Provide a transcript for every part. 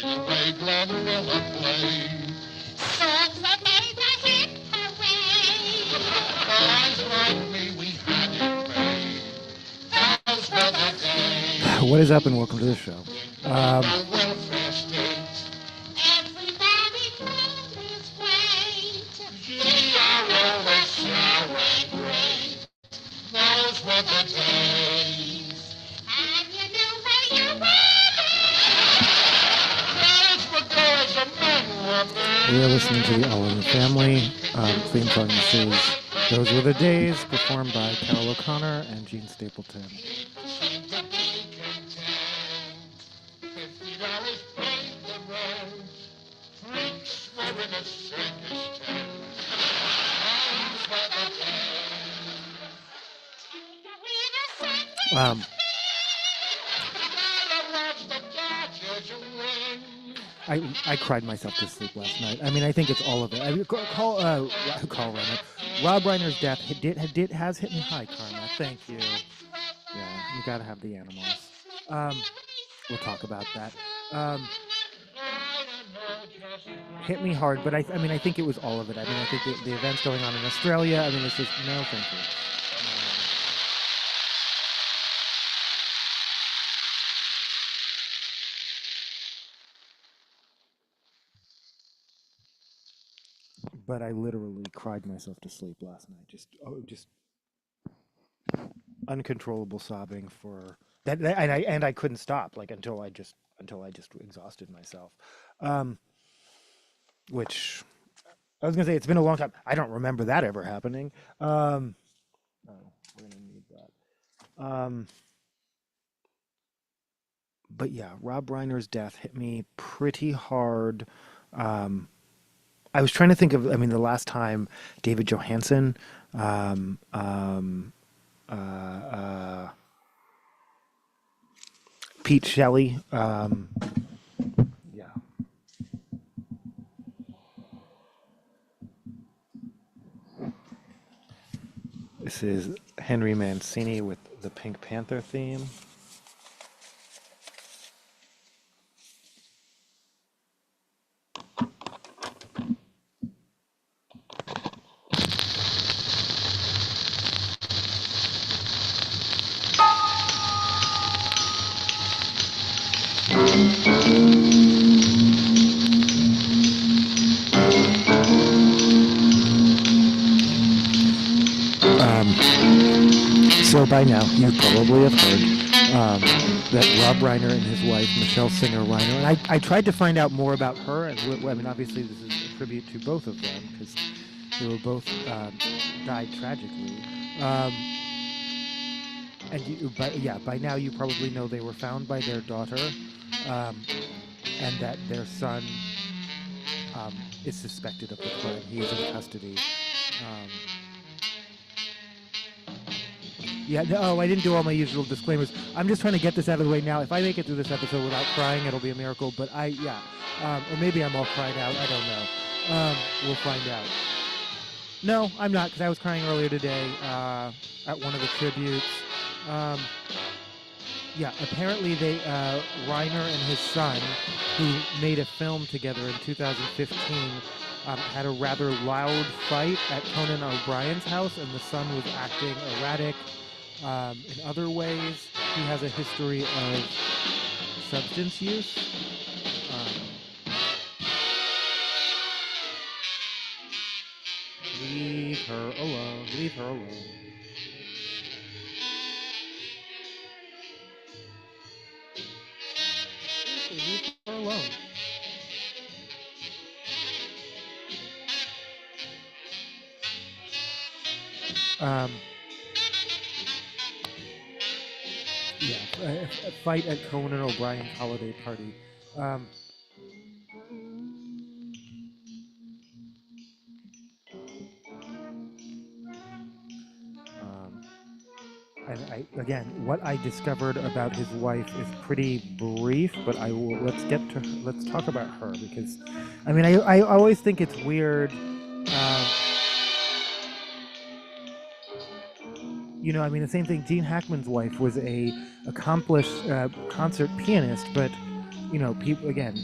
away, Glorilla play. Songs that made a hit parade. Guys like me, we had it made. Those were the days. What is up, and welcome to the show. Welfare state. Everybody told his weight. G-R-O-S-R ain't great. Those were the days. And you knew where you were. Girls were girls and men were men. We are listening to the All in the Family theme song. This is Those Were the Days, performed by Carol O'Connor and Gene Stapleton. People seem to be content. $50 paid the rent. Freaks were in a circus tent. Those were the days. Um, I cried myself to sleep last night. I mean, I think it's all of it. I mean, call Reiner. Rob Reiner's death has hit me high, Karma. Thank you. Yeah, you gotta have the animals. We'll talk about that. Hit me hard, but I mean, I think it was all of it. I mean, I think the events going on in Australia. I mean, it's just no, thank you. But I literally cried myself to sleep last night. Just uncontrollable sobbing for that, and I couldn't stop until I just exhausted myself. Which I was gonna say, it's been a long time. I don't remember that ever happening. Oh, we're gonna need that. But yeah, Rob Reiner's death hit me pretty hard. I was trying to think of, I mean, the last time David Johansen, Pete Shelley, yeah. This is Henry Mancini with the Pink Panther theme. So by now, you probably have heard that Rob Reiner and his wife, Michelle Singer Reiner, and I tried to find out more about her, and I mean, obviously this is a tribute to both of them, because they were both died tragically. By now you probably know they were found by their daughter, and that their son is suspected of the crime. He is in custody. I didn't do all my usual disclaimers. I'm just trying to get this out of the way now. If I make it through this episode without crying, it'll be a miracle. But or maybe I'm all cried out. I don't know. We'll find out. No, I'm not, because I was crying earlier today at one of the tributes. Apparently Reiner and his son, who made a film together in 2015, had a rather loud fight at Conan O'Brien's house, and the son was acting erratic. In other ways, he has a history of substance use. Leave her alone. Leave her alone. Leave her alone. A fight at Conan O'Brien's holiday party. Again, what I discovered about his wife is pretty brief, but let's talk about her, because I mean, I always think it's weird. I mean, the same thing. Gene Hackman's wife was a accomplished concert pianist, but people, again,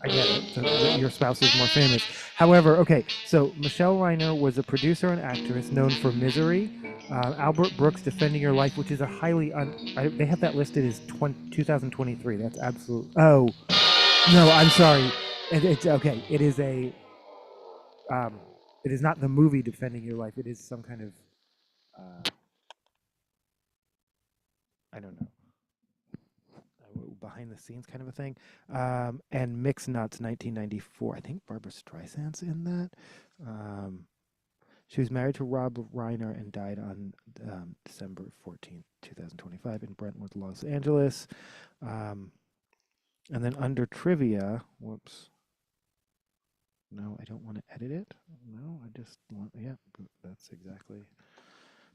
I get it. Your spouse is more famous. However, okay, so Michelle Reiner was a producer and actress known for Misery, Albert Brooks, Defending Your Life, which is a highly they have that listed as 2023. That's absolute. Oh no, I'm sorry. It's okay. It is a. Um, it is not the movie Defending Your Life. It is some kind of. I don't know. Behind the scenes kind of a thing. And Mixed Nuts 1994. I think Barbara Streisand's in that. She was married to Rob Reiner and died on December 14th, 2025 in Brentwood, Los Angeles. And then under trivia, whoops. No, I don't want to edit it. No, I just want, yeah, that's exactly.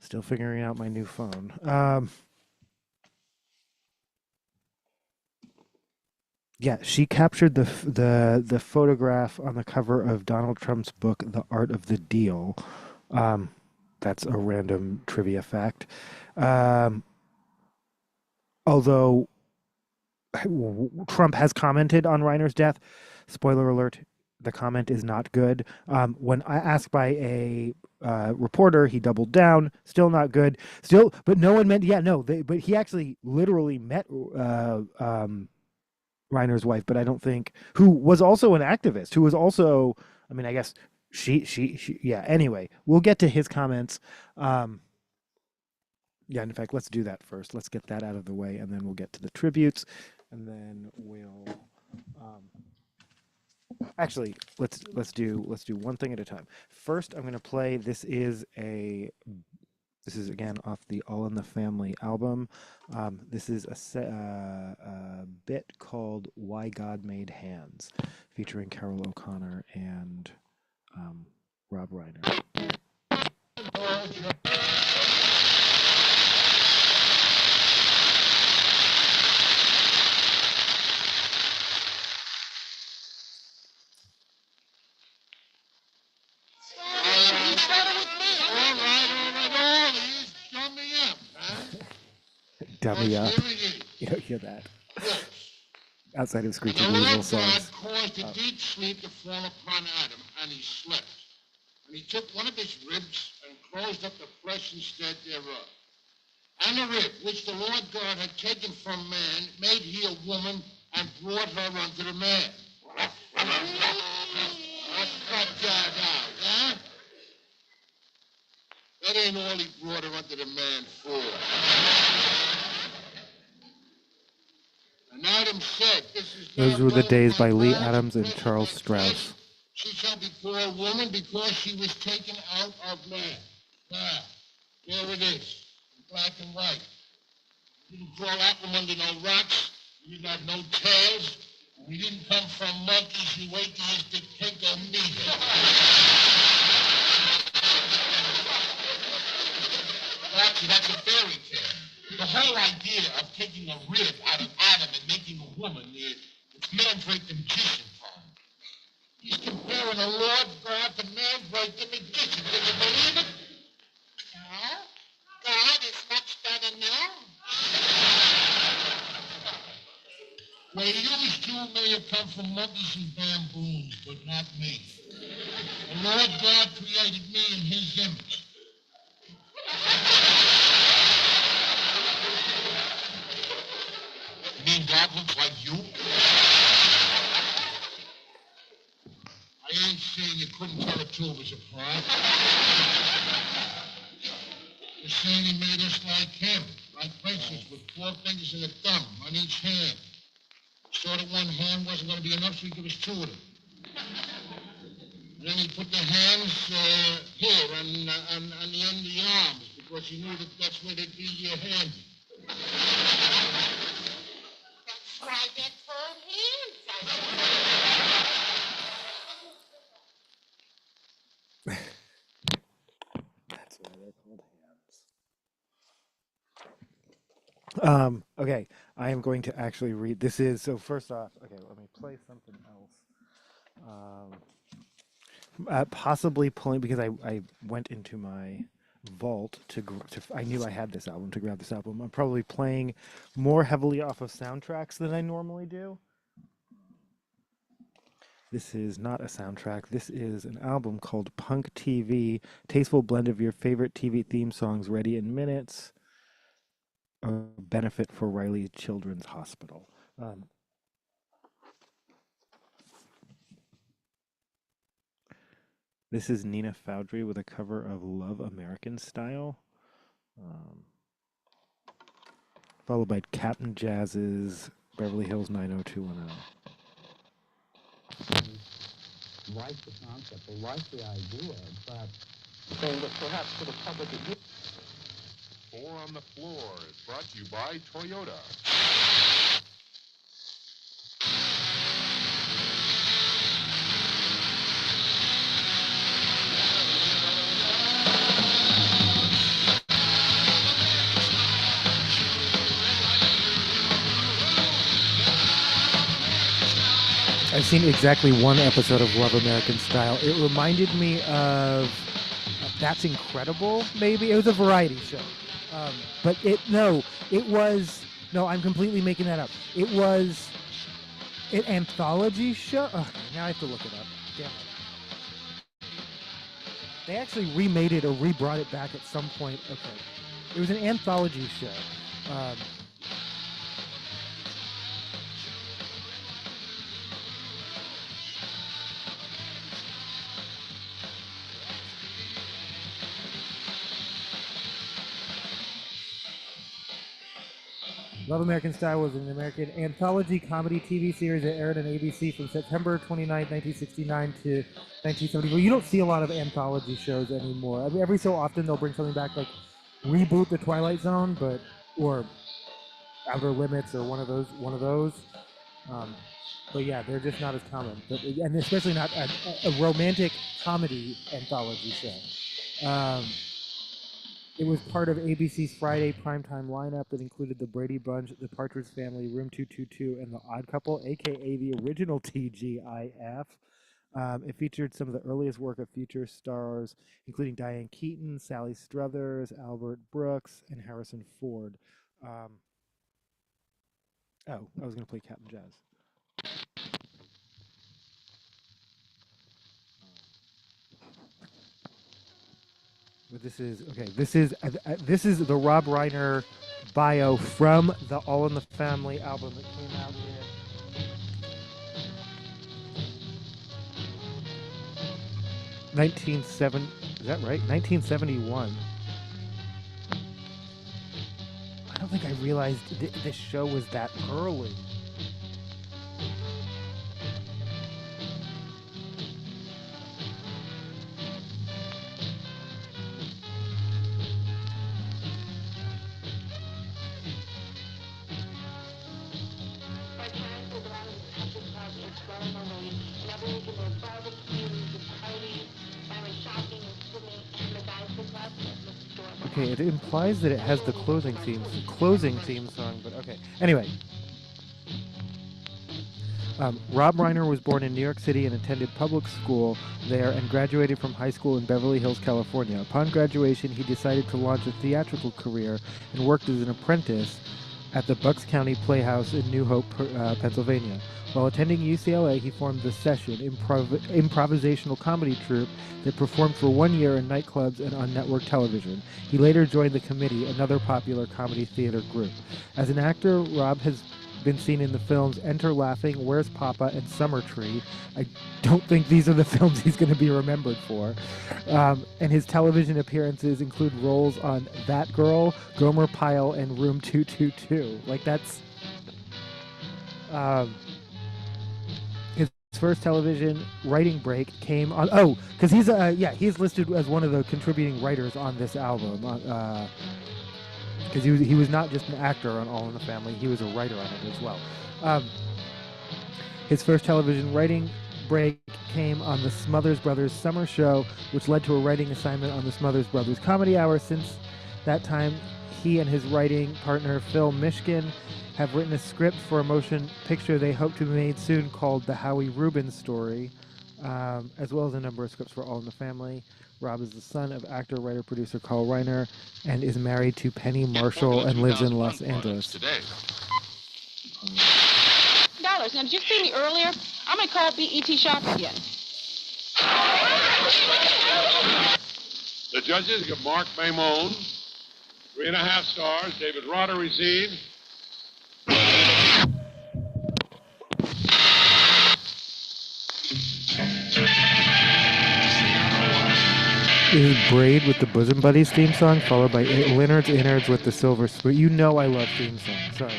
Still figuring out my new phone. Yeah, she captured the photograph on the cover of Donald Trump's book, The Art of the Deal. Um, that's a random trivia fact. Um, although Trump has commented on Reiner's death, spoiler alert, the comment is not good. When I asked by a reporter, he doubled down. Still not good. Still, but no one meant. Yeah, no. But he actually literally met Reiner's wife, but I don't think who was also an activist, who was also. I mean, I guess she. Yeah. Anyway, we'll get to his comments. Yeah, in fact, let's do that first. Let's get that out of the way, and then we'll get to the tributes, and then we'll. Actually, let's do one thing at a time. First, I'm going to play. This is again off the All in the Family album. This is a bit called "Why God Made Hands," featuring Carol O'Connor and Rob Reiner. Dummy up. You don't hear that. Outside of Screeching Weasel songs. God caused a deep sleep to fall upon Adam, and he slept. And he took one of his ribs and closed up the flesh instead thereof. And the rib, which the Lord God had taken from man, made he a woman and brought her unto the man. Let's cut that out, huh? That ain't all he brought her unto the man for. And Adam said, this is Those were the days by Lee Adams and Charles Strauss. She shall be called woman because she was taken out of man. Now, there it is, in black and white. You didn't crawl out from under no rocks. You didn't have no tails. You didn't come from monkeys. You atheist dictator neither. That's a fairy tale. The whole idea of taking a rib out of Adam and making a woman, it's mandrake and magician time. He's comparing the Lord God to mandrake and magician. Can you believe it? No. God is much better now. Well, you may have come from monkeys and bamboos, but not me. The Lord God created me in his image. You mean God looks like you? I ain't saying you couldn't tell the two of us apart. You're saying he made us like him, like princes with 4 fingers and a thumb on each hand. Saw that one hand wasn't going to be enough, so he gave us 2 of them. And then he put the hands here on the end of the arms because he knew that that's where they'd be handy. That's why they're called hands, I think. That's why they're called hands. Okay, I am going to actually read. This is so. First off, okay, let me play something else. Possibly pulling because I went into my vault to I knew I had this album to grab this album. I'm probably playing more heavily off of soundtracks than I normally do. This is not a soundtrack. This is an album called Punk TV. Tasteful blend of your favorite TV theme songs ready in minutes. A benefit for Riley Children's Hospital. This is Nina Foundry with a cover of Love American Style. Um, Followed by Captain Jazz's Beverly Hills 90210. Like the concept, they like the idea, but saying that perhaps to the public it Four on the Floor is brought to you by Toyota. I've seen exactly one episode of Love American Style. It reminded me of That's Incredible, maybe. It was a variety show. But I'm completely making that up. It was an anthology show. Ugh, now I have to look it up. Damn it. They actually remade it or rebrought it back at some point. Okay. It was an anthology show. Love American Style was an American anthology comedy TV series that aired on ABC from September 29, 1969 to 1974. You don't see a lot of anthology shows anymore. I mean, every so often they'll bring something back, like reboot The Twilight Zone, or Outer Limits, or one of those. But yeah, they're just not as common, and especially not a romantic comedy anthology show. It was part of ABC's Friday primetime lineup that included The Brady Bunch, The Partridge Family, Room 222, and The Odd Couple, aka the original TGIF. It featured some of the earliest work of future stars, including Diane Keaton, Sally Struthers, Albert Brooks, and Harrison Ford. I was going to play Captain Jazz. But this is this is the Rob Reiner bio from the All in the Family album that came out in 1970. Is that right? 1971. I don't think I realized this show was that early. Okay, it implies that it has the closing theme song, but okay. Anyway, Rob Reiner was born in New York City and attended public school there and graduated from high school in Beverly Hills, California. Upon graduation, he decided to launch a theatrical career and worked as an apprentice at the Bucks County Playhouse in New Hope, Pennsylvania. While attending UCLA, he formed the Session, improvisational comedy troupe that performed for 1 year in nightclubs and on network television. He later joined the Committee, another popular comedy theater group. As an actor, Rob has been seen in the films Enter Laughing, Where's Papa, and Summer Tree. I don't think these are the films he's going to be remembered for. And his television appearances include roles on That Girl, Gomer Pyle, and Room 222. Like, that's... his first television writing break came on... Oh, because he's listed as one of the contributing writers on this album. Because he was not just an actor on All in the Family, he was a writer on it as well. His first television writing break came on the Smothers Brothers Summer Show, which led to a writing assignment on the Smothers Brothers Comedy Hour. Since that time, he and his writing partner Phil Mishkin have written a script for a motion picture they hope to be made soon called The Howie Rubin Story, as well as a number of scripts for All in the Family. Rob is the son of actor, writer, producer Carl Reiner, and is married to Penny Marshall and lives in Los Angeles. Dollars. Now, did you see me earlier? I'm going to call BET Shop again. The judges give Mark Maimone 3.5 stars. David Rotter received. This is Braid with the Bosom Buddies theme song, followed by Leonard's Innards with the Silver Spoon. You know I love theme songs. Sorry.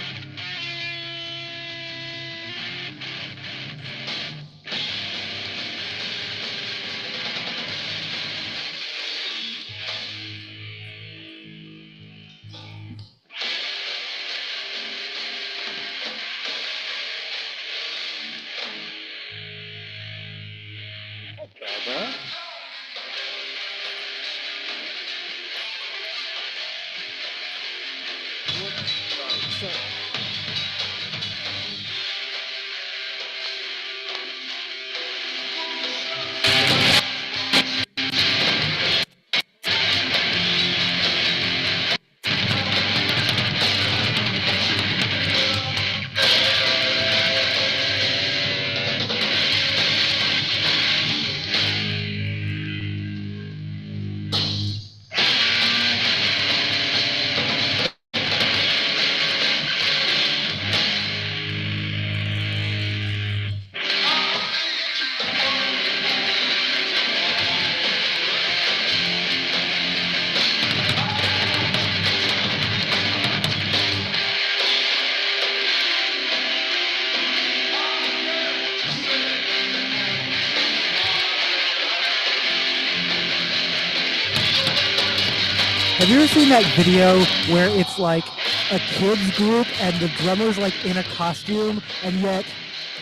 Have you ever seen that video where it's like a kids group and the drummer's like in a costume and yet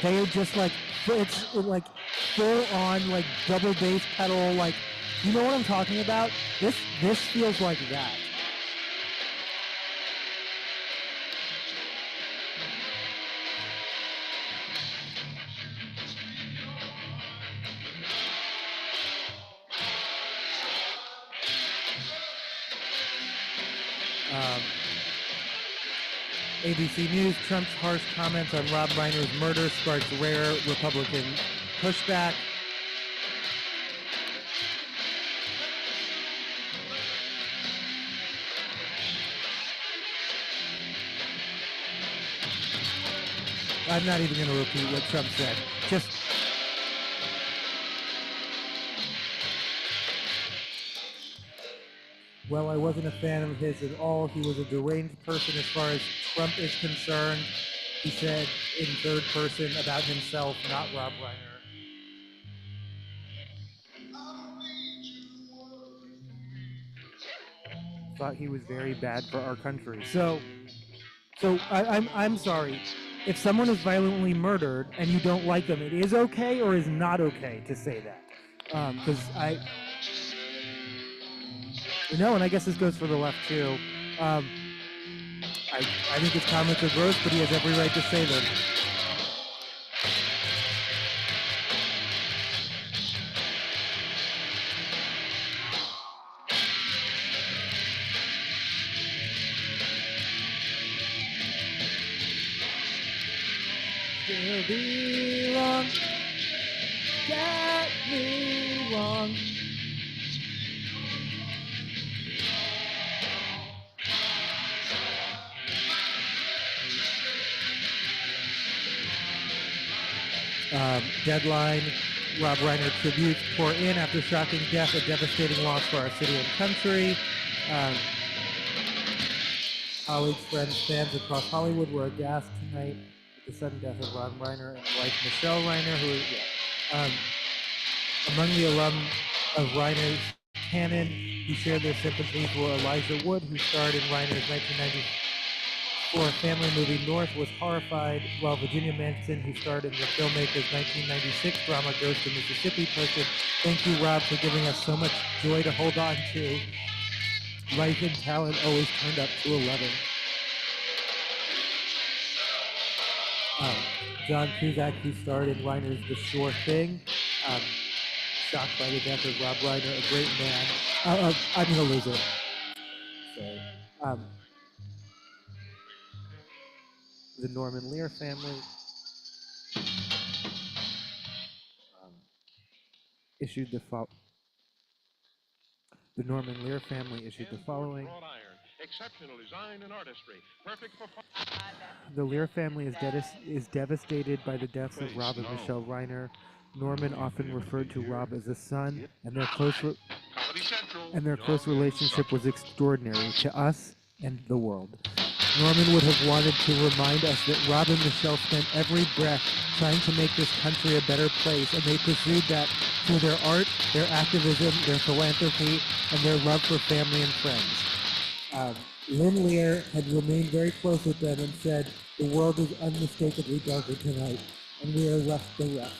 they are just like, it's like full on like double bass pedal, like, you know what I'm talking about? This feels like that. ABC News, Trump's harsh comments on Rob Reiner's murder sparks rare Republican pushback. I'm not even going to repeat what Trump said. Just well, I wasn't a fan of his at all. He was a deranged person as far as Trump is concerned. He said in third person about himself, not Rob Reiner. Thought he was very bad for our country. So I'm sorry. If someone is violently murdered and you don't like them, it is okay or is not okay to say that. Because no, and I guess this goes for the left too. I think his comments are gross, but he has every right to say them. Still belong, get me wrong. Deadline, Rob Reiner tributes pour in after shocking death, a devastating loss for our city and country. Colleagues, friends, fans across Hollywood were aghast tonight with the sudden death of Rob Reiner and wife Michelle Reiner, who, among the alum of Reiner's canon, who shared their sympathies were Elijah Wood, who starred in Reiner's 1994 family movie North, was horrified, while Virginia Manson, who starred in the filmmaker's 1996 drama Ghost of Mississippi, posted, "Thank you, Rob, for giving us so much joy to hold on to. Life and talent always turned up to 11. John Cusack, who starred in Reiner's The Sure Thing, shocked by the death of Rob Reiner, a great man. I'm going to lose it. So, the Norman Lear family. issued the The Norman Lear family issued the following. Wrought iron, exceptional design and artistry, perfect for The Lear family is devastated by the deaths of Rob and Michelle Reiner. Norman often referred to Rob as a son, and their Comedy Central. close relationship was extraordinary to us and the world. Norman would have wanted to remind us that Rob and Michelle spent every breath trying to make this country a better place, and they pursued that through their art, their activism, their philanthropy, and their love for family and friends. Lynn Lear had remained very close with them and said, "The world is unmistakably darker tonight, and we are left bereft."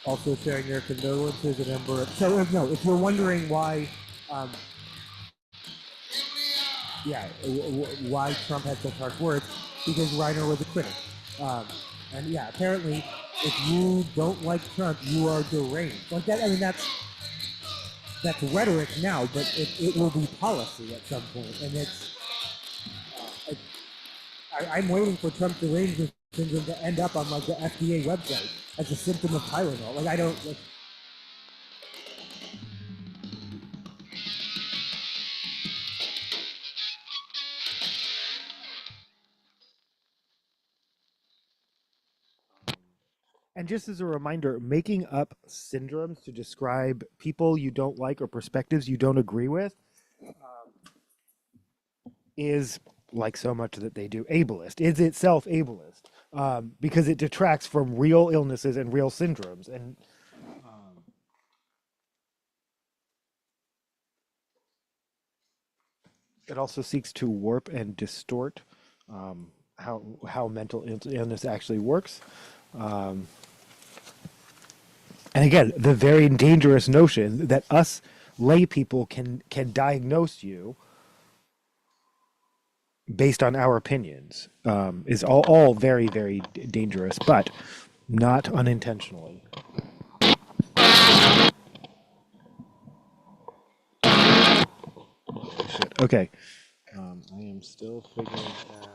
Also sharing their condolences and so no, if you're wondering why, why Trump had such harsh words, because Reiner was a critic, and yeah, apparently, if you don't like Trump, you are deranged. Like that. I mean, that's rhetoric now, but it will be policy at some point, and I'm waiting for Trump derangement syndrome to end up on like the FDA website as a symptom of Tylenol. Like I don't. Like, and just as a reminder, making up syndromes to describe people you don't like or perspectives you don't agree with is, like so much that they do, ableist. Is itself ableist because it detracts from real illnesses and real syndromes. And it also seeks to warp and distort how mental illness actually works. And again, the very dangerous notion that us lay people can diagnose you based on our opinions is all very, very dangerous, but not unintentionally. Shit. Okay. I am still figuring out.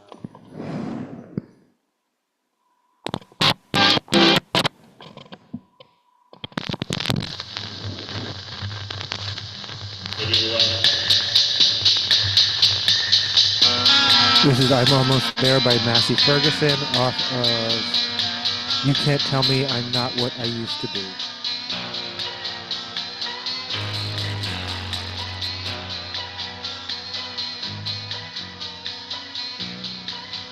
This is I'm Almost There by Massey Ferguson off of You Can't Tell Me I'm Not What I Used to Be.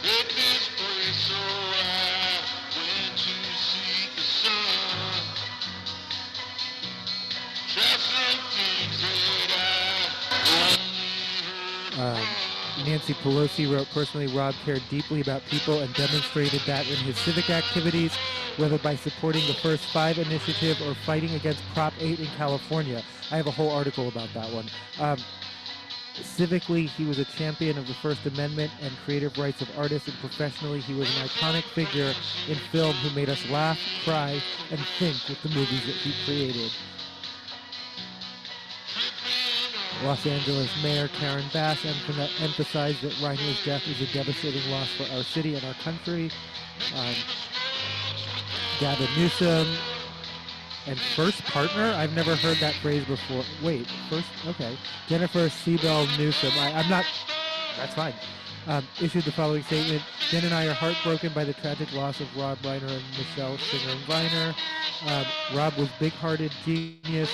Goodness gracious, so I went to seek the sun. Just some things that I only heard. Nancy Pelosi wrote, personally, Rob cared deeply about people and demonstrated that in his civic activities, whether by supporting the First Five initiative or fighting against Prop 8 in California. I have a whole article about that one. Civically, he was a champion of the First Amendment and creative rights of artists, and professionally, he was an iconic figure in film who made us laugh, cry, and think with the movies that he created. Los Angeles Mayor Karen Bass emphasized that Reiner's death is a devastating loss for our city and our country. Gavin Newsom and first partner? I've never heard that phrase before. Wait, first? Okay. Jennifer Seabell Newsom. I'm not... That's fine. Issued the following statement. Jen and I are heartbroken by the tragic loss of Rob Reiner and Michelle Singer-Reiner. Rob was big-hearted genius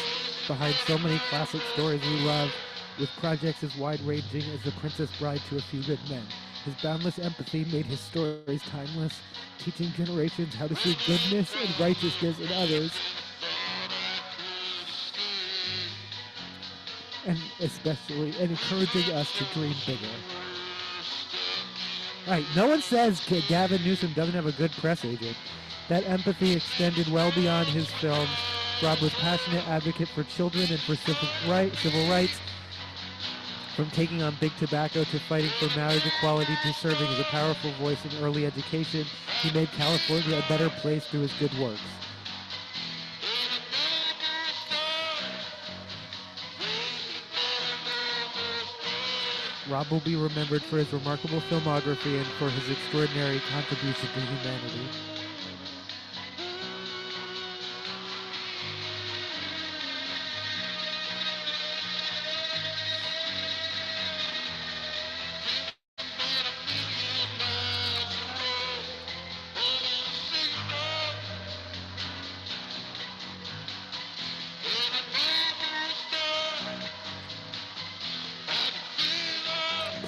behind so many classic stories we love, with projects as wide-ranging as The Princess Bride to A Few Good Men. His boundless empathy made his stories timeless, teaching generations how to see goodness and righteousness in others, and especially encouraging us to dream bigger. All right, no one says Gavin Newsom doesn't have a good press agent. That empathy extended well beyond his films. Rob was a passionate advocate for children and for civil rights. From taking on big tobacco to fighting for marriage equality to serving as a powerful voice in early education, he made California a better place through his good works. Rob will be remembered for his remarkable filmography and for his extraordinary contribution to humanity.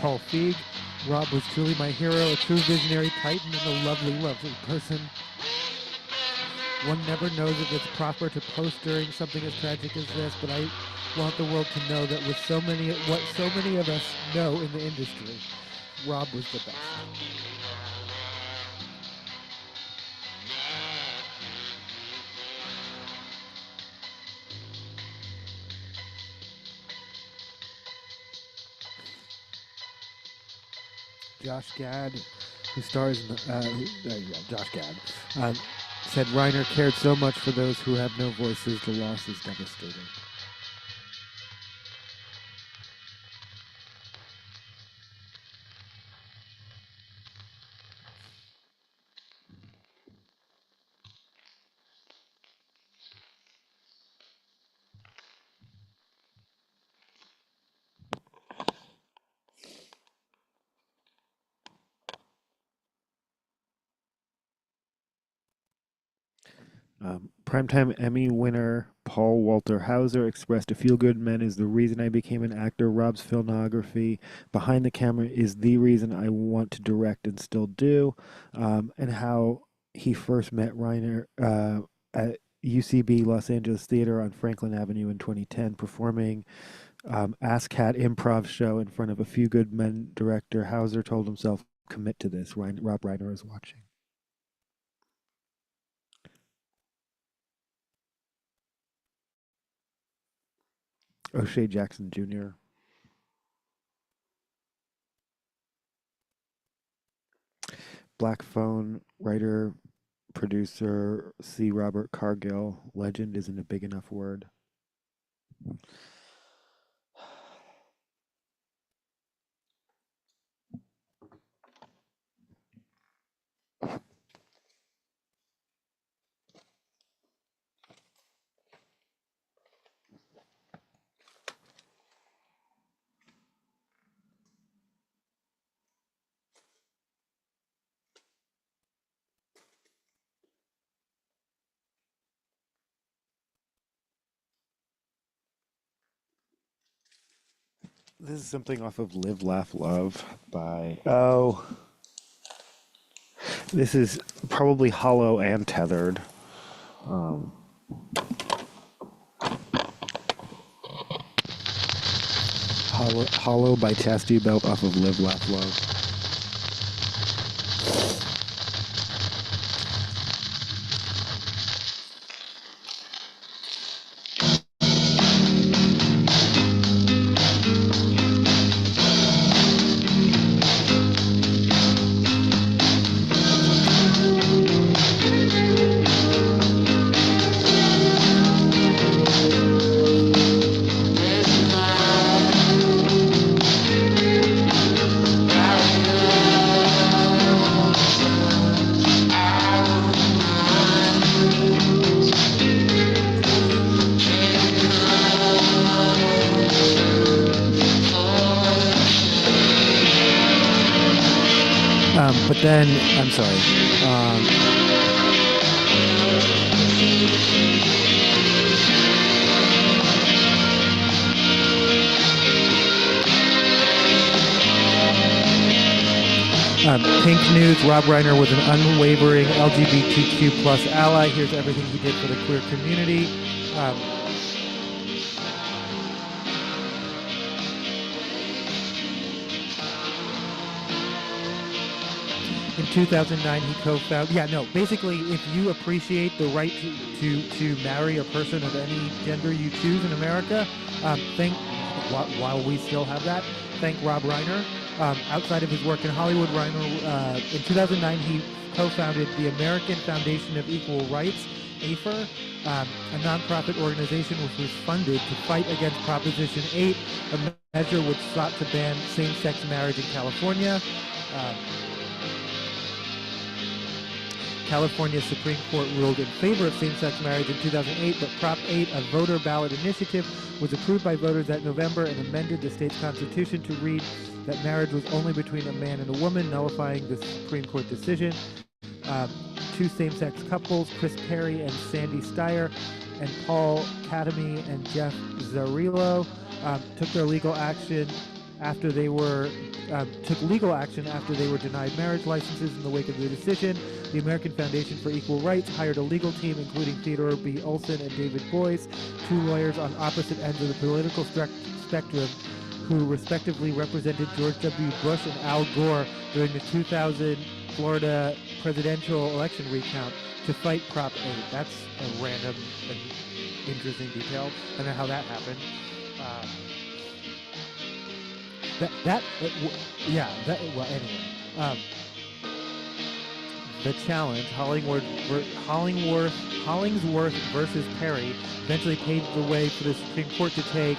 Paul Feig. Rob was truly my hero, a true visionary titan and a lovely, lovely person. One never knows if it's proper to post during something as tragic as this, but I want the world to know that with what so many of us know in the industry, Rob was the best. Josh Gad, who stars in Josh Gad, said Reiner cared so much for those who have no voices. The loss is devastating. Primetime Emmy winner Paul Walter Hauser expressed a feel-good man is the reason I became an actor. Rob's filmography behind the camera is the reason I want to direct and still do. And how he first met Reiner at UCB Los Angeles Theater on Franklin Avenue in 2010, performing Ass Cat improv show in front of a few good men. Director Hauser told himself, commit to this. Rob Reiner is watching. O'Shea Jackson Jr. Black Phone writer, producer C. Robert Cargill. Legend isn't a big enough word. This is something off of Live, Laugh, Love by... Oh. This is probably Hollow and Tethered. Hollow by Chastity Belt off of Live, Laugh, Love. But then, I'm sorry. Pink News, Rob Reiner was an unwavering LGBTQ plus ally. Here's everything he did for the queer community. In 2009, he co-founded... basically, if you appreciate the right to marry a person of any gender you choose in America, while we still have that. Thank Rob Reiner. Outside of his work in Hollywood, Reiner, in 2009, he co-founded the American Foundation of Equal Rights, AFER, a nonprofit organization which was funded to fight against Proposition 8, a measure which sought to ban same-sex marriage in California. California Supreme Court ruled in favor of same-sex marriage in 2008, but Prop 8, a voter ballot initiative, was approved by voters that November and amended the state's constitution to read that marriage was only between a man and a woman, nullifying the Supreme Court decision. Two same-sex couples, Chris Perry and Sandy Steyer, and Paul Katami and Jeff Zarillo, took legal action after they were denied marriage licenses in the wake of the decision. The American Foundation for Equal Rights hired a legal team including Theodore B. Olson and David Boyce, two lawyers on opposite ends of the political spectrum who respectively represented George W. Bush and Al Gore during the 2000 Florida presidential election recount to fight Prop 8. That's a random and interesting detail. I don't know how that happened. Anyway. The challenge, Hollingsworth versus Perry, eventually paved the way for the Supreme Court to take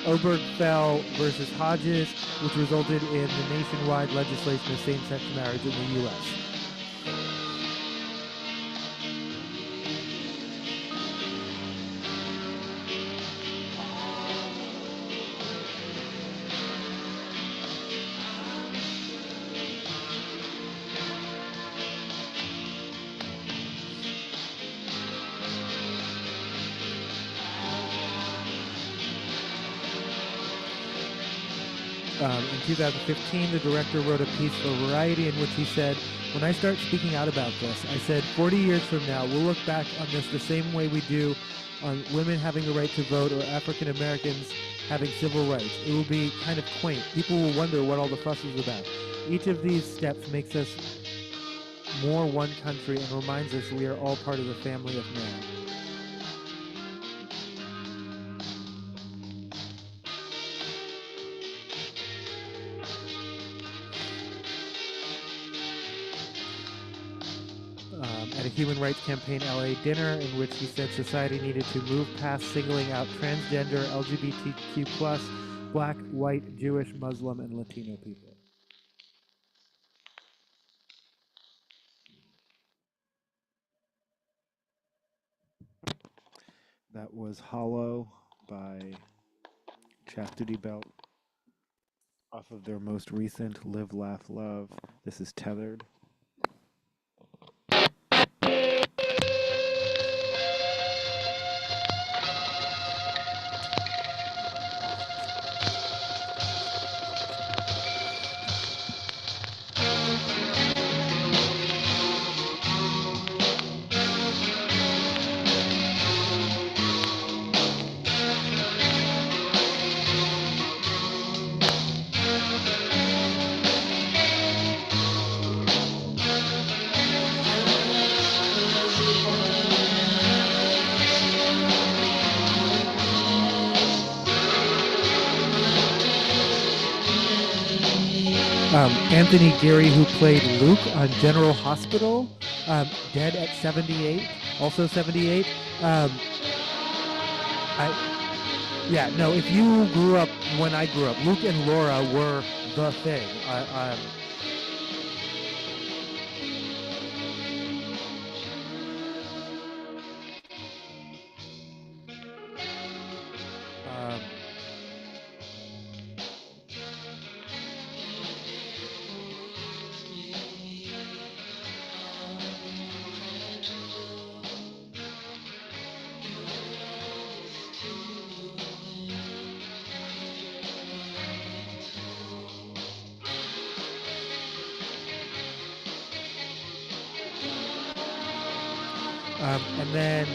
Obergefell versus Hodges, which resulted in the nationwide legislation of same-sex marriage in the U.S. In 2015, the director wrote a piece for Variety in which he said, "When I start speaking out about this, I said 40 years from now, we'll look back on this the same way we do on women having the right to vote or African Americans having civil rights. It will be kind of quaint. People will wonder what all the fuss is about. Each of these steps makes us more one country and reminds us we are all part of the family of man." At a Human Rights Campaign LA dinner in which he said society needed to move past singling out transgender, LGBTQ+, black, white, Jewish, Muslim, and Latino people. That was Hollow by Chastity Belt off of their most recent Live, Laugh, Love. This is Tethered. Anthony Geary, who played Luke on General Hospital, dead at 78, also 78. If you grew up when I grew up, Luke and Laura were the thing. And then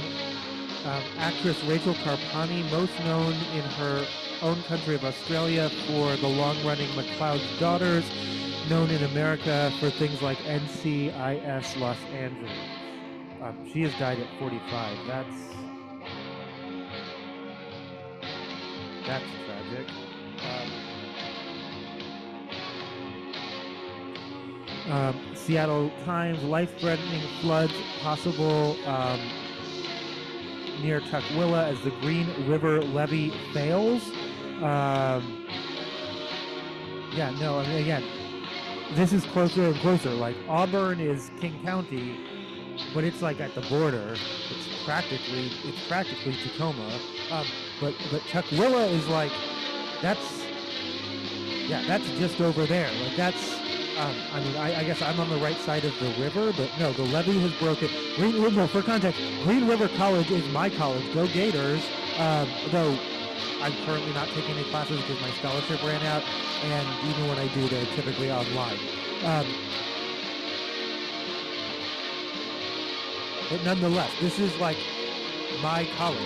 actress Rachel Carpani, most known in her own country of Australia for the long-running McCloud's Daughters, known in America for things like NCIS Los Angeles. She has died at 45. That's tragic. Seattle Times, life-threatening floods possible near Tukwila as the Green River levee fails. Yeah, no, I mean, again, this is closer and closer. Like, Auburn is King County, but it's like at the border. It's practically Tacoma. But Tukwila is like, that's just over there. Like, that's, I mean, I guess I'm on the right side of the river, but no, the levee has broken. Green River, for context, Green River College is my college. Go Gators. Though I'm currently not taking any classes because my scholarship ran out, and even when I do, they're typically online. But nonetheless, this is like my college.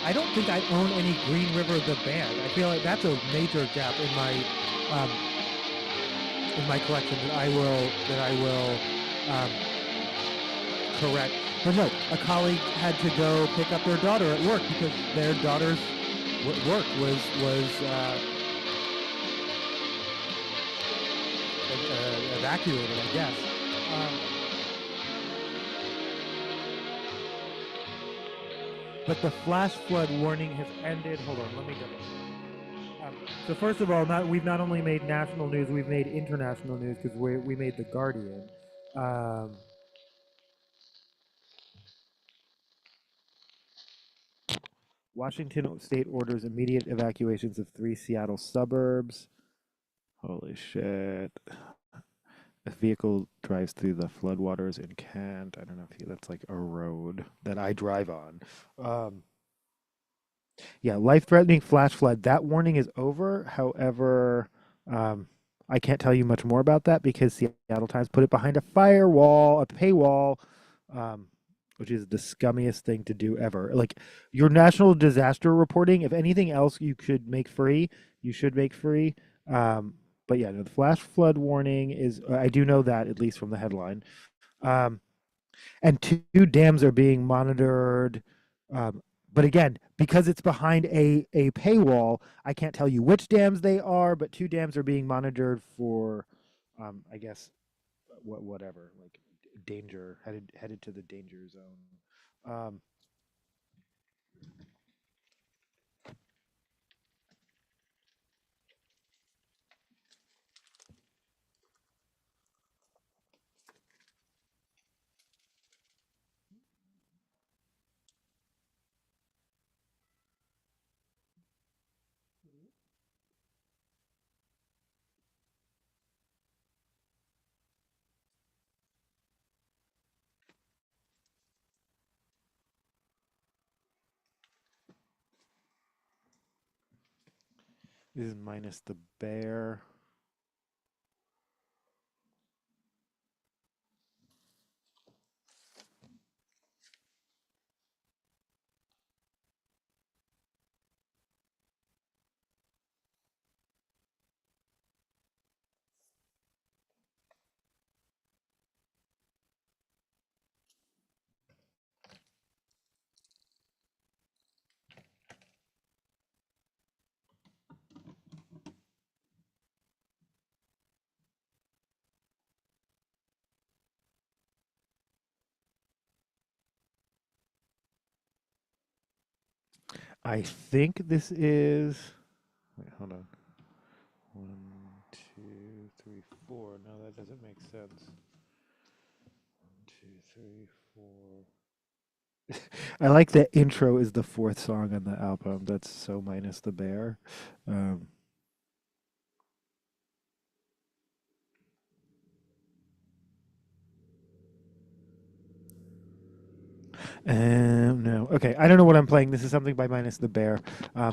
I don't think I own any Green River the band. I feel like that's a major gap in my collection that I will correct. But no, a colleague had to go pick up their daughter at work because their daughter's work was evacuated, I guess. But the flash flood warning has ended. Hold on, let me go. So first of all, we've not only made national news, we've made international news because we made The Guardian. Washington State orders immediate evacuations of 3 Seattle suburbs. Holy shit. A vehicle drives through the floodwaters in Kent. I don't know if that's like a road that I drive on. Yeah, life-threatening flash flood. That warning is over. However, I can't tell you much more about that because Seattle Times put it behind a paywall, which is the scummiest thing to do ever. Like, your national disaster reporting, if anything else you should make free, you should make free. But yeah, no, the flash flood warning is, I do know that, at least from the headline. And 2 dams are being monitored. But again, because it's behind a paywall, I can't tell you which dams they are, but 2 dams are being monitored for, I guess, whatever, like danger, headed to the danger zone. This is minus the bear. I think this is. Wait, hold on. 1, 2, 3, 4. No, that doesn't make sense. 1, 2, 3, 4. I like that intro is the 4th song on the album. That's so minus the bear. No. Okay, I don't know what I'm playing. This is something by Minus the Bear.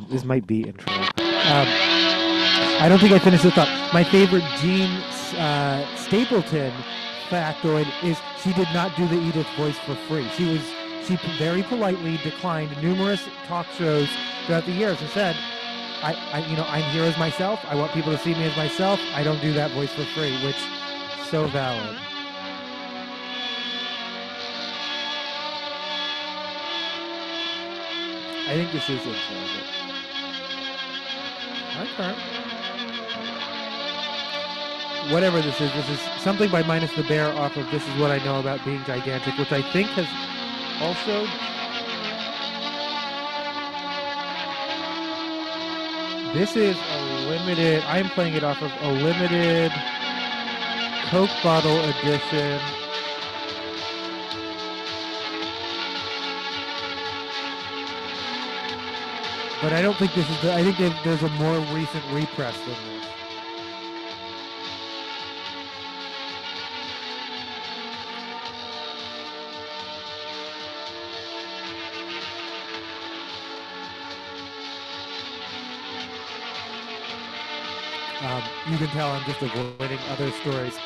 This might be intro. I don't think I finished the thought. My favorite Jean Stapleton factoid is she did not do the Edith voice for free. She very politely declined numerous talk shows throughout the years and said, I'm here as myself. I want people to see me as myself. I don't do that voice for free, which so valid. I think this is intelligent. Okay. Whatever this is something by Minus the Bear off of This Is What I Know About Being Gigantic, which I think has also... This is a limited... I'm playing it off of a limited Coke bottle edition. But I don't think this is I think there's a more recent repress than this. You can tell I'm just avoiding other stories.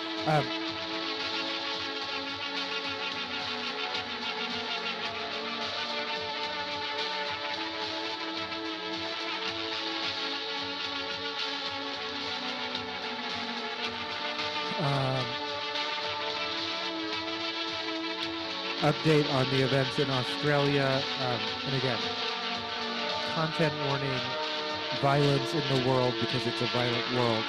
Update on the events in Australia, and again, content warning, violence in the world because it's a violent world.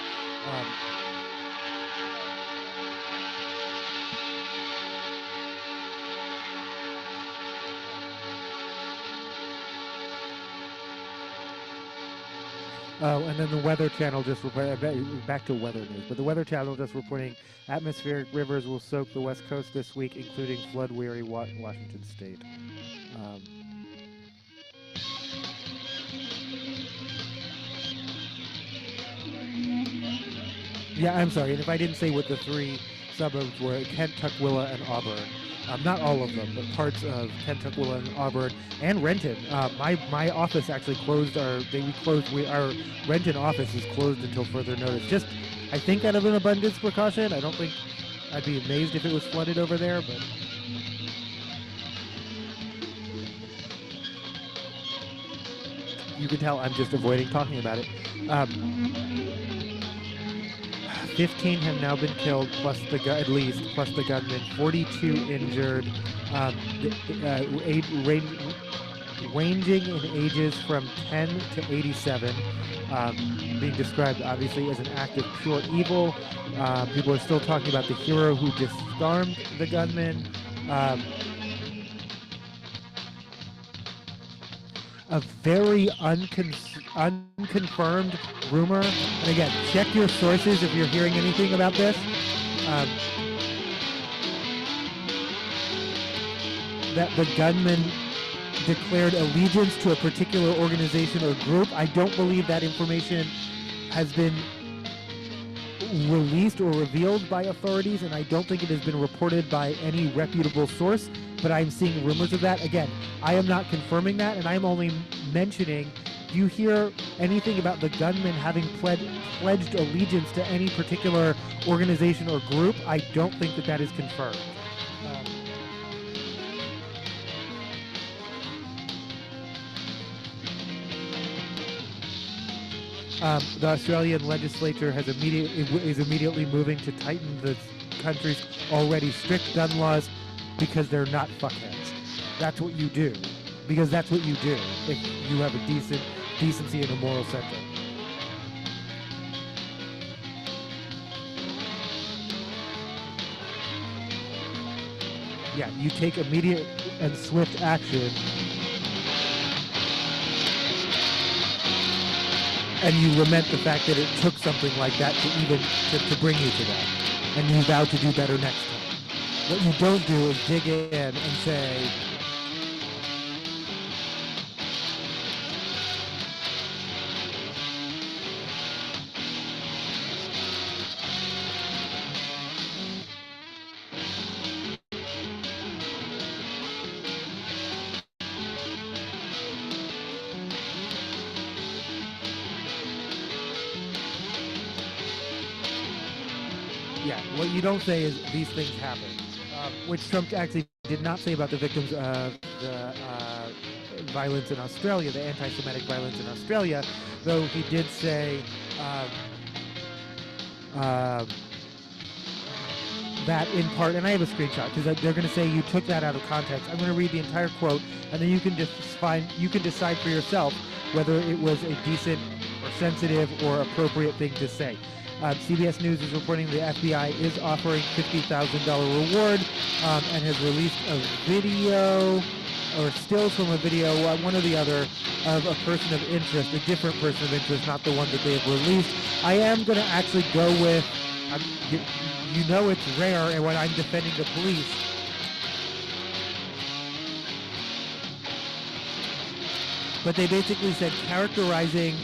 Oh, and then the Weather Channel just reported, back to weather news, but the Weather Channel just reporting atmospheric rivers will soak the West Coast this week, including flood-weary Washington State. Yeah, I'm sorry, and if I didn't say what the three suburbs were, Kent, Tukwila, and Auburn. Not all of them, but parts of Kent, Tukwila, and Auburn, and Renton. My office actually closed. Our Renton office is closed until further notice. Just, I think, out of an abundance precaution. I don't think I'd be amazed if it was flooded over there, but. You can tell I'm just avoiding talking about it. 15 have now been killed, plus the gunman. 42 injured, ranging in ages from 10 to 87, being described obviously as an act of pure evil. People are still talking about the hero who disarmed the gunman. A very unconfirmed rumor, and again, check your sources if you're hearing anything about this, that the gunman declared allegiance to a particular organization or group. I don't believe that information has been released or revealed by authorities, and I don't think it has been reported by any reputable source, but I'm seeing rumors of that. Again, I am not confirming that, and I'm only mentioning, do you hear anything about the gunman having pledged allegiance to any particular organization or group? I don't think that is confirmed. The Australian legislature is immediately moving to tighten the country's already strict gun laws because they're not fuckheads. That's what you do. Because that's what you do if you have a decency and a moral center. Yeah, you take immediate and swift action, and you lament the fact that it took something like that to bring you to that, and you vow to do better next time. What you don't do is dig in and say, what you don't say is these things happen, which Trump actually did not say about the victims of the violence in Australia, the anti-Semitic violence in Australia, though he did say that in part, and I have a screenshot because they're going to say you took that out of context. I'm going to read the entire quote, and then you can decide for yourself whether it was a decent or sensitive or appropriate thing to say. CBS News is reporting the FBI is offering $50,000 reward and has released a video or stills from a video, one or the other, of a person of interest, a different person of interest, not the one that they have released. I am going to actually go with, you know it's rare, and when I'm defending the police, but they basically said characterizing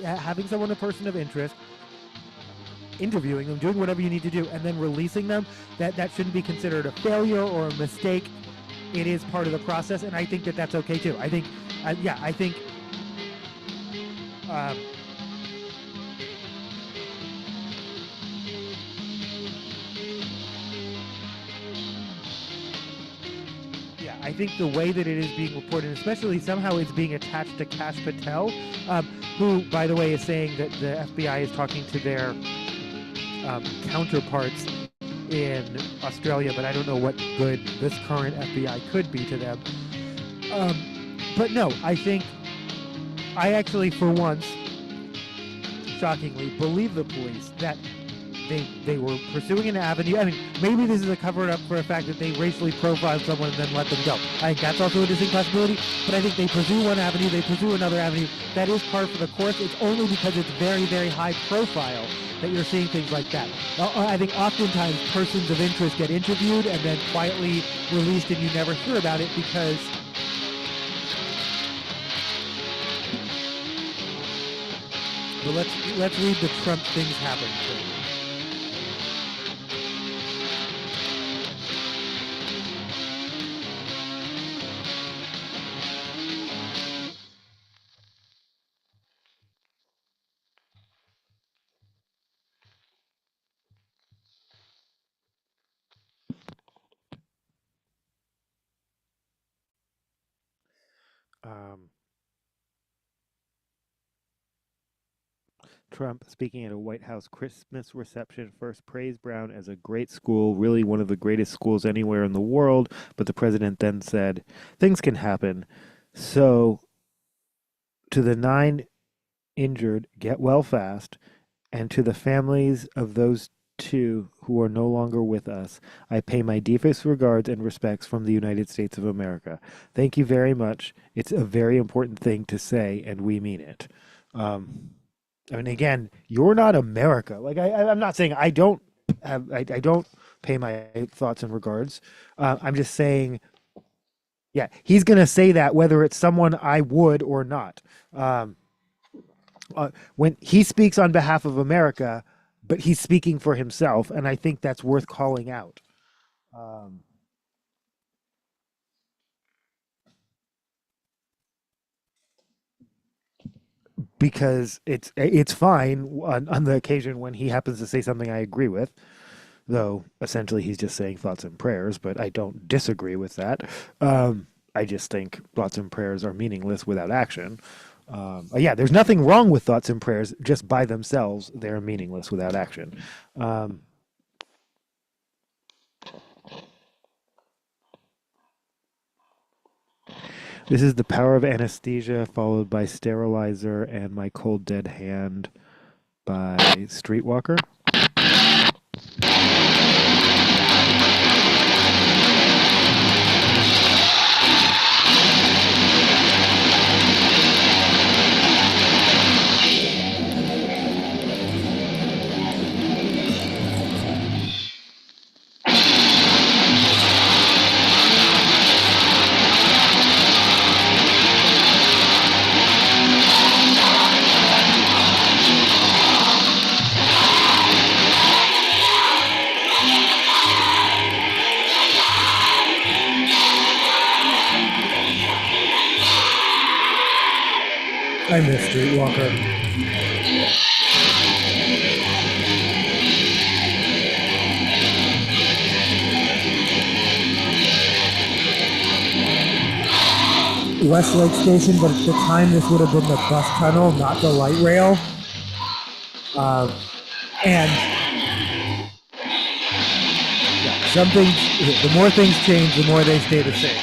having someone a person of interest, interviewing them, doing whatever you need to do, and then releasing them, that shouldn't be considered a failure or a mistake. It is part of the process, and I think that that's okay too. I think I think the way that it is being reported, especially somehow it's being attached to Kash Patel, who, by the way, is saying that the FBI is talking to their counterparts in Australia, but I don't know what good this current FBI could be to them. But no, I actually, for once, shockingly, believe the police that they were pursuing an avenue. I mean, maybe this is a cover-up for the fact that they racially profiled someone and then let them go. I think that's also a distinct possibility, but I think they pursue one avenue, they pursue another avenue. That is par for the course. It's only because it's very, very high profile that you're seeing things like that. I think oftentimes persons of interest get interviewed and then quietly released and you never hear about it because but let's read the Trump things happen thing. Trump, speaking at a White House Christmas reception, first praised Brown as a great school, really one of the greatest schools anywhere in the world, but the president then said, things can happen. So, to the 9 injured, get well fast, and to the families of those 2 who are no longer with us, I pay my deepest regards and respects from the United States of America. Thank you very much. It's a very important thing to say, and we mean it. I mean, again, you're not America. Like, I'm not saying I don't pay my thoughts and regards. I'm just saying, yeah, he's going to say that whether it's someone I would or not. When he speaks on behalf of America, but he's speaking for himself, and I think that's worth calling out. Because it's fine on the occasion when he happens to say something I agree with, though essentially he's just saying thoughts and prayers, but I don't disagree with that. I just think thoughts and prayers are meaningless without action. Yeah, there's nothing wrong with thoughts and prayers just by themselves. They're meaningless without action. This is The Power of Anesthesia, followed by Sterilizer and My Cold Dead Hand by Streetwalker. I miss Streetwalker. Westlake Station, but at the time this would have been the bus tunnel, not the light rail. And some things, the more things change, the more they stay the same.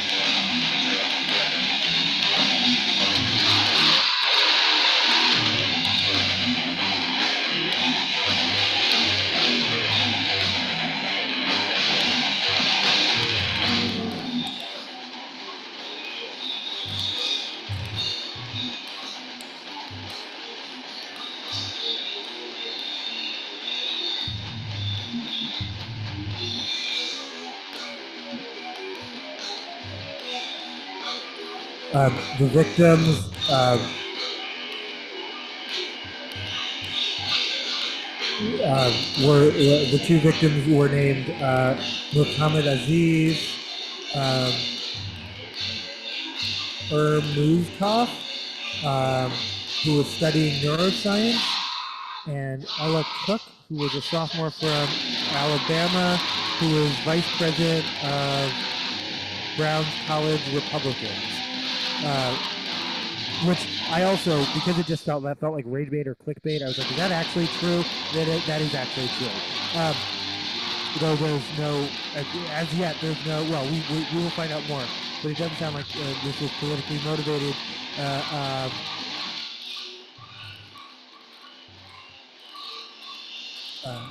The victims were the two victims were named Muhammad Aziz Muzkov, who was studying neuroscience, and Ella Cook, who was a sophomore from Alabama, who was vice president of Brown's College Republicans. Which I also, because it just felt like rage bait or clickbait, I was like, is that actually true? That is actually true. Though there's no, as yet, there's no, well, we will find out more, but it doesn't sound like this was politically motivated.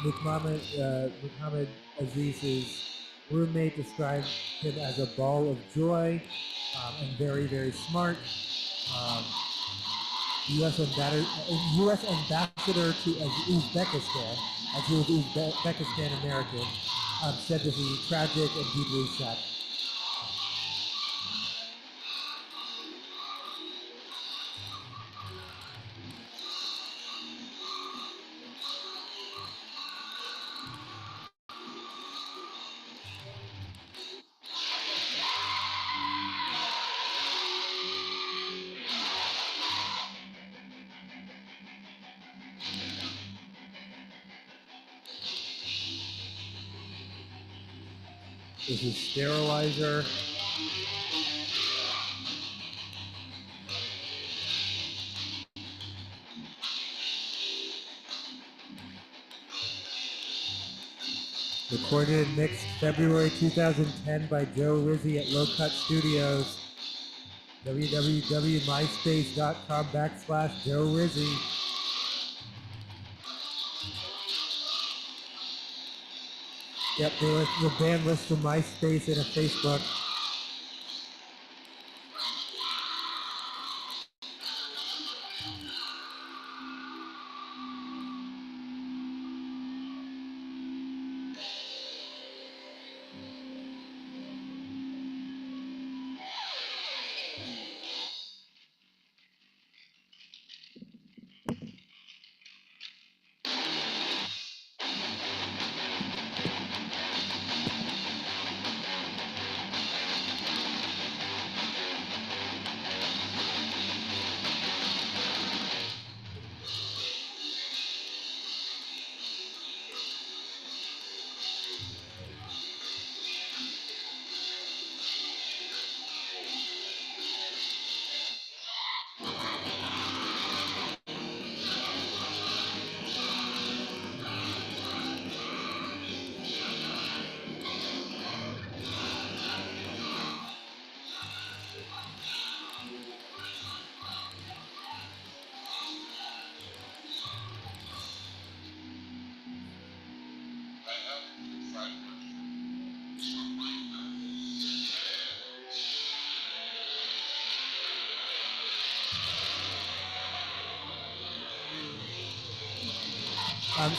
Muhammad Aziz's roommate described him as a ball of joy and very, very smart. U.S. ambassador to Uzbekistan, as he was Uzbekistan American, said this is tragic and deeply sad. This is sterilizer. Recorded and mixed February 2010 by Joe Rizzi at Low Cut Studios. www.myspace.com/Joe Rizzi. Yep, the band list from MySpace and a Facebook.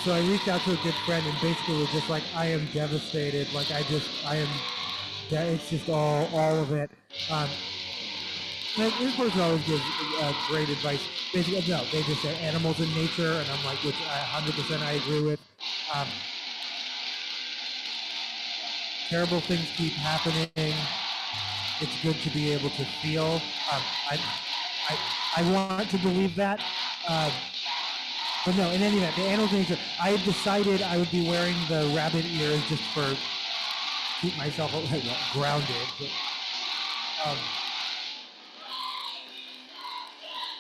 So I reached out to a good friend and basically was just like, I am devastated. Like it's just all of it. This person always gives great advice. Basically, no, they just say animals in nature, and I'm like, which 100% I agree with. Terrible things keep happening. It's good to be able to feel. I want to believe that. But no, in any event, the animals in nature, I had decided I would be wearing the rabbit ears just for keep myself grounded. But,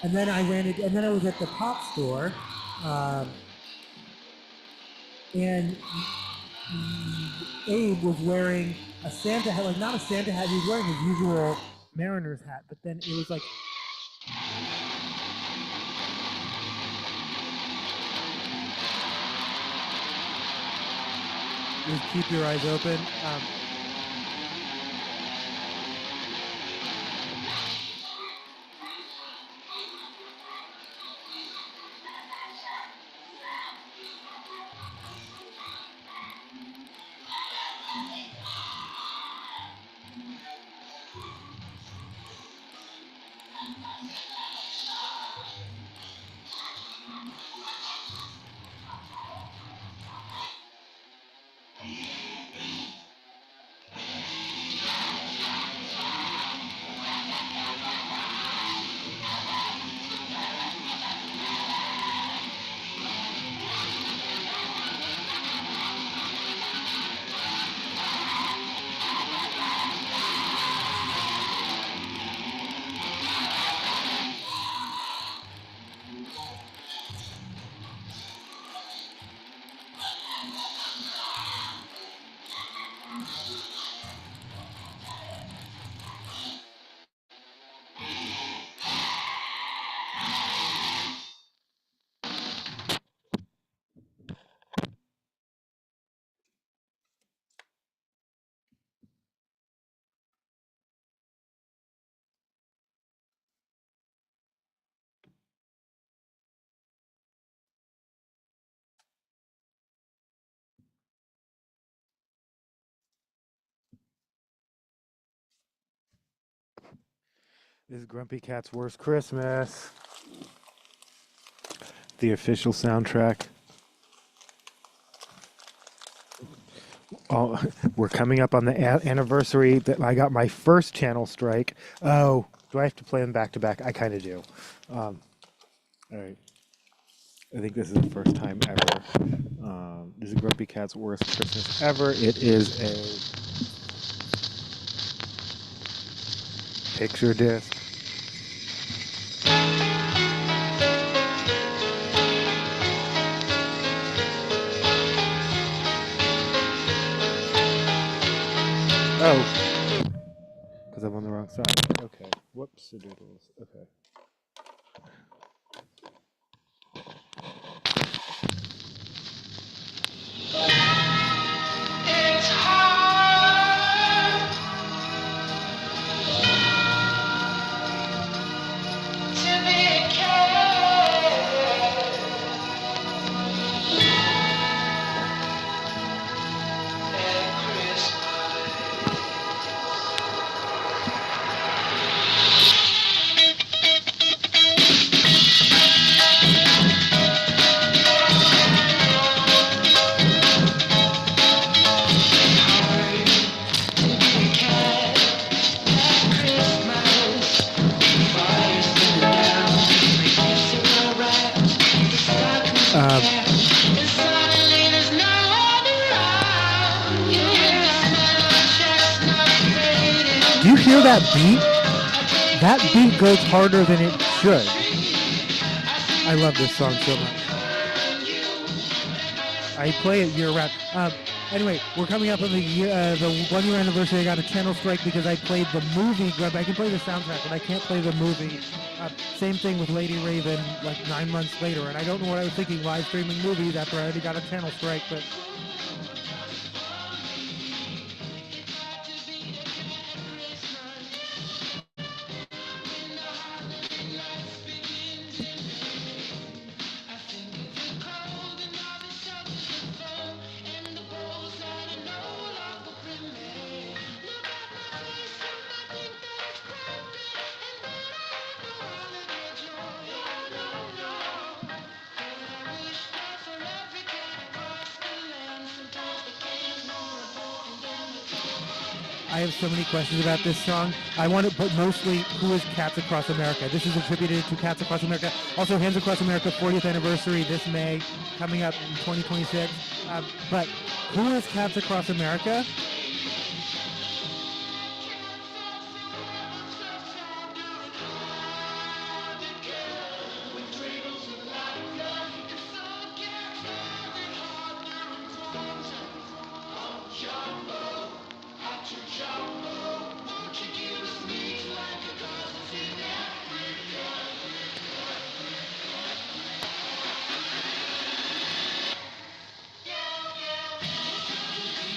And then I ran it, and then I was at the pop store, and Abe was wearing a Santa hat, like not a Santa hat, he was wearing his usual Mariners hat, but then it was like, just keep your eyes open. This is Grumpy Cat's Worst Christmas. The official soundtrack. Oh, we're coming up on the anniversary that I got my first channel strike. Oh, do I have to play them back to back? I kind of do. All right. I think this is the first time ever. This is Grumpy Cat's Worst Christmas Ever. It is a picture disc. Oh, because I'm on the wrong side. Okay. Whoops, doodles. Okay. It's hard to be a cat at Christmas. Do you hear that beat? That beat goes harder than it should. I love this song so much. I play it year round. Anyway, we're coming up on the 1 year anniversary. I got a channel strike because I played the movie. I can play the soundtrack, but I can't play the movie. Same thing with Lady Raven, like 9 months later. And I don't know what I was thinking, live streaming movies after I already got a channel strike, but. I have so many questions about this song. I want to put mostly who is Cats Across America. This is attributed to Cats Across America. Also, Hands Across America 40th anniversary this May, coming up in 2026. But who is Cats Across America?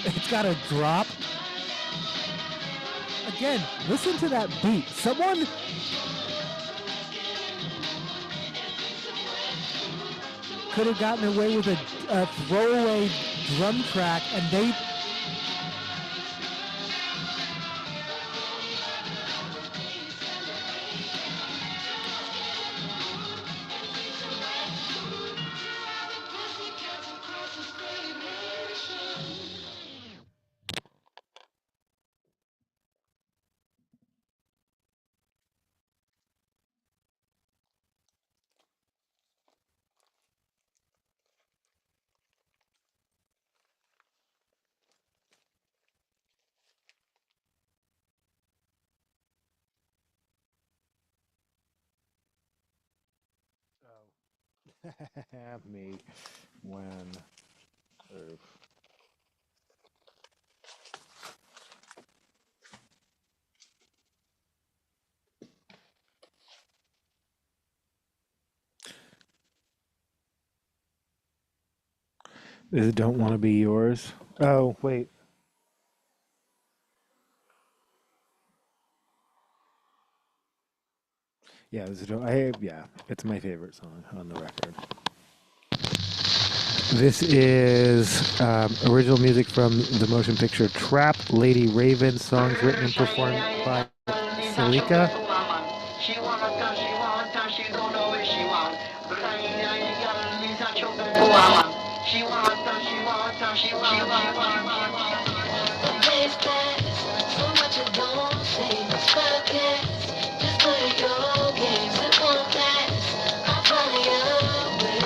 It's got a drop. Again, listen to that beat. Someone could have gotten away with a throwaway drum track, and they. Have me when. Is it Don't Want to Be Yours? Oh, wait. Yeah, yeah, it's my favorite song on the record. This is original music from the motion picture Trap, Lady Raven, songs written and performed by Salika. She wanna touch, she wanna touch, she don't know where she want. But I ain't got a lease, I choke her woman. She wanna touch, she wanna touch, she wanna. The place pass, so much you don't see. Podcast, just play your games, it won't last. I'll find your way.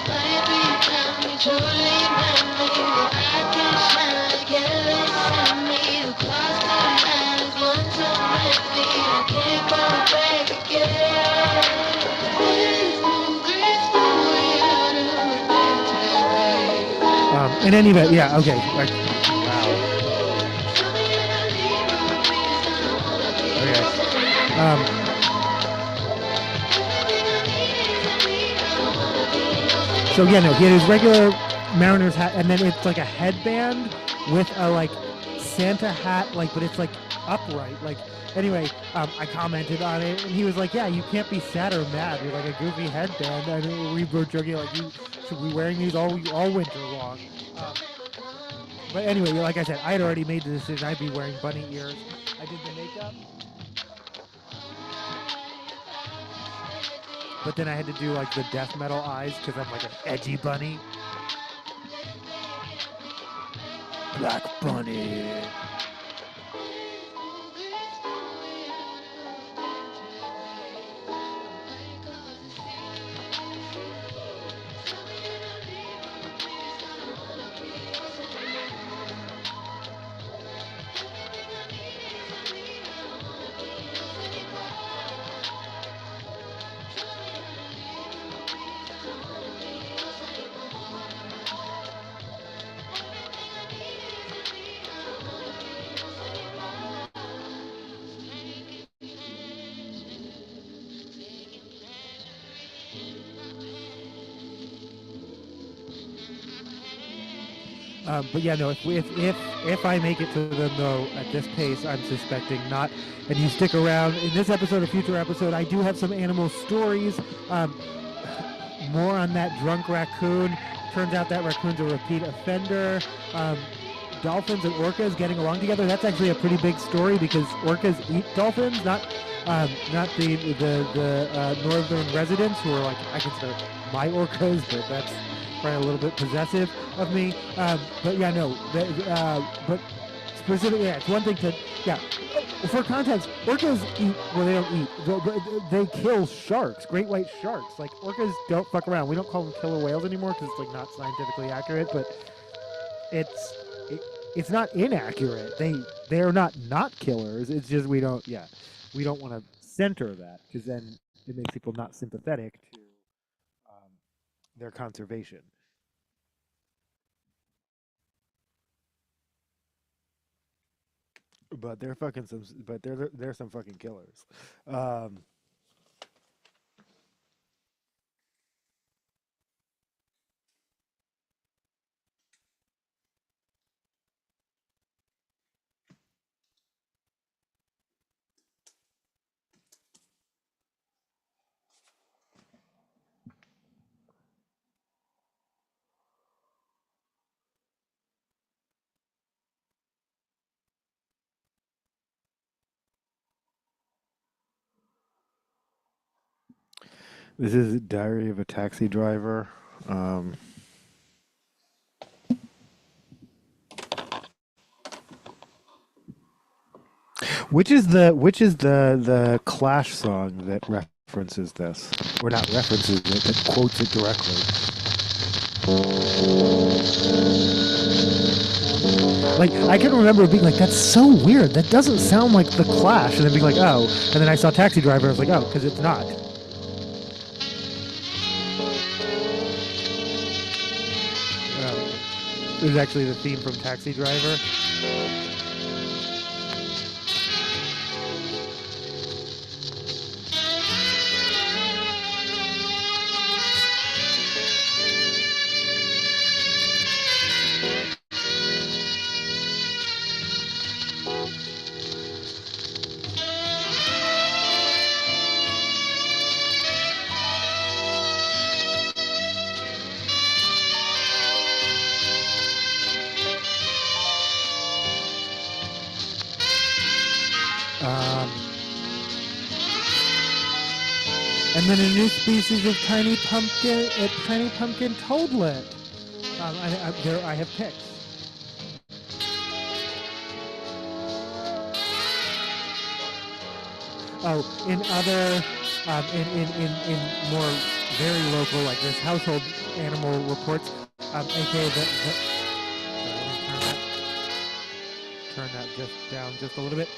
Baby, tell me truly, me, I can smile together, send me across the lines, one so many, I can't go back again. In any event, yeah, okay. Like, wow. Okay. So yeah, no, he had his regular Mariners hat, and then it's like a headband with a like Santa hat, like, but it's like upright. Like, anyway, I commented on it, and he was like, "Yeah, you can't be sad or mad. You're like a goofy headband." And we were joking like, "You should be wearing these all winter long." But anyway, like I said, I had already made the decision I'd be wearing bunny ears. I did the makeup. But then I had to do like the death metal eyes because I'm like an edgy bunny. Black Bunny. But yeah, no. If I make it to them though at this pace, I'm suspecting not. And you stick around in this episode, a future episode. I do have some animal stories. More on that drunk raccoon. Turns out that raccoon's a repeat offender. Dolphins and orcas getting along together. That's actually a pretty big story because orcas eat dolphins, not the northern residents who are like I consider my orcas, but that's probably a little bit possessive of me. But yeah, no. But specifically, yeah, it's one thing to For context, orcas eat. Well, they don't eat. They kill sharks, great white sharks. Like orcas don't fuck around. We don't call them killer whales anymore because it's like not scientifically accurate. But it's not inaccurate. They are not killers. It's just we don't want to center that because then it makes people not sympathetic to their conservation. But they're fucking some. But they're some fucking killers. Um, This is Diary of a Taxi Driver. Which is the Clash song that references this, or not references it, that quotes it directly? Like I can remember being like, "That's so weird. That doesn't sound like the Clash," and then being like, "Oh," and then I saw Taxi Driver. I was like, "Oh, because it's not." It was actually the theme from Taxi Driver. And then a new species of tiny pumpkin toadlet. I have pics. Oh, in other, in more very local, like this household animal reports, aka turn that just down just a little bit,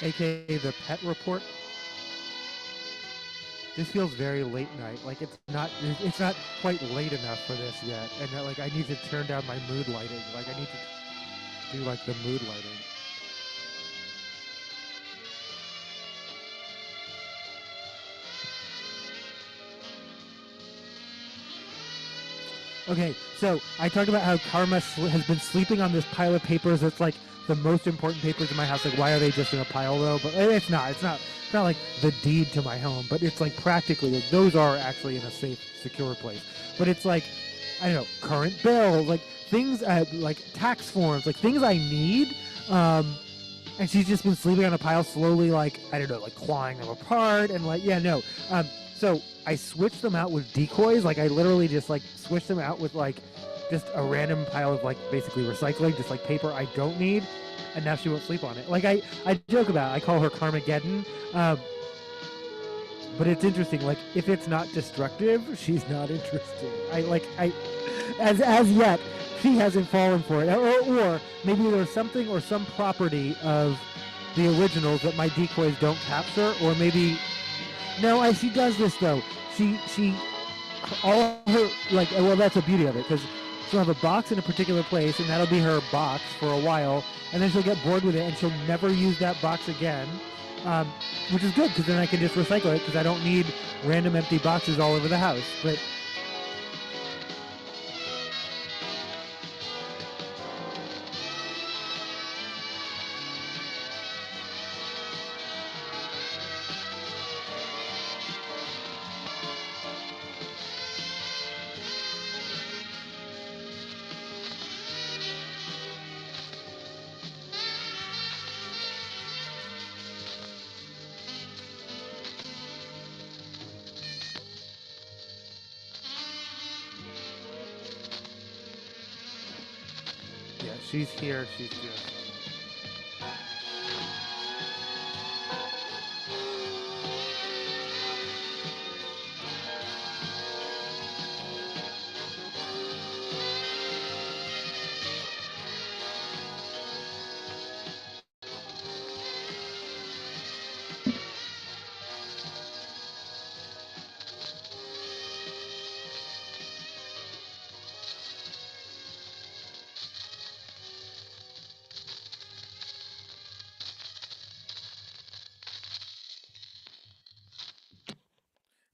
aka the pet report. This feels very late night. Like it's not quite late enough for this yet, and like I need to turn down my mood lighting. Like I need to do like the mood lighting. Okay, so I talked about how Karma has been sleeping on this pile of papers. That's like the most important papers in my house. Like, why are they just in a pile though? But it's not. It's not like the deed to my home. But it's like practically like, those are actually in a safe, secure place. But it's like, I don't know, current bill, like things like tax forms, like things I need. And she's just been sleeping on a pile slowly, like, I don't know, like clawing them apart. And like, yeah, no. So I switched them out with decoys. Like I literally just like switched them out with like just a random pile of like basically recycling, just like paper I don't need. And now she won't sleep on it. Like I joke about it. I call her Carmageddon. But it's interesting. Like if it's not destructive, she's not interested. As yet, she hasn't fallen for it. Or maybe there's something or some property of the originals that my decoys don't capture, or maybe no, she does this though. She all her like well that's the beauty of it because she'll have a box in a particular place and that'll be her box for a while and then she'll get bored with it and she'll never use that box again, which is good because then I can just recycle it because I don't need random empty boxes all over the house. But yeah, she's here. She's just.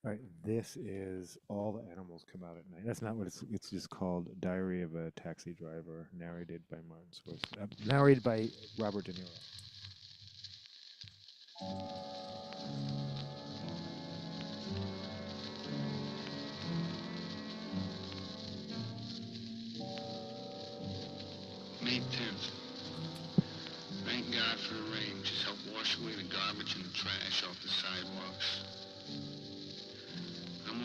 All right, this is all the animals come out at night. That's not what it's just called. Diary of a Taxi Driver, narrated by Martin Scorsese, narrated by Robert De Niro. May 10th. Thank God for the rain. Just helped wash away the garbage and the trash off the sidewalks. I'm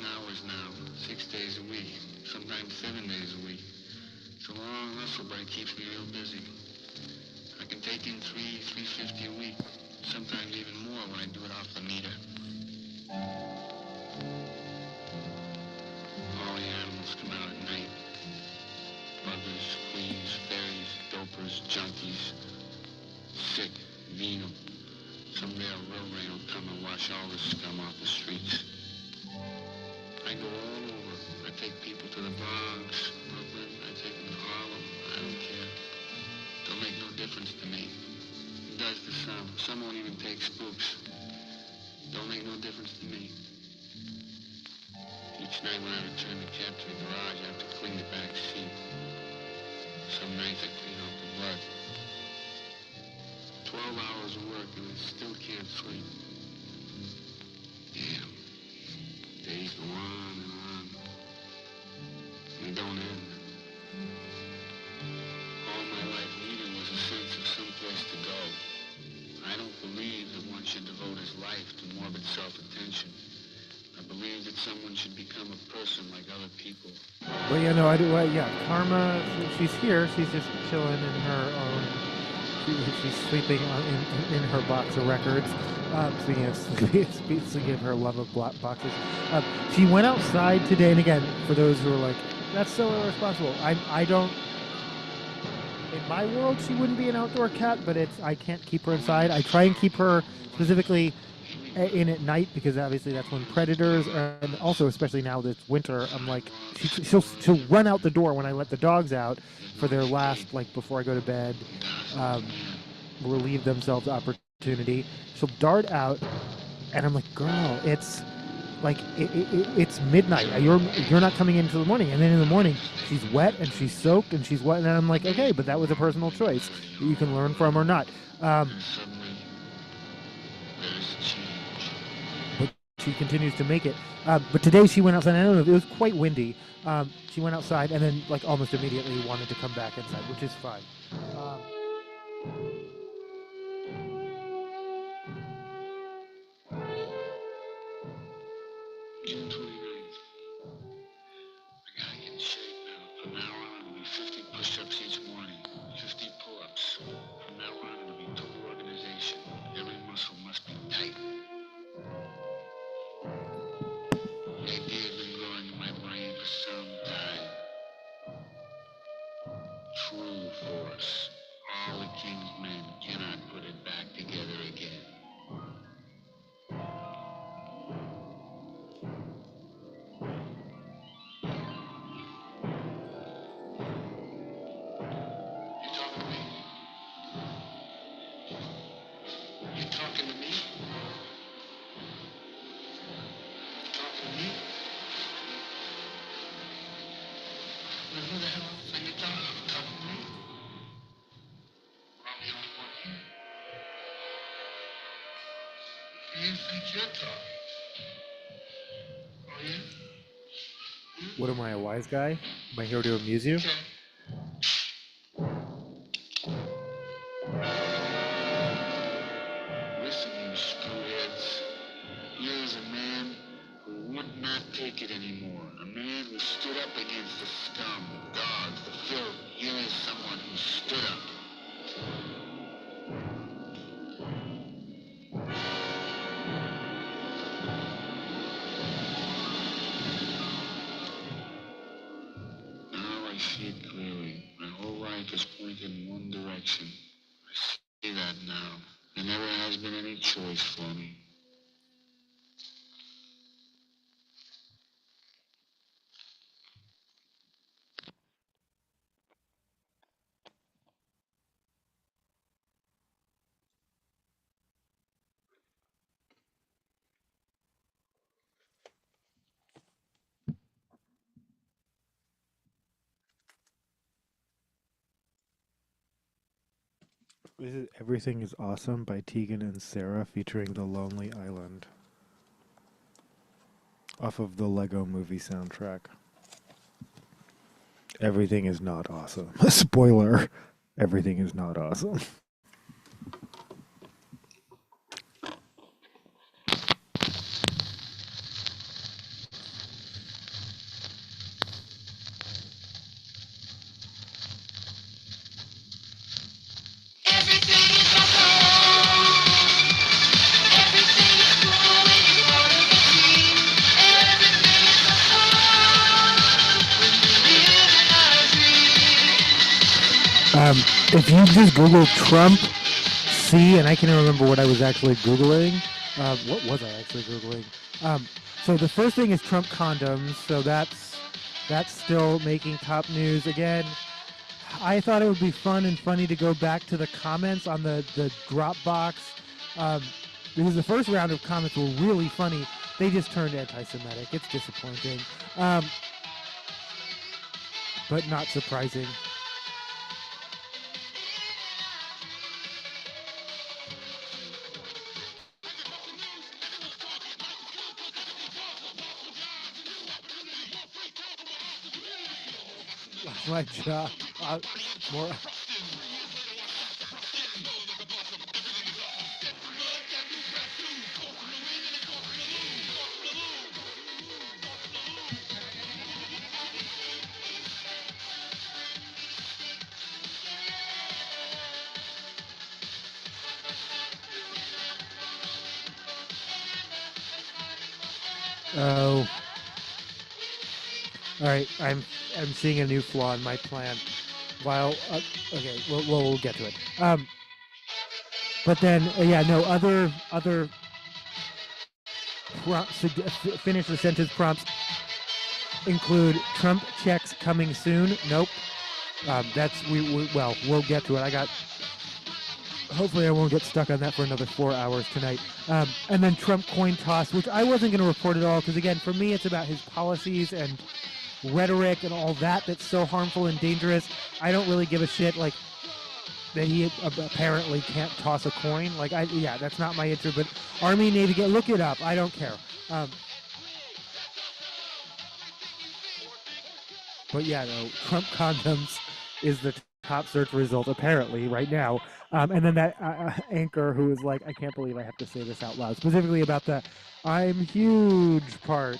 hours now, 6 days a week, sometimes 7 days a week. It's a long hustle, but it keeps me real busy. I can take in $350 a week, sometimes even more when I do it off the meter. All the animals come out at night. Buggers, fleas, fairies, dopers, junkies, sick, venal. Someday a real rain will come and wash all this scum off the streets. I go all over. I take people to the Bronx, Brooklyn. I take them to Harlem. I don't care. Don't make no difference to me. It does to some. Some won't even take spooks. Don't make no difference to me. Each night when I return the cab to the garage, I have to clean the back seat. Some nights I clean out the blood. 12 hours of work and I still can't sleep. Damn. Days go on and on. And they don't end. All my life needed was a sense of someplace to go. I don't believe that one should devote his life to morbid self-attention. I believe that someone should become a person like other people. But yeah, no, I do. Yeah, Karma, she's here. She's just chilling in her own. She's sleeping in her box of records. Speaking of her love of boxes, she went outside today. And again, for those who are like, that's so irresponsible. I don't. In my world, she wouldn't be an outdoor cat, but I can't keep her inside. I try and keep her specifically in at night because obviously that's when predators and also especially now that it's winter, I'm like she'll run out the door when I let the dogs out for their last, like, before I go to bed, relieve themselves opportunity. She'll dart out and I'm like, girl, it's like it's midnight. You're not coming into the morning. And then in the morning she's wet and she's soaked and she's wet, and I'm like, okay, but that was a personal choice that you can learn from or not. She continues to make it. But today she went outside. I don't know, it was quite windy. She went outside and then, like, almost immediately wanted to come back inside, which is fine. June 29th. I gotta get in shape now. From now on, it'll be 50 push-ups each morning, 50 pull-ups. From now on, it'll be total organization. Every muscle must be tight. The idea's been growing in my brain for some time. True force. All the king's men cannot put it back together again. You talking to me? You talking to me? You talking to me? Well, who the hell else are you talking to? You talking to me? I'm the only one here. Who do you think you're talking? Oh, yeah? What am I, a wise guy? Am I here to amuse you? Okay. Listen, you screwheads. Here is a man who would not take it anymore. A man who stood up against the scum, the dogs, the filth. Here is someone who stood up. Now I see it clearly. My whole life is pointed in one direction. I see that now. There never has been any choice for me. This is Everything is Awesome by Tegan and Sarah featuring The Lonely Island off of the Lego Movie soundtrack. Everything is not awesome. Spoiler, everything is not awesome. If you just Google Trump C, and I can't remember what I was actually Googling. What was I actually Googling? So the first thing is Trump condoms. So that's still making top news again. I thought it would be fun and funny to go back to the comments on the Dropbox, because the first round of comments were really funny. They just turned anti-Semitic. It's disappointing, but not surprising. Lost my job. More. Oh. All right, I'm seeing a new flaw in my plan. While okay, we'll get to it. But then yeah, no other finish the sentence prompts include Trump checks coming soon. Nope. That's we'll get to it. I got. Hopefully I won't get stuck on that for another 4 hours tonight. And then Trump coin toss, which I wasn't going to report at all because again, for me, it's about his policies and rhetoric and all that that's so harmful and dangerous. I don't really give a shit like that he apparently can't toss a coin. Like yeah, that's not my interest. But Army, Navy, look it up. I don't care. But yeah, no, Trump condoms is the top search result apparently right now. And then that anchor who is like, I can't believe I have to say this out loud, specifically about the I'm huge part.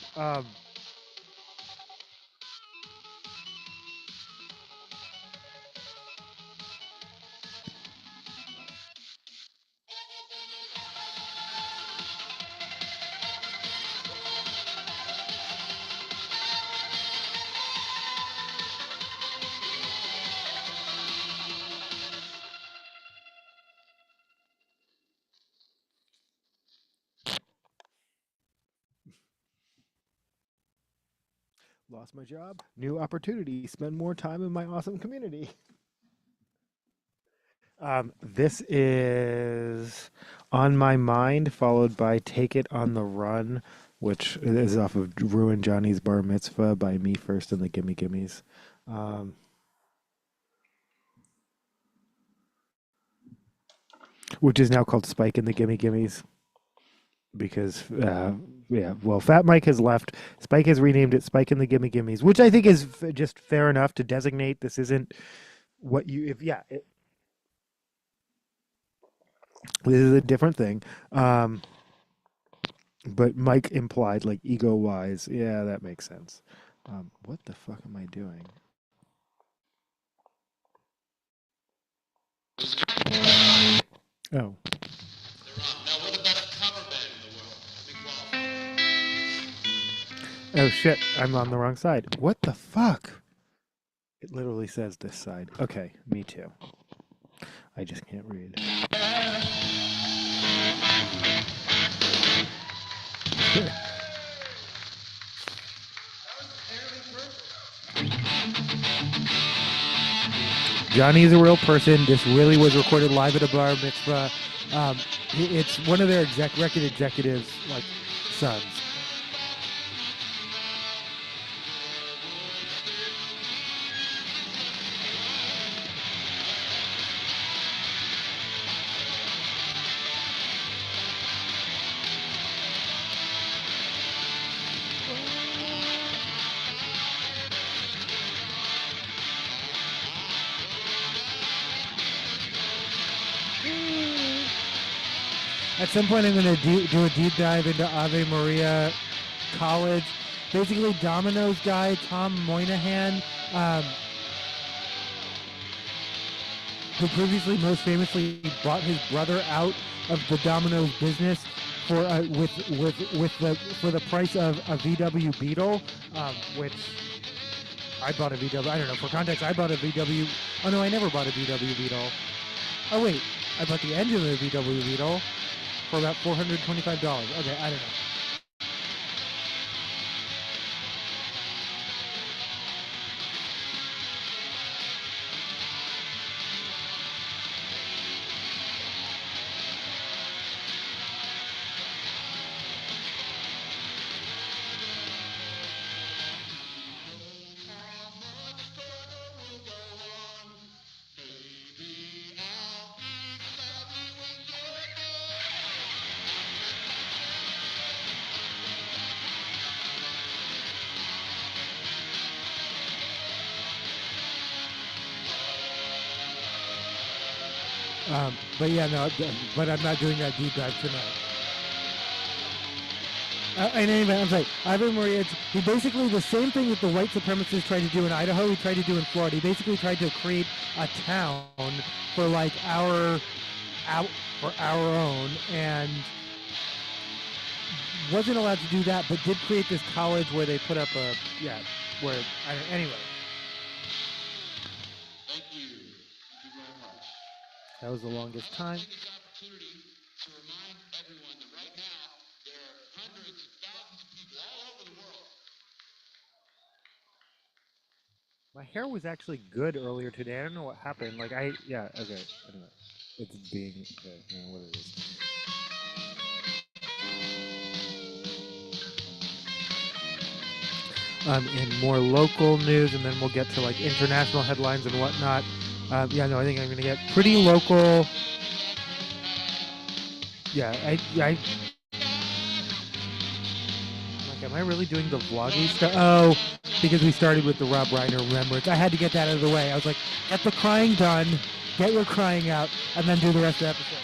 Lost my job. New opportunity. Spend more time in my awesome community. This is On My Mind, followed by Take It on the Run, which is off of Ruin Johnny's Bar Mitzvah by Me First and the Gimme Gimmes. Which is now called Spike and the Gimme Gimmes. Because, yeah, well, Fat Mike has left. Spike has renamed it Spike and the Gimme Gimmes, which I think is just fair enough to designate. This isn't what you, if, yeah, this is a different thing. But Mike implied, like, ego-wise, yeah, that makes sense. What the fuck am I doing? Oh. Oh shit, I'm on the wrong side. What the fuck? It literally says this side. Okay, me too. I just can't read. Johnny is a real person. This really was recorded live at a bar mitzvah. It's one of their record executives' like sons. At some point, I'm going to do a deep dive into Ave Maria College. Basically, Domino's guy, Tom Moynihan, who previously most famously bought his brother out of the Domino's business for for the price of a VW Beetle, which I bought a VW. I don't know. For context, I bought a VW. Oh no, I never bought a VW Beetle. Oh wait, I bought the engine of the VW Beetle for about $425. Okay, I don't know. But yeah, no, but I'm not doing that deep dive tonight. In any event, I'm sorry, Ivan Murray, he basically, the same thing that the white supremacists tried to do in Idaho, he tried to do in Florida. He basically tried to create a town for like our own, and wasn't allowed to do that, but did create this college where they put up anyway. Thank you. Thank you very much. That was the longest time. Take this opportunity to remind everyone that right now there are hundreds of thousands of people all over the world. My hair was actually good earlier today. I don't know what happened. Okay. Anyway, it's being, okay, I don't know what it is. In more local news, and then we'll get to like international headlines and whatnot. I think I'm going to get pretty local. Am I really doing the vloggy stuff? Oh, because we started with the Rob Reiner remembrance. I had to get that out of the way. I was like, get the crying done, get your crying out, and then do the rest of the episode.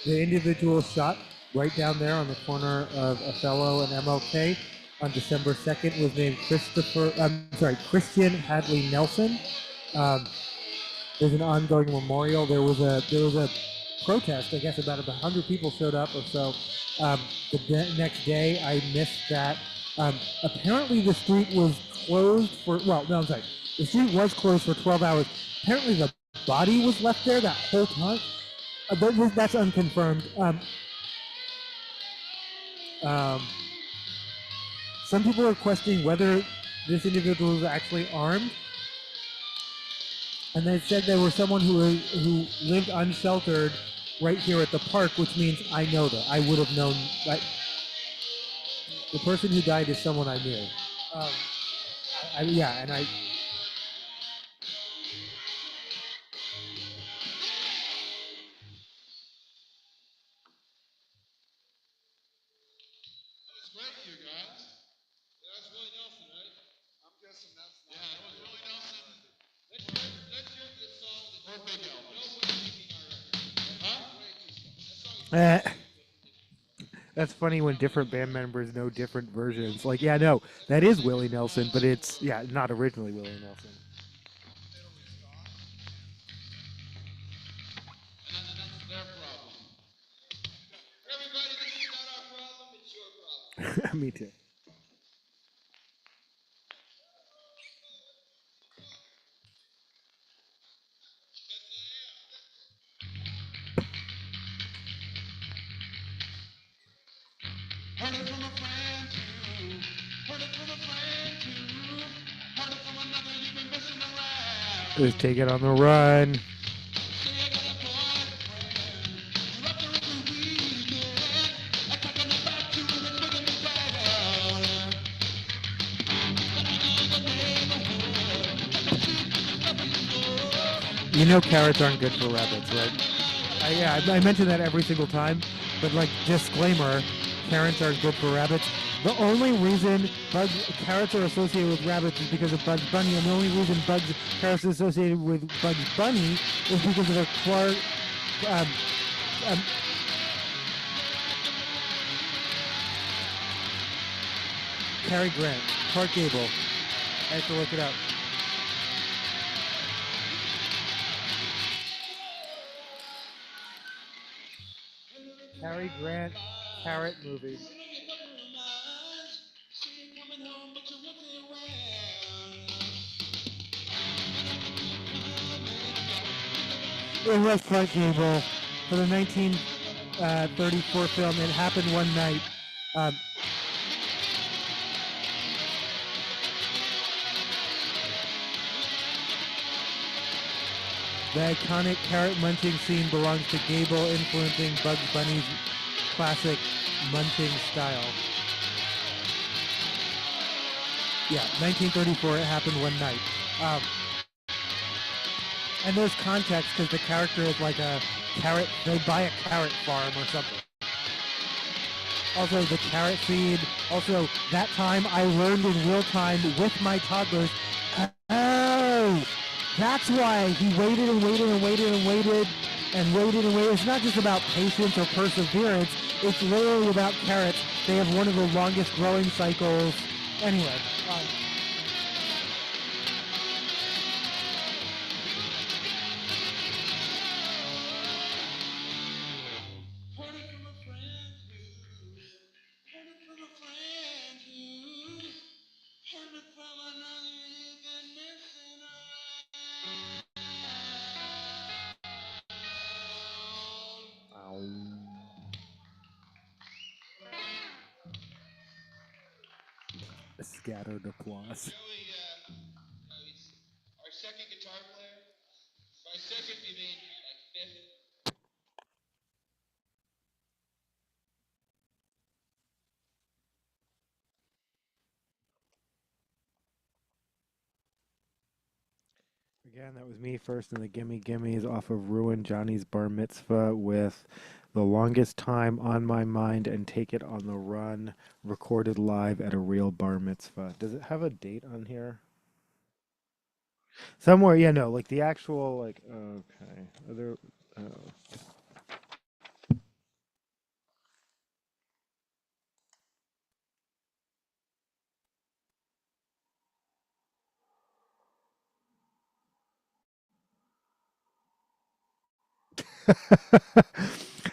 The individual shot right down there on the corner of Othello and MLK on December 2nd was named Christian Hadley Nelson. There's an ongoing memorial. There was a protest. I guess about 100 people showed up or so. The next day, I missed that. Apparently, the street was closed for. The street was closed for 12 hours. Apparently, the body was left there that whole time. That's unconfirmed. Some people are questioning whether this individual was actually armed. And they said there was someone who lived unsheltered right here at the park, which means I know that. I would have known that the person who died is someone I knew. That's funny when different band members know different versions. Like, yeah, no, that is Willie Nelson, but it's, not originally Willie Nelson. And that's their problem. Everybody, this is not our problem, it's your problem. Me too. Heard it from a friend too. Heard it from a friend too. Heard it from another you've been messing around. Let's take it on the run. Say I got a boyfriend. You're up there every weekend. I'm talking about you and it's making me better. But I know the neighborhood. You know carrots aren't good for rabbits, right? I mention that every single time, but like disclaimer, carrots are good for rabbits. The only reason carrots are associated with rabbits is because of Bugs Bunny, and the only reason carrots are associated with Bugs Bunny is because of their um, um, Cary Grant, Clark Gable. I have to look it up. Cary Grant carrot movie. It was Clark Gable for the 1934 film. It happened one night. Um, the iconic carrot munching scene belongs to Gable, influencing Bugs Bunny's classic munching style. Yeah, 1934. It happened one night. And there's context because the character is like a carrot. They buy a carrot farm or something. Also, the carrot seed. Also, that time I learned in real time with my toddlers. Oh, that's why he waited and waited and waited and waited and waited and waited. It's not just about patience or perseverance. It's literally about carrots. They have one of the longest growing cycles. Anyway. Scattered applause. Our second guitar player. By second, you mean like fifth. Again, that was me first in the Gimme Gimmes off of Ruin Johnny's Bar Mitzvah with The Longest Time on My Mind and Take It on the Run, recorded live at a real bar mitzvah. Does it have a date on here? Somewhere, yeah, no, like the actual, like, okay. Other, oh.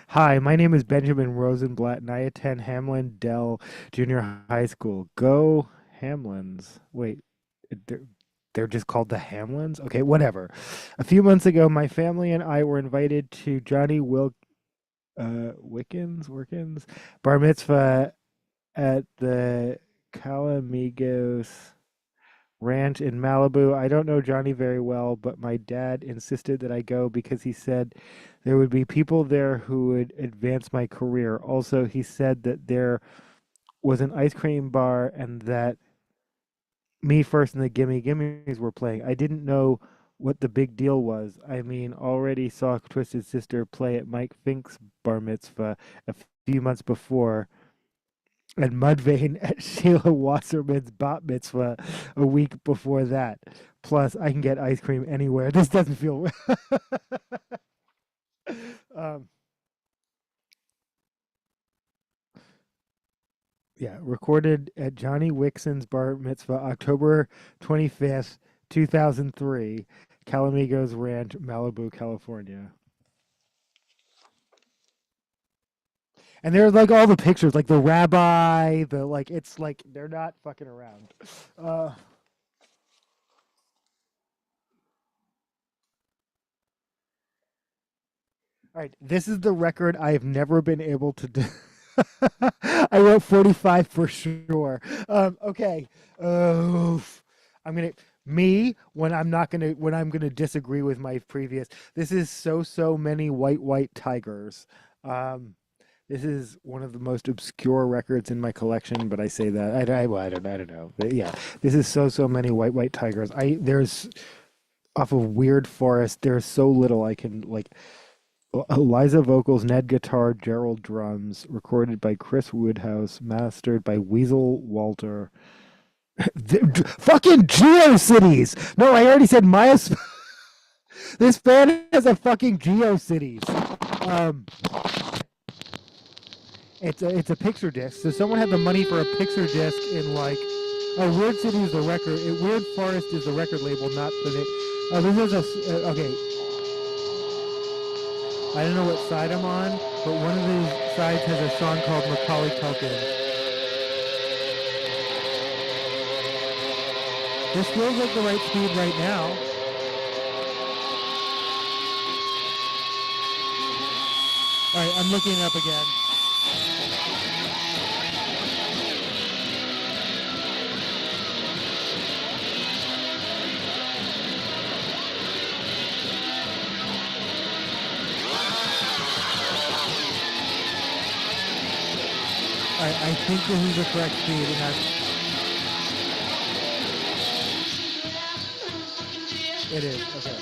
Hi, my name is Benjamin Rosenblatt, and I attend Hamlin Dell Junior High School. Go Hamlins. Wait, they're just called the Hamlins? Okay, whatever. A few months ago, my family and I were invited to Johnny Wickens bar mitzvah at the Calamigos Ranch in Malibu. I don't know Johnny very well, but my dad insisted that I go because he said there would be people there who would advance my career. Also, he said that there was an ice cream bar and that Me First and the Gimme Gimmes were playing. I didn't know what the big deal was. I mean, already saw Twisted Sister play at Mike Fink's bar mitzvah a few months before, and Mudvayne at Sheila Wasserman's bat mitzvah a week before that. Plus, I can get ice cream anywhere. This doesn't feel. um, yeah, recorded at Johnny Wixon's bar mitzvah, October 25th, 2003, Calamigos Ranch, Malibu, California. And there's like all the pictures, like the rabbi, the like, it's like they're not fucking around. All right, this is the record I have never been able to do. I wrote 45 for sure. Okay. I'm gonna me when I'm gonna disagree with my previous. This is so many white tigers. Um, this is one of the most obscure records in my collection, but I say that I don't know. But yeah, this is so many white tigers. There's off of Weird Forest. There's so little I can like. Eliza vocals, Ned guitar, Gerald drums, recorded by Chris Woodhouse, mastered by Weasel Walter. Fucking GeoCities! No, I already said Maya. This band has a fucking GeoCities. It's a picture disc. So someone had the money for a picture disc in like. Oh, Weird City is the record. Weird Forest is the record label, not the name. Oh, this is a okay. I don't know what side I'm on, but one of these sides has a song called Macaulay Culkin. This feels like the right speed right now. All right, I'm looking up again. I think this is the correct speed, and that's it is okay.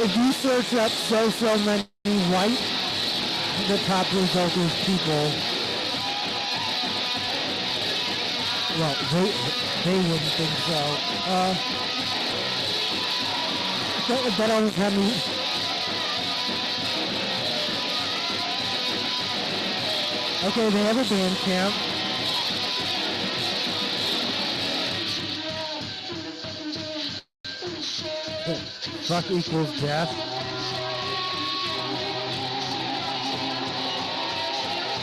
If you search up so many white, the top result is people. Well, they wouldn't think so. That always had me. Okay, they have a band camp. Fuck equals death.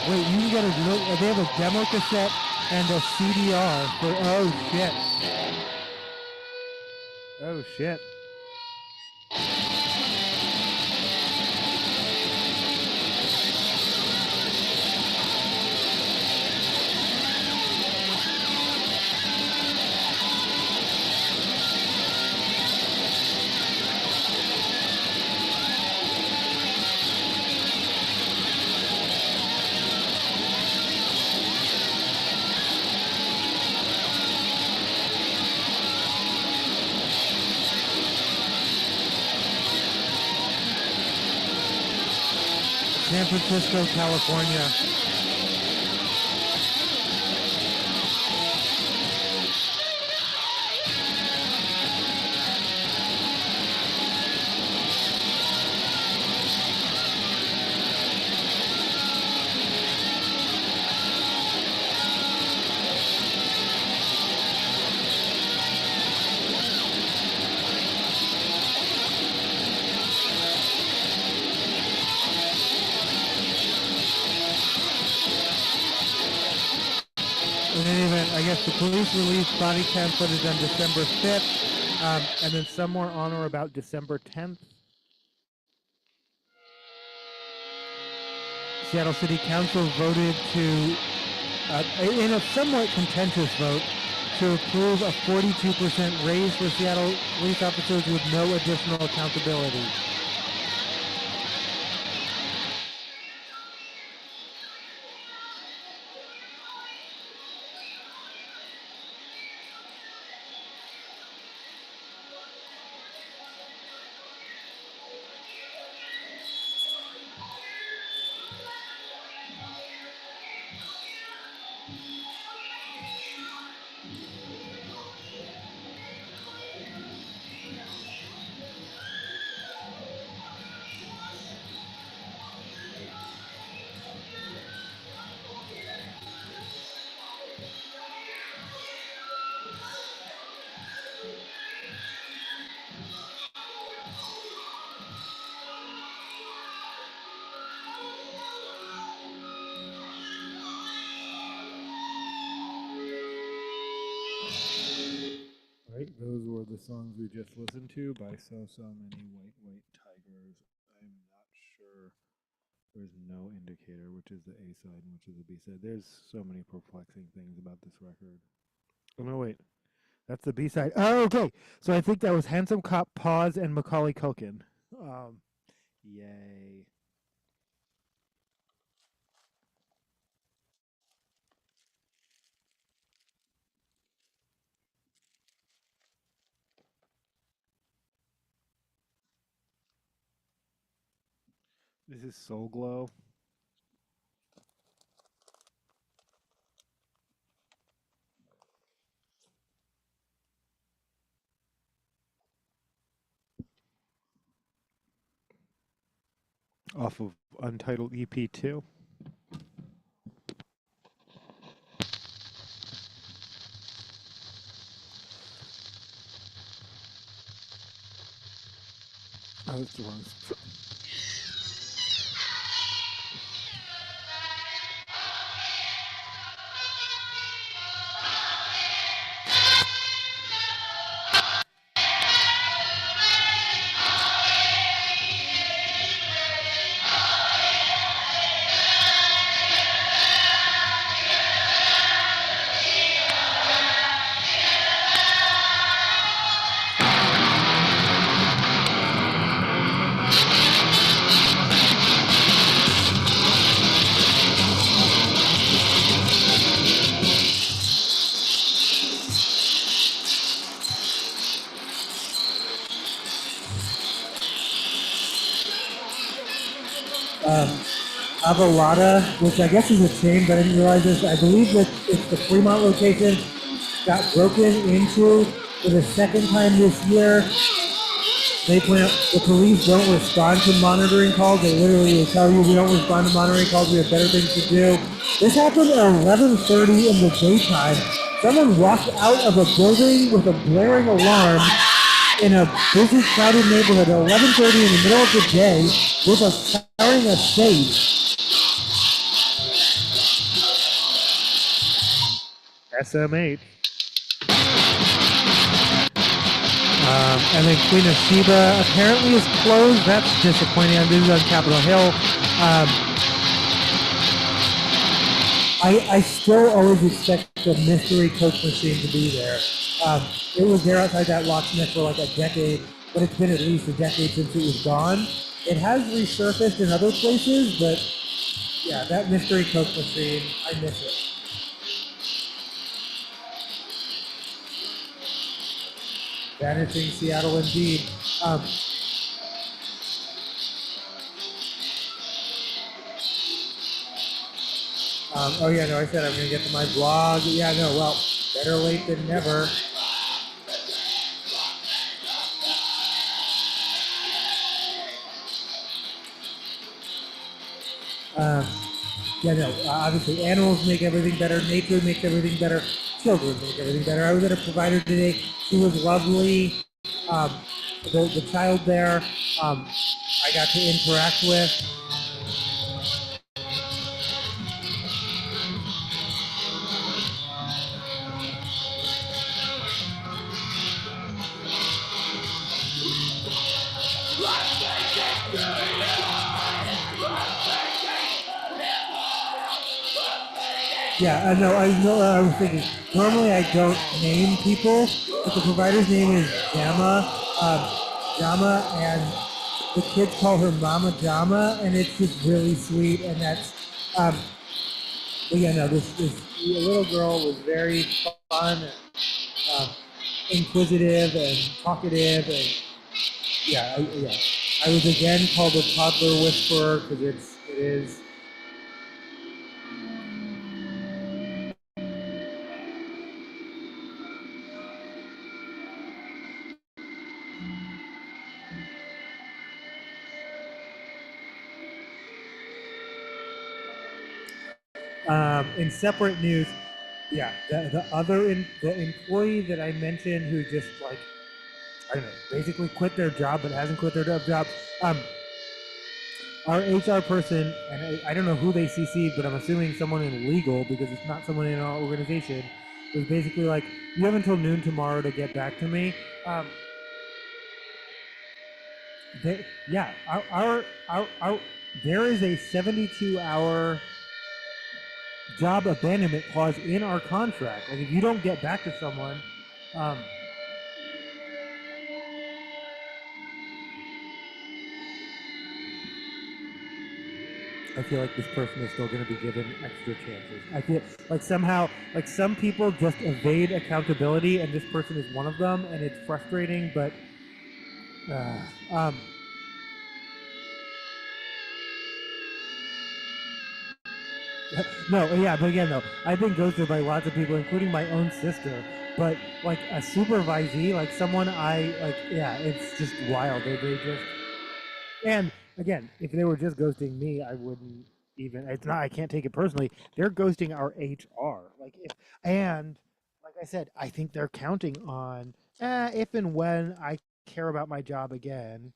Wait, you can get they have a demo cassette and a CDR for, oh shit. Oh shit. San Francisco, California. In any event, I guess the police released body cam footage on December 5th, and then somewhere on or about December 10th. Seattle City Council voted to, in a somewhat contentious vote, to approve a 42% raise for Seattle police officers with no additional accountability. Right, those were the songs we just listened to by So Many White Tigers. I'm not sure. There's no indicator which is the A side and which is the B side. There's so many perplexing things about this record. Oh no, wait, that's the B side. Oh, okay. So I think that was Handsome Cop, Pause, and Macaulay Culkin. Yay. This is Soul Glow. Off of Untitled EP2. Oh, that's the wrong. Avalada, which I guess is a chain, but I didn't realize this. I believe that it's the Fremont location got broken into for the second time this year. The police don't respond to monitoring calls. They literally will tell you we don't respond to monitoring calls. We have better things to do. This happened at 11:30 in the daytime. Someone walked out of a building with a blaring alarm in a busy, crowded neighborhood at 11:30 in the middle of the day with carrying a safe. SMH. And then Queen of Sheba apparently is closed. That's disappointing. This is on Capitol Hill. I still always expect the mystery Coke machine to be there. It was there outside that locksmith for like a decade, but it's been at least a decade since it was gone. It has resurfaced in other places, but yeah, that mystery Coke machine, I miss it. Vanishing Seattle indeed. Oh yeah, no, I said I'm gonna get to my blog. Yeah, no, well, better late than never. Yeah, no, obviously animals make everything better, nature makes everything better, children make everything better. I was at a provider today, she was lovely. The child there, I got to interact with. Yeah, I was thinking, normally I don't name people, but the provider's name is Jama, and the kids call her Mama Jama, and it's just really sweet, and that's, but yeah, no, this little girl was very fun, and, inquisitive and talkative, and yeah, I was again called a toddler whisperer because it is. In separate news, yeah, the employee that I mentioned who just like, I don't know, basically quit their job but hasn't quit their job. Our HR person, and I don't know who they CC'd, but I'm assuming someone in legal because it's not someone in our organization, was basically like, you have until noon tomorrow to get back to me. Yeah, there is a 72-hour job abandonment clause in our contract. Like if you don't get back to someone, I feel like this person is still going to be given extra chances. I feel like somehow, like some people just evade accountability, and this person is one of them, and it's frustrating. But No, yeah, but again, though, I've been ghosted by lots of people, including my own sister. But like a supervisee, like someone I like, yeah, it's just wild. They just, and again, if they were just ghosting me, I wouldn't even. It's not. I can't take it personally. They're ghosting our HR. Like if, and like I said, I think they're counting on if and when I care about my job again,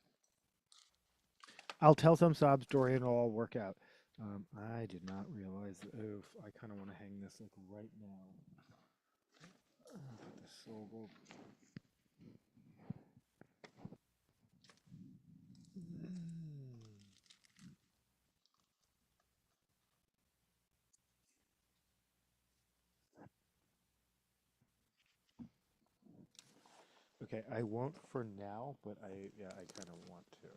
I'll tell some sob story and it'll all work out. I did not realize. Oof, I kind of want to hang this like right now. Put the silver. Okay, I won't for now, but I kind of want to.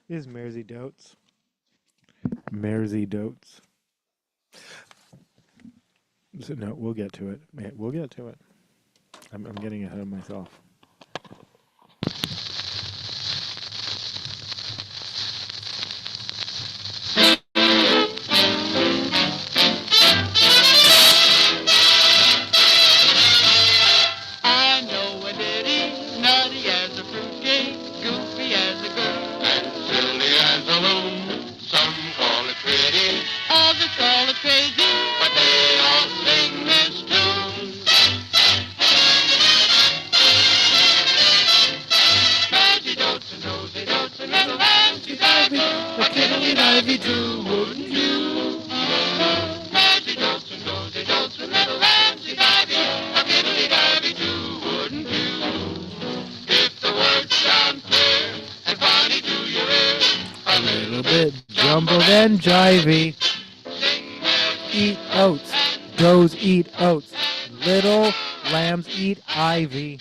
This is Mersey Dotes. Mersey Dotes. So, no, we'll get to it. We'll get to it. I'm getting ahead of myself. I know a ditty, nutty as a fruitcake, goofy as a girl, and silly as a loon. Some call it pretty, others call it crazy, but they all sing this tune. Nosy dotes and nosy dotes and little Nancy's ivy, a tiddly ivy too, wouldn't you? Nosy dotes and nosy dotes and little Nancy's ivy, a tiddly ivy too, wouldn't you? If the words sound queer and funny to your ear, A little bit jumbled and jivey. sing their Eat oats. Does eat oats. Little lambs eat ivy.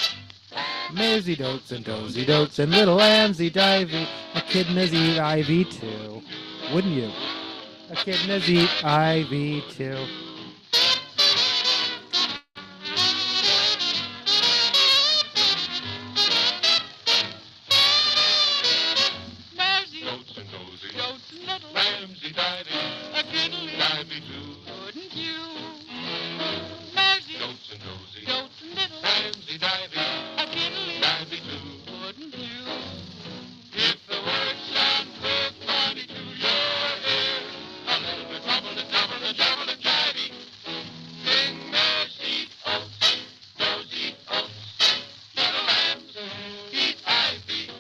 Mersey dotes and dozy dotes and little lambs eat ivy. Echidnas eat ivy too. Wouldn't you? Echidnas eat ivy too. Nosy dotes and nosy dotes and little Ramsey divey, a kiddly divey too, wouldn't you? Nosy dotes and nosy dotes and little Ramsey divey, a kiddly divey too, wouldn't you? If the words sound queer, funny to your ear, a little bit trouble and double and jabble and jivey, sing there's eat oats, those eat oats, little lambs eat ivy.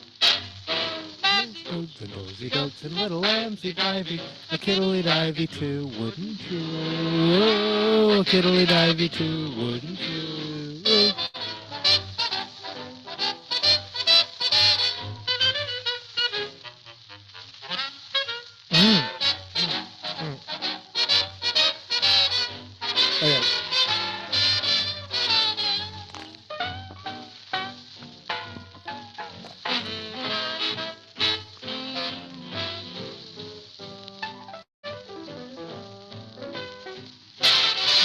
Dotes and dozy dotes and little lambs eat ivy. A kiddle eat ivy too, wouldn't you? Oh, a kiddle eat ivy too, wouldn't you? Mm. Mm. Okay.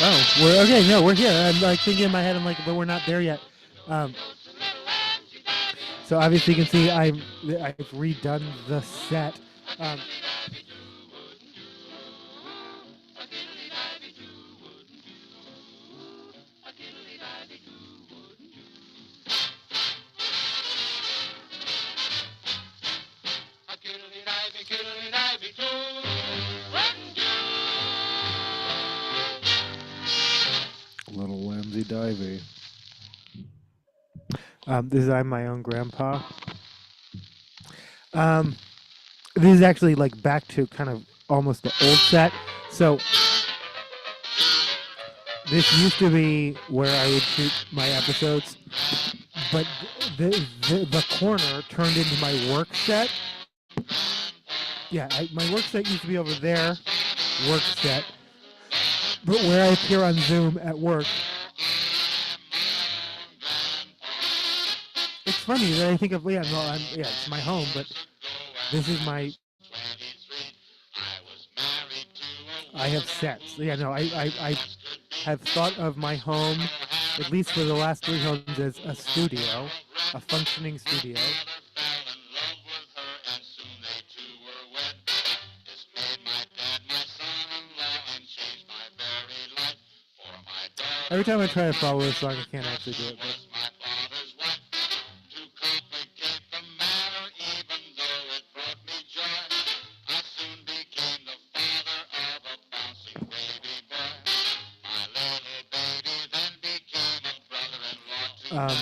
Oh, we're okay. No, we're here. I'm like thinking in my head. I'm like, but we're not there yet. Um, so obviously, you can see I've redone the set. Um, A kiddly divey too, wouldn't you? Little Lambsy Divey. This is I'm my own grandpa. This is actually like back to kind of almost the old set. So this used to be where I would shoot my episodes, but the corner turned into my work set. Yeah, my work set used to be over there, work set. But where I appear on Zoom at work, it's funny that I think of it's my home, but this is my. I have sets. Yeah, no, I have thought of my home at least for the last three homes, as a studio, a functioning studio. Every time I try to follow this song, I can't actually do it. But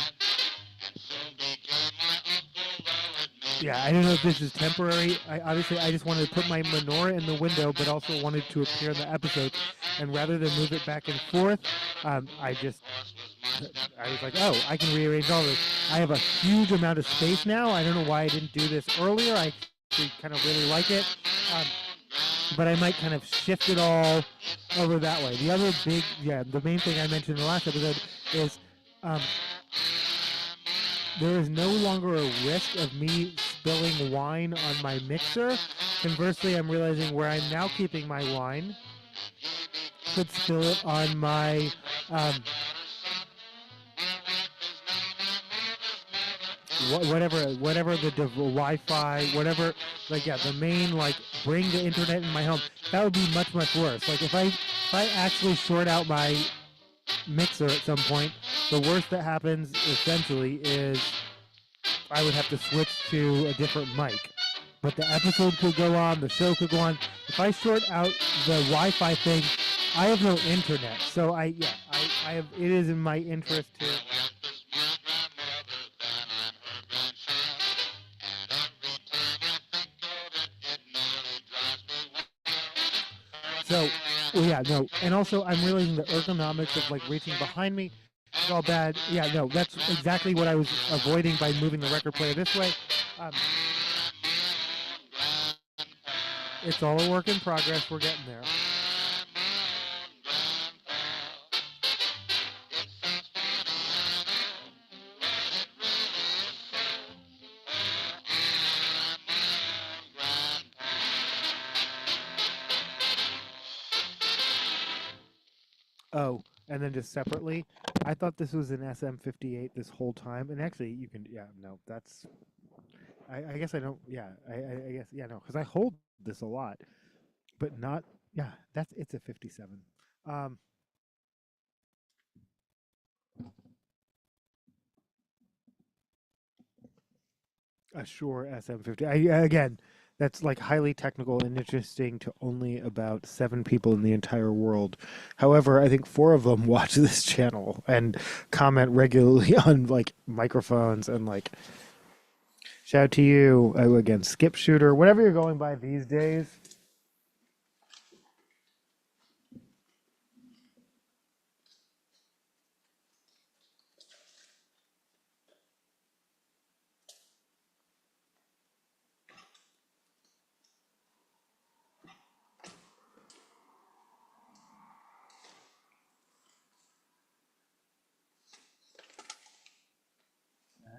yeah, I don't know if this is temporary. I just wanted to put my menorah in the window, but also wanted to appear in the episode. And rather than move it back and forth, I was like, oh, I can rearrange all this. I have a huge amount of space now. I don't know why I didn't do this earlier. I actually kind of really like it. But I might kind of shift it all over that way. The other the main thing I mentioned in the last episode is there is no longer a risk of me spilling wine on my mixer. Conversely, I'm realizing where I'm now keeping my wine could spill it on my whatever the Wi-Fi, whatever, like, yeah, the main, like, bring the internet in my home. That would be much worse. Like, if I actually short out my mixer at some point, the worst that happens essentially is I would have to switch to a different mic. But the episode could go on, the show could go on. If I short out the Wi-Fi thing, I have no internet. So I have. It is in my interest to. So, well, yeah, no, and also I'm realizing the ergonomics of, like, reaching behind me is all bad. Yeah, no, that's exactly what I was avoiding by moving the record player this way. It's all a work in progress. We're getting there. Oh, and then just separately, I thought this was an SM58 this whole time, and actually, you can, yeah, no, that's, I guess I don't, yeah, I guess, yeah, no, because I hold this a lot, but not, yeah, it's a 57. Um, a Shure SM50. Again, that's, like, highly technical and interesting to only about 7 people in the entire world. However, I think 4 of them watch this channel and comment regularly on, like, microphones and, like, shout out to you. Again, Skip Shooter, whatever you're going by these days.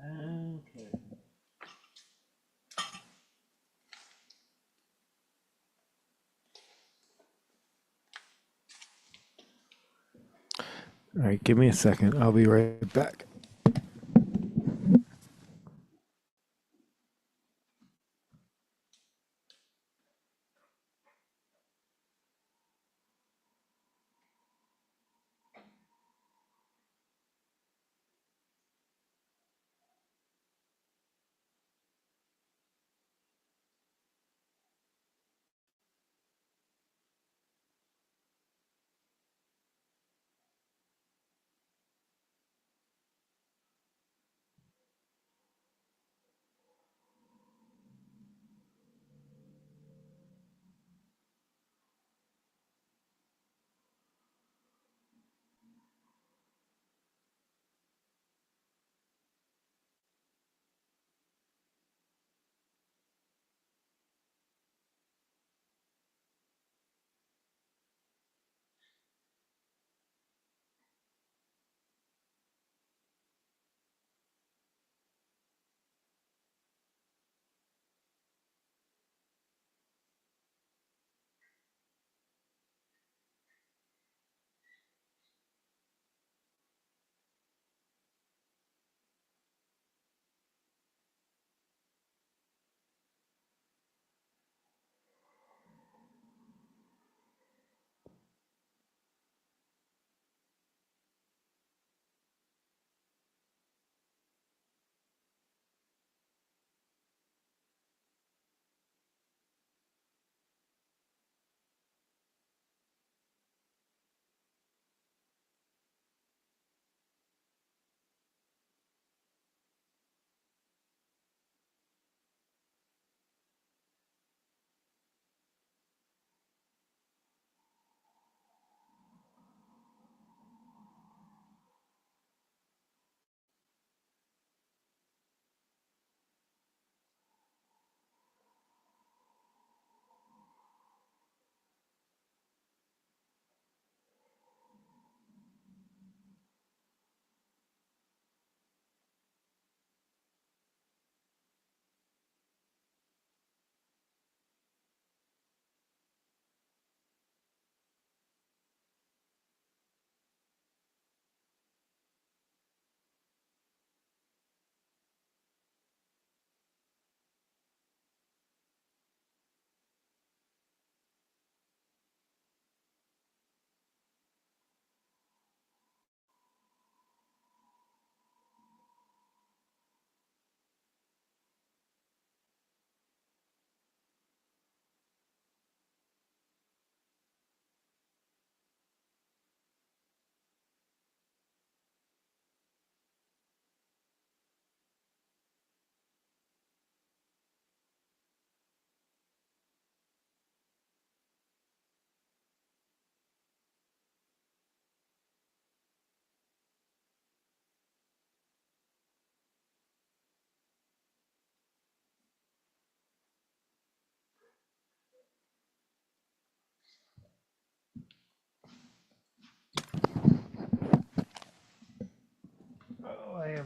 Okay. All right, give me a second. I'll be right back.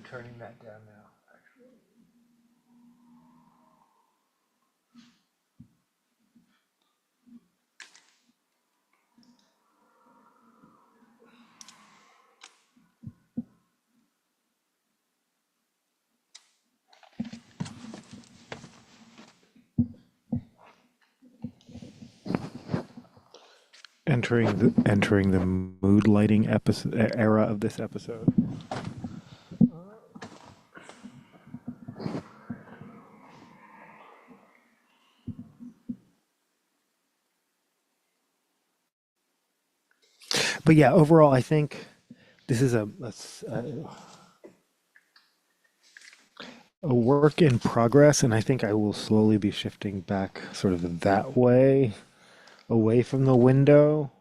turning that down now. Entering the mood lighting era of this episode. But yeah, overall, I think this is a work in progress, and I think I will slowly be shifting back sort of that way, away from the window.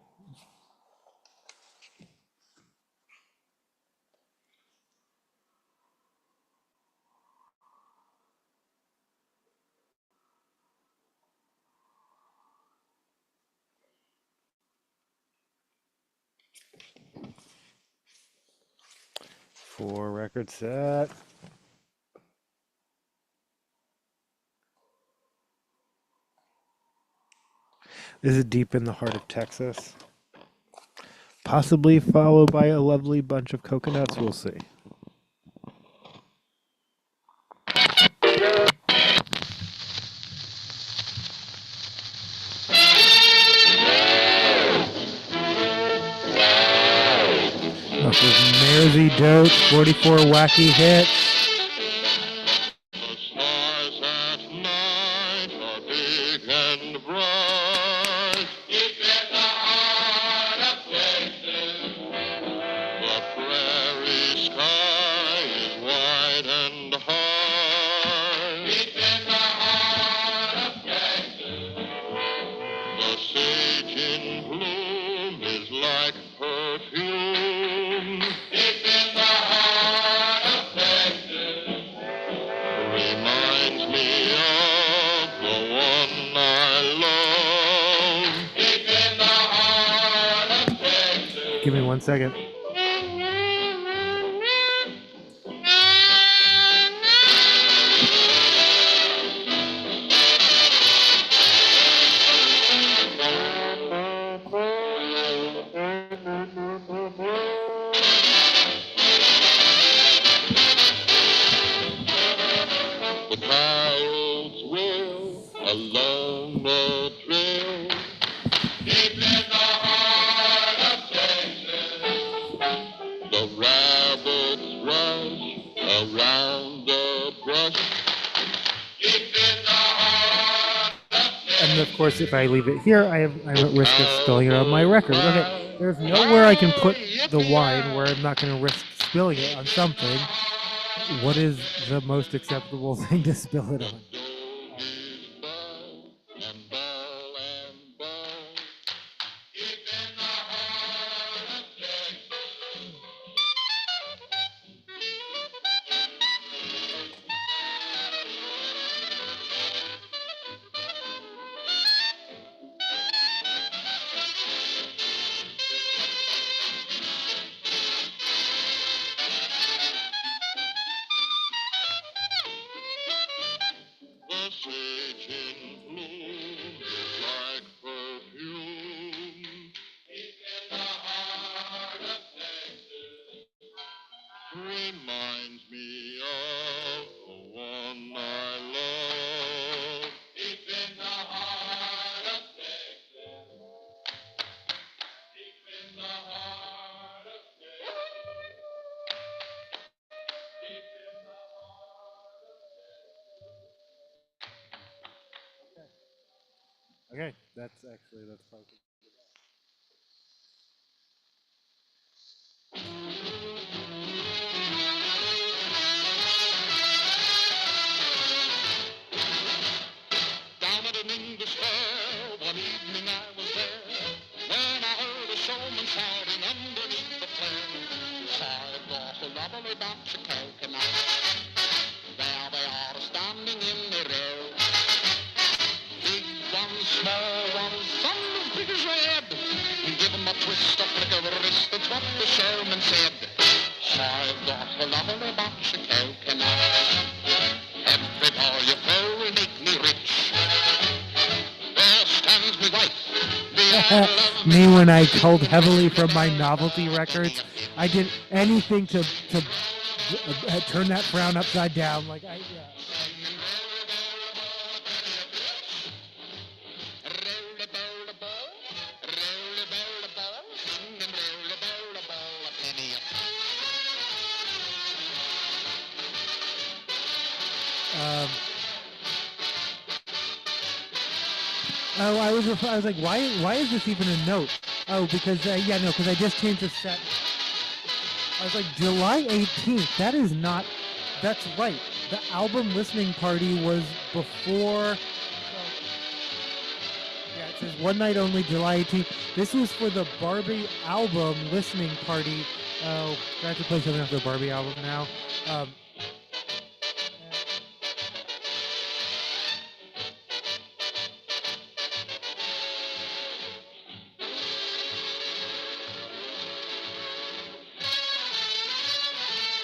For record set. This is deep in the heart of Texas. Possibly followed by a lovely bunch of coconuts. We'll see. Off of Mersey Dotes, 44 wacky hits. The stars at night are big and bright. Deep in the heart of Texas, the prairie sky is wide and high. Deep in the heart of Texas, the sage in bloom is like perfume. Deep in the heart of Texas, reminds me of the one I love. Deep in the heart of Texas. Give me 1 second. The coyotes will along the trail. Deep in the heart of Texas, the rabbits rush around the brush. Deep in the heart of Texas. And of course, if I leave it here, I'm at risk of spilling it on my record. Okay, there's nowhere I can put the wine where I'm not going to risk spilling it on something. What is the most acceptable thing to spill it on? Dogies buzz and ball and buzz. Deep in the heart of Texas. The sage in bloom is like perfume. Deep in the heart of Texas, reminds me of the one I love. Deep in the heart of Texas. Deep in the heart of Texas. Deep in the heart of Okay, that's probably. Down at an English fair, one evening I was there, when I heard a showman shouting underneath the flare. I bought a lovely bunch of coconuts. There they are standing in the row. Big ones, small ones, some as big as your head. Give 'em a twist, a flick of a wrist, that's what the showman said. I've got a lovely box of coconuts. Every ball you throw will make me rich. There stands my wife, the I love Me when I culled heavily from my novelty records. I did anything to turn that frown upside down. Like I, yeah. Oh, I was like, why is this even a note? Oh, because because I just changed the set. I was like, July 18th. That is not. That's right. The album listening party was before. Yeah, it says one night only, July 18th. This was for the Barbie album listening party. Oh, I have to play something off the Barbie album now.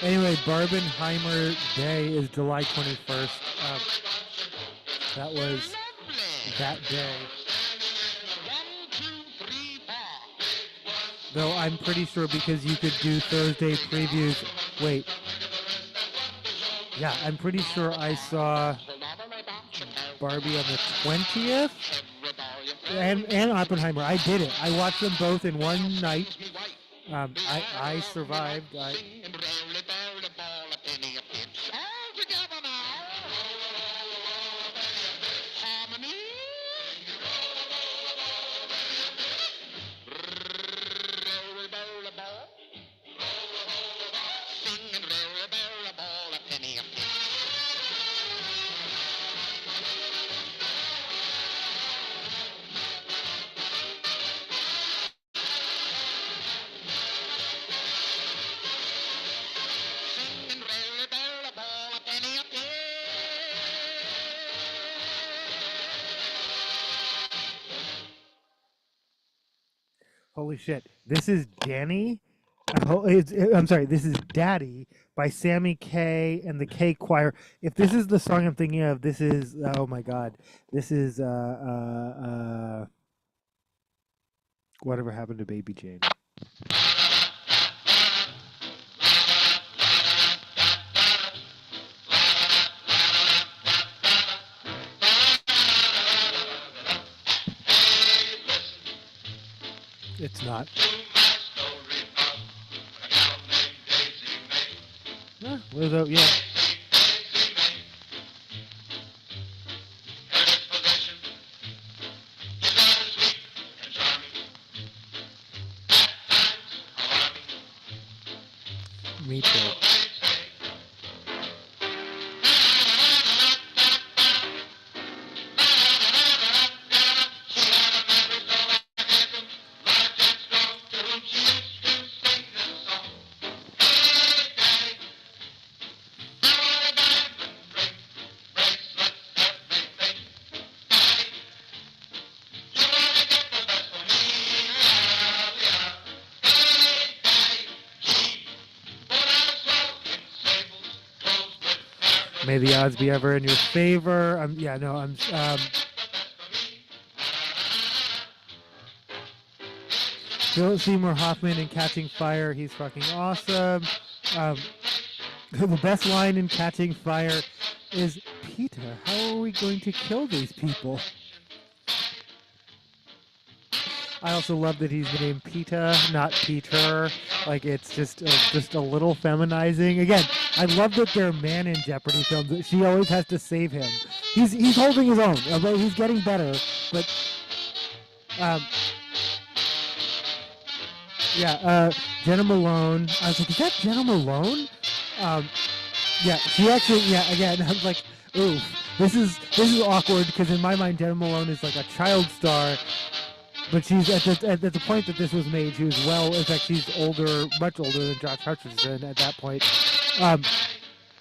Anyway, Barbenheimer Day is July 21st. That was that day. Though I'm pretty sure because you could do Thursday previews. Wait. Yeah, I'm pretty sure I saw Barbie on the 20th. And Oppenheimer. I did it. I watched them both in one night. I survived. Holy shit. This is Danny. I'm sorry. This is Daddy by Sammy K and the K Choir. If this is the song I'm thinking of, this is, oh my God. This is, Whatever Happened to Baby Jane. It's not. Yeah. Me too. May the odds be ever in your favor. Philip Seymour Hoffman in Catching Fire. He's fucking awesome. The best line in Catching Fire is, Peter, how are we going to kill these people? I also love that he's named Peter, not Peter. Like, it's just a little feminizing. Again, I love that they're Man in Jeopardy films. She always has to save him. He's holding his own. He's getting better. But Jenna Malone. I was like, is that Jenna Malone? She actually. Yeah, again, I was like, ooh, this is awkward because in my mind, Jenna Malone is like a child star. But she's at the point that this was made, she was in fact, she's older, much older than Josh Hutcherson at that point.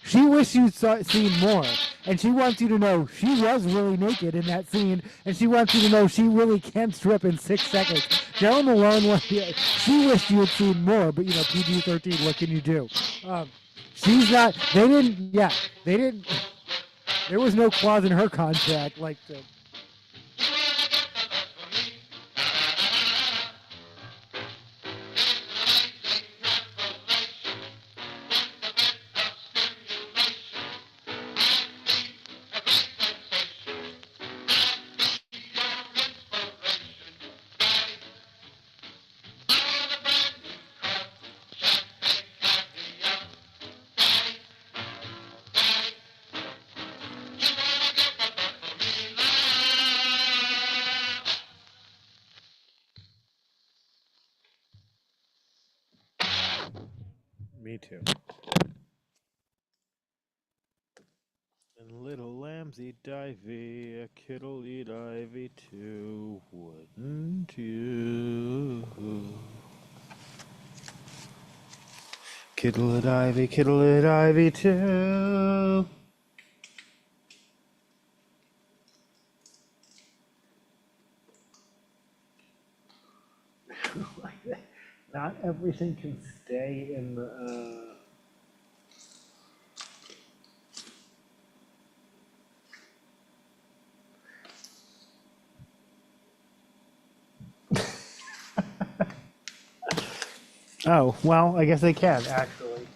She wished she'd seen more. and she wants you to know she was really naked in that scene, and she wants you to know she really can strip in 6 seconds. Carol Malone, she wished you had seen more, but PG-13. What can you do? She's not. They didn't. Yeah, they didn't. There was no clause in her contract like the. Me too. And little lambsy divey, a kid'll eat ivy too, wouldn't you? Kid'll eat ivy too. Not everything can stay in the. Oh, well, I guess they can, actually.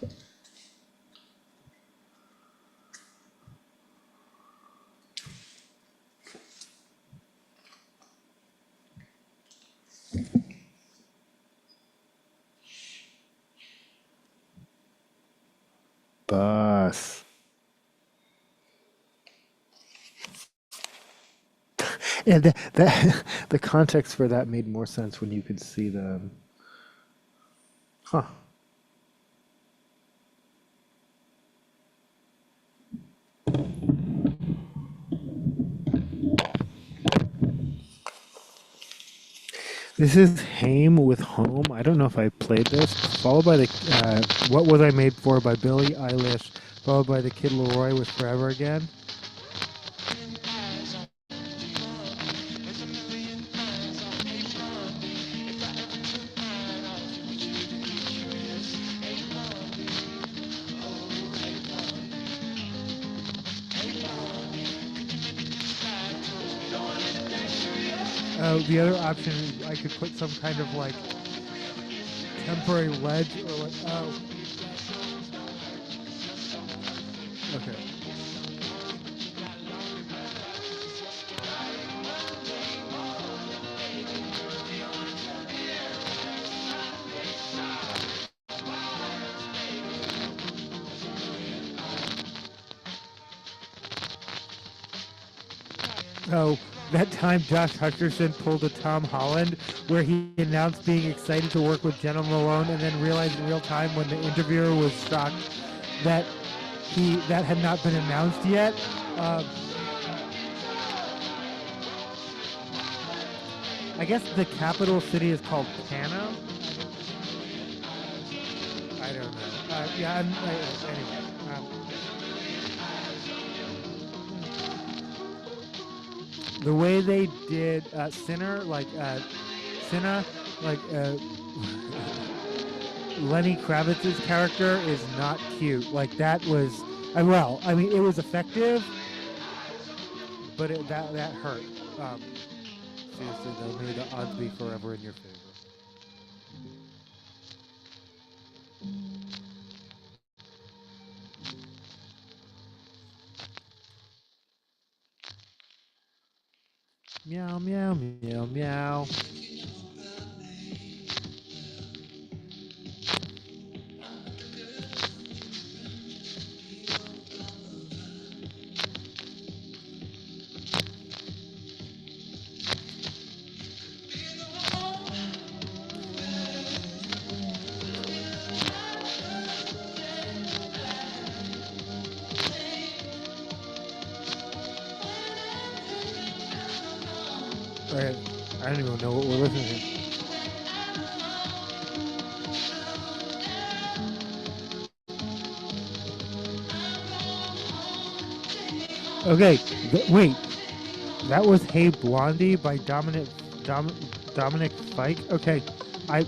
Bus. Yeah, the context for that made more sense when you could see the. Huh. This is Haim with Home. I don't know if I played this. Followed by the What Was I Made For by Billie Eilish. Followed by the Kid Laroi with Forever Again. The other option is I could put some kind of like temporary ledge or like okay. Oh, that time Josh Hutcherson pulled a Tom Holland where he announced being excited to work with Jenna Malone and then realized in real time when the interviewer was shocked that that had not been announced yet. I guess the capital city is called Cana. I don't know. Anyway. The way they did Sinner, Cinna, Lenny Kravitz's character is not cute. Like that was, well, I mean, it was effective, but that hurt. Seriously though, may the odds be forever in your favor. Meow, meow, meow, meow. Right. I don't even know what we're listening to. Okay, wait. That was "Hey Blondie" by Dominic Fike. Okay, I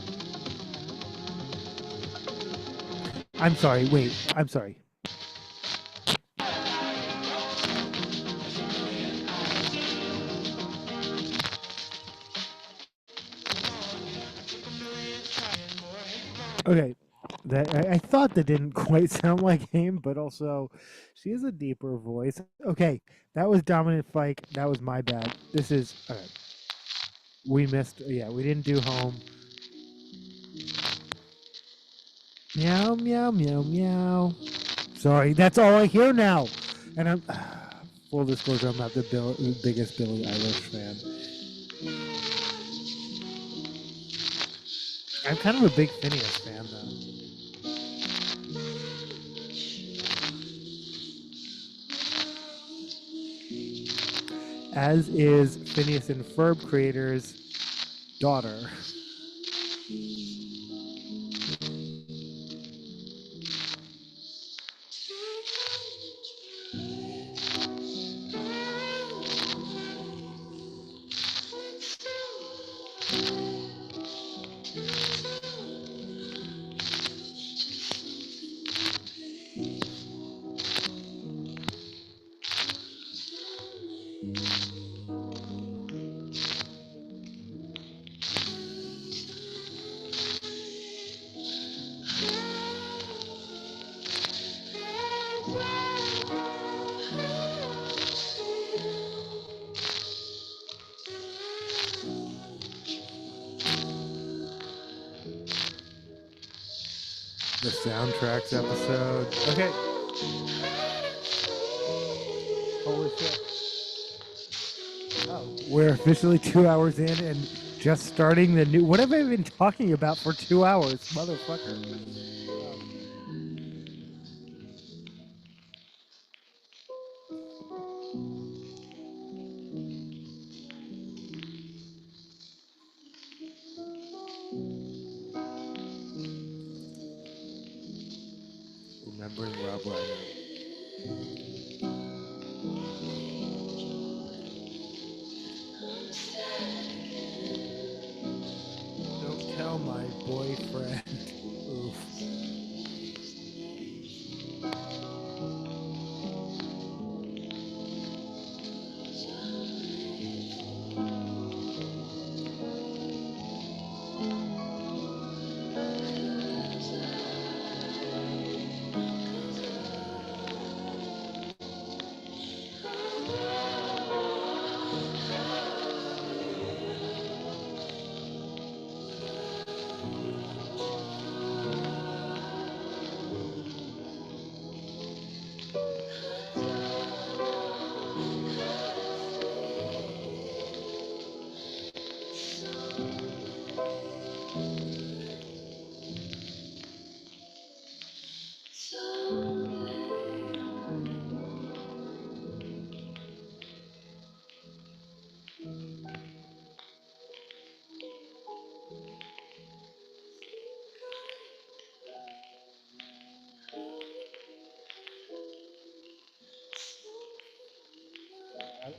I'm sorry. Wait, I'm sorry. Okay, that I thought that didn't quite sound like him, but also she has a deeper voice. Okay, that was Dominic Fike. That was my bad. This is we missed. Yeah, we didn't do home. Meow meow meow meow. Sorry, that's all I hear now. And I'm full disclosure, I'm not the biggest Billie Eilish fan. I'm kind of a big Phineas fan though. As is Phineas and Ferb creator's daughter. The soundtracks episode. Okay. Holy shit. Oh, we're officially 2 hours in and just starting the new. What have I been talking about for 2 hours, motherfucker? Remembering Rob Reiner. Don't tell my boyfriend. Oof.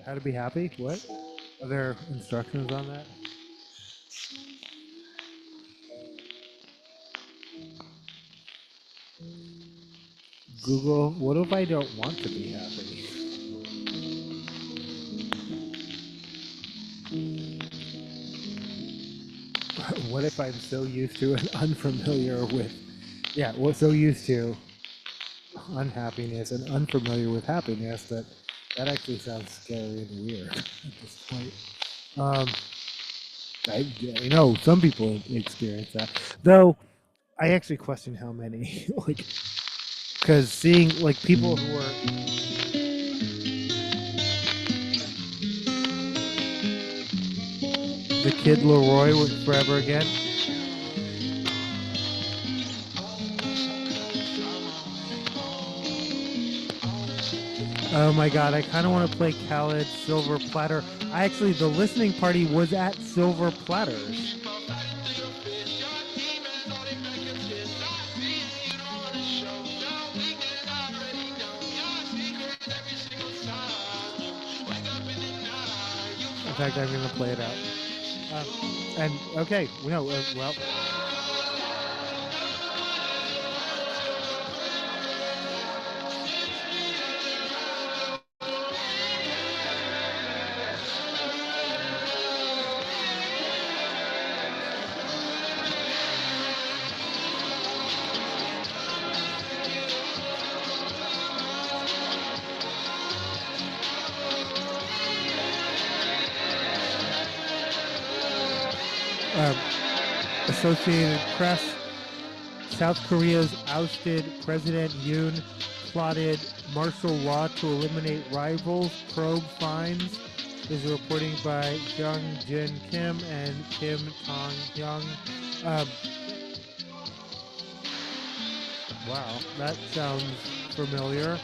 How to be happy? What? Are there instructions on that? Google, what if I don't want to be happy? What if I'm so used to and unfamiliar with, yeah, we're so used to unhappiness and unfamiliar with happiness that that actually sounds scary and weird at this point. Um, I know some people experience that, though. I actually question how many, like, because seeing like people who are the Kid Leroy with Forever Again. Oh my god, I kind of want to play Khaled Silver Platter. I actually, the listening party was at Silver Platters. fact, I'm going to play it out. And okay, well. Associated Press, South Korea's ousted President Yoon plotted martial law to eliminate rivals, probe fines. This is reporting by Jung Jin Kim and Kim Tong Hyung. Wow, that sounds familiar.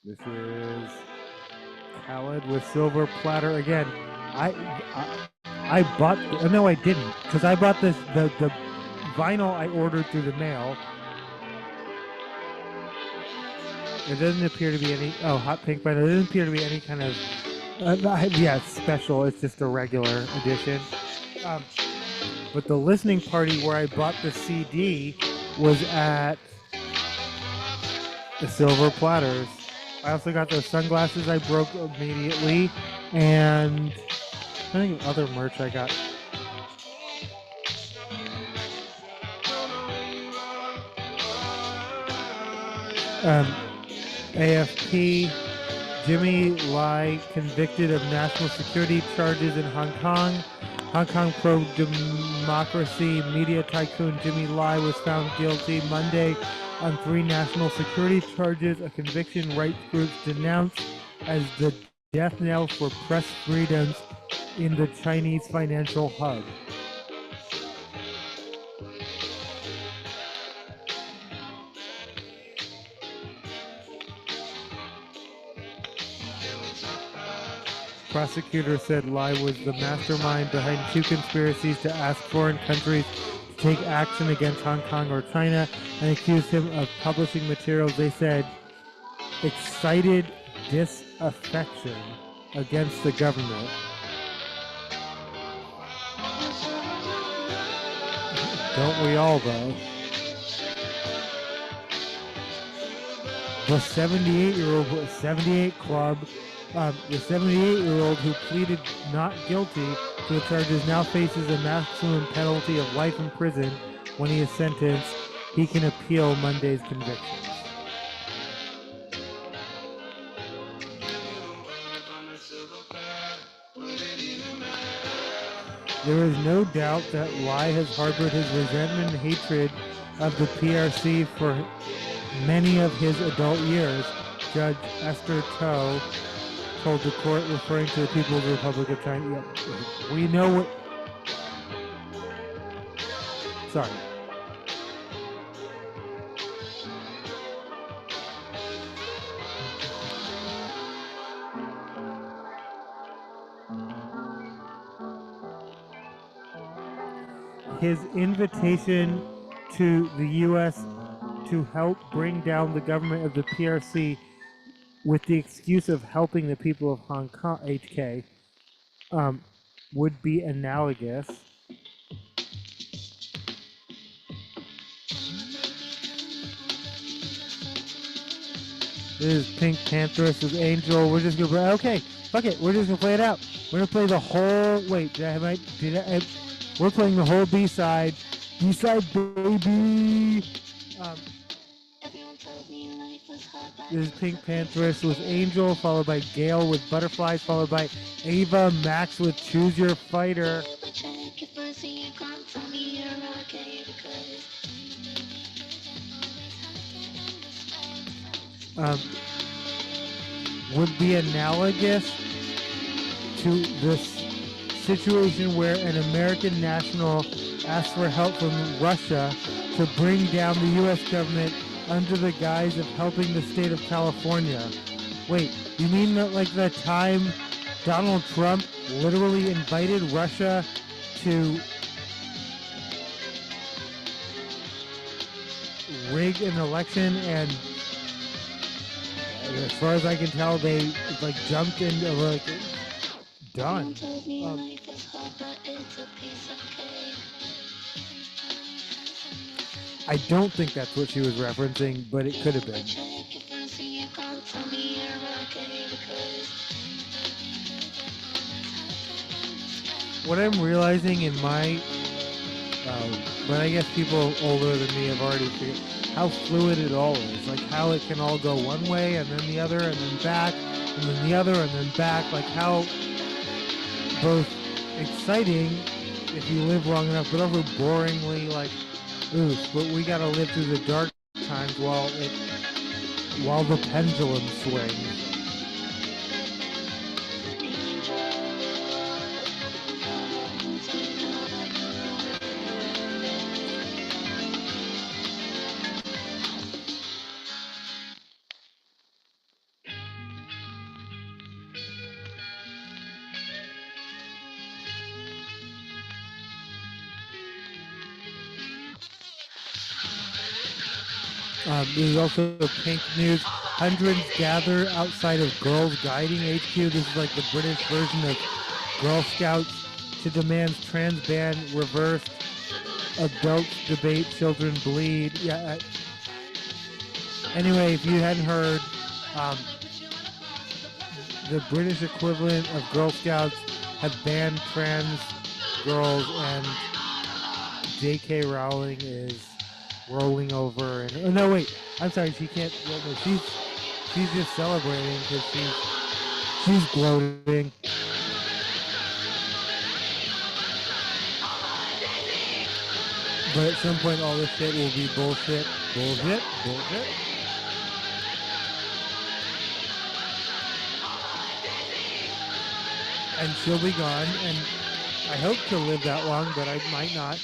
This is Khaled with Silver Platter again. I bought. No, I didn't, because I bought the vinyl I ordered through the mail. It doesn't appear to be any. Oh, hot pink vinyl. There doesn't appear to be any kind of. Yeah, it's special. It's just a regular edition. But the listening party where I bought the CD was at the Silver Platters. I also got those sunglasses I broke immediately, and I think other merch I got. AFP, Jimmy Lai convicted of national security charges in Hong Kong. Hong Kong pro-democracy media tycoon Jimmy Lai was found guilty Monday on 3 national security charges, a conviction rights groups denounced as the death knell for press freedoms in the Chinese financial hub. Prosecutor said Lai was the mastermind behind 2 conspiracies to ask foreign countries to take action against Hong Kong or China, and accused him of publishing materials they said excited disaffection against the government. Don't we all, though? The 78-year-old 78 Club, the 78-year-old who pleaded not guilty to the charges now faces a maximum penalty of life in prison. When he is sentenced, he can appeal Monday's conviction. There is no doubt that Lai has harbored his resentment and hatred of the PRC for many of his adult years, Judge Esther To told the court, referring to the People's Republic of China. Yeah, we know what... Sorry. His invitation to the U.S. to help bring down the government of the PRC with the excuse of helping the people of Hong Kong, HK, would be analogous. This is Pink Panther, this is Angel. We're just gonna, okay, fuck it, we're just gonna play it out. We're gonna play the whole. Wait, we're playing the whole B-side. B-side, baby. Um, this is Pink Pantheress with Angel, followed by Gale with Butterflies, followed by Ava Max with Choose Your Fighter. Um, would be analogous to this situation where an American national asks for help from Russia to bring down the U.S. government under the guise of helping the state of California. Wait, you mean that like the time Donald Trump literally invited Russia to rig an election, and as far as I can tell, they like jumped into like done. I don't think that's what she was referencing, but it could have been. What I'm realizing in my, but I guess people older than me have already figured how fluid it all is. Like how it can all go one way and then the other and then back and then the other and then back. Like how both exciting if you live long enough, but also boringly like, oof. But we gotta live through the dark times while the pendulum swings. This is also Pink News. Hundreds gather outside of Girls Guiding HQ. This is like the British version of Girl Scouts to demand trans ban reversed. Adults debate, children bleed. Yeah. Anyway, if you hadn't heard, the British equivalent of Girl Scouts have banned trans girls, and J.K. Rowling is rolling over and oh no wait, I'm sorry, she can't. No, she's just celebrating because she's gloating. But at some point, all this shit will be bullshit. And she'll be gone, and I hope to live that long, but I might not.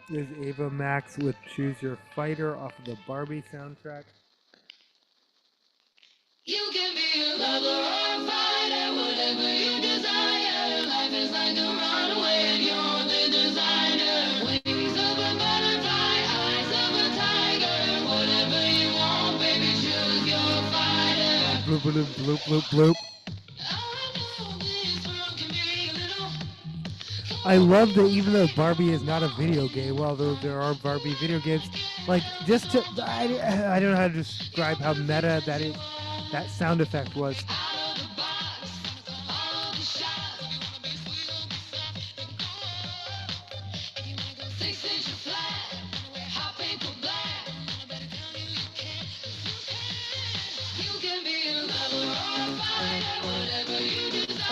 Is Ava Max with Choose Your Fighter off of the Barbie soundtrack. You can be a lover or a fighter, whatever you desire. Life is like a runaway and you're the designer. Wings of a butterfly, eyes of a tiger. Whatever you want, baby, choose your fighter. Bloop, bloop, bloop, bloop, bloop. I love that even though Barbie is not a video game, although there are Barbie video games, like just to, I don't know how to describe how meta that sound effect was.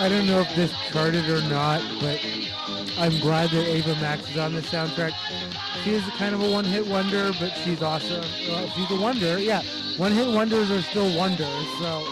I don't know if this charted or not, but I'm glad that Ava Max is on the soundtrack. She is kind of a one-hit wonder, but she's awesome. Well, she's a wonder, yeah. One-hit wonders are still wonders, so.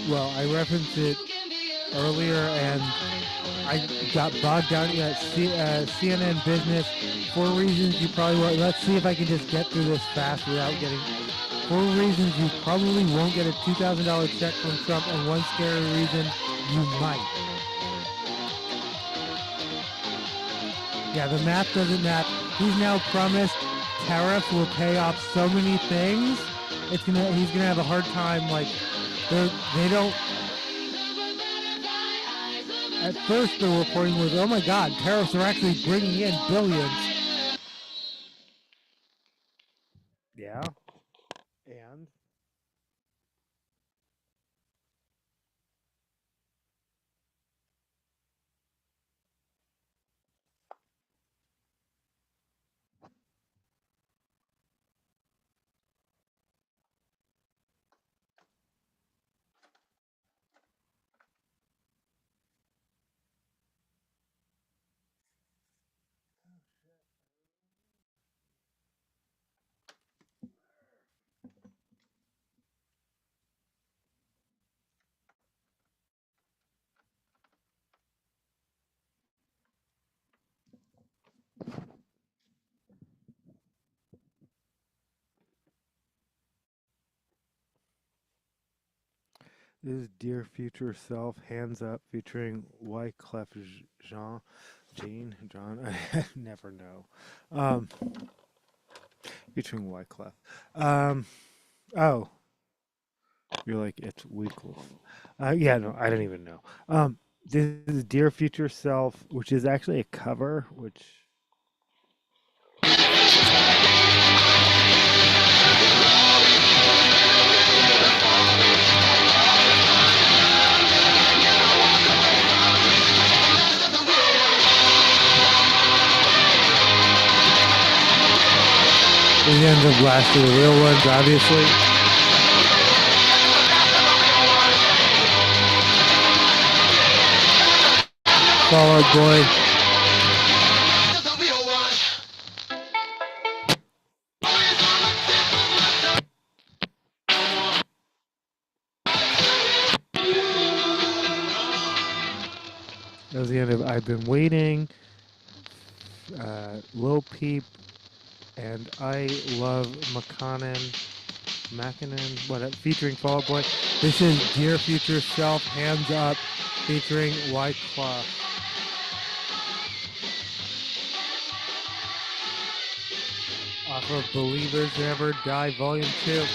Well, I referenced it earlier, and I got bogged down at CNN Business. 4 reasons you probably won't. Let's see if I can just get through this fast without getting. 4 reasons you probably won't get a $2,000 check from Trump, and 1 scary reason you might. Yeah, the math doesn't math. He's now promised tariffs will pay off so many things. He's gonna have a hard time. Like they don't. At first, the reporting was, "Oh my God, tariffs are actually bringing in billions." Yeah, and this is Dear Future Self, Hands Up, featuring Wyclef Jean. I never know. Featuring Wyclef. Oh, you're like, it's Wyclef. Yeah, no, I don't even know. This is Dear Future Self, which is actually a cover, which. These ends up last of the real ones, obviously. Fall Out Boy. That was the end of I've Been Waiting. Lil Peep and I Love Mackinnon, featuring Fall Out Boy. This is Dear Future Self, Hands Up, featuring Wyclef. Off of Believers Never Die, Volume 2.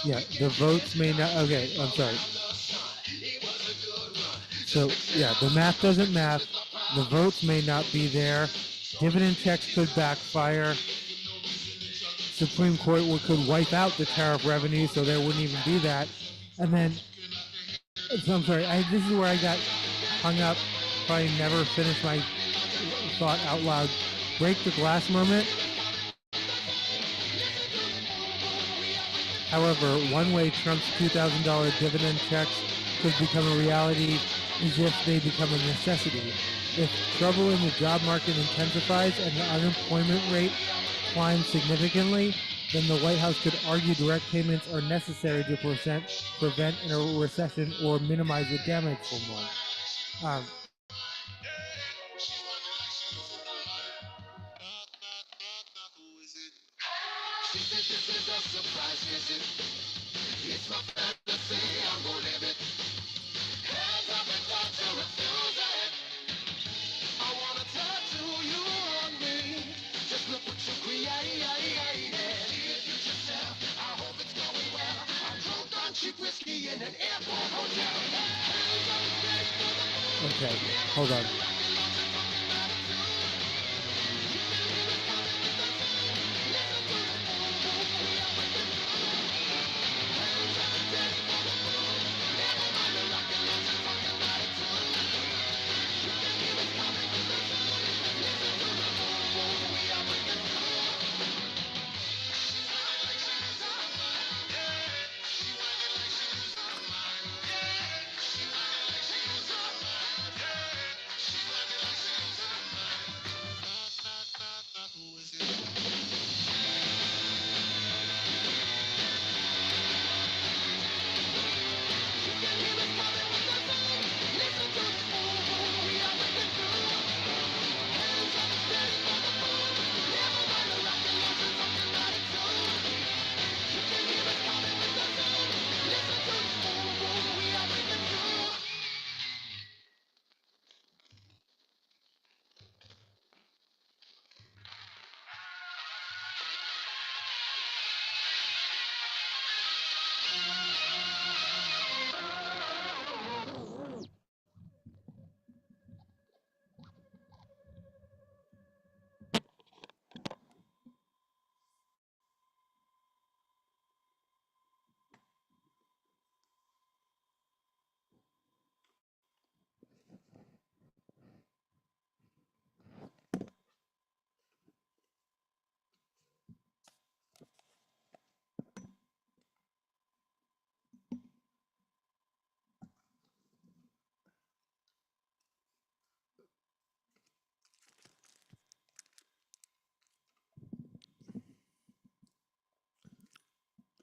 Yeah, the votes may not. Okay, I'm sorry. So, yeah, the math doesn't math. The votes may not be there. Dividend checks could backfire. Supreme Court could wipe out the tariff revenue, so there wouldn't even be that. And then, so I'm sorry, this is where I got hung up. Probably never finished my thought out loud. Break the glass moment. However, one way Trump's $2,000 dividend checks could become a reality is if they become a necessity. If trouble in the job market intensifies and the unemployment rate climbs significantly, then the White House could argue direct payments are necessary to prevent a recession or minimize the damage from one. This is a surprise visit. It's my fantasy, I'm gonna live it. Hands up and touch to refuse it. I wanna tattoo you on me. Just look what you created. Dear future self, I hope it's going well. I'm drunk on cheap whiskey in an airport hotel. Hands up and ready for the moon. Okay, hold on.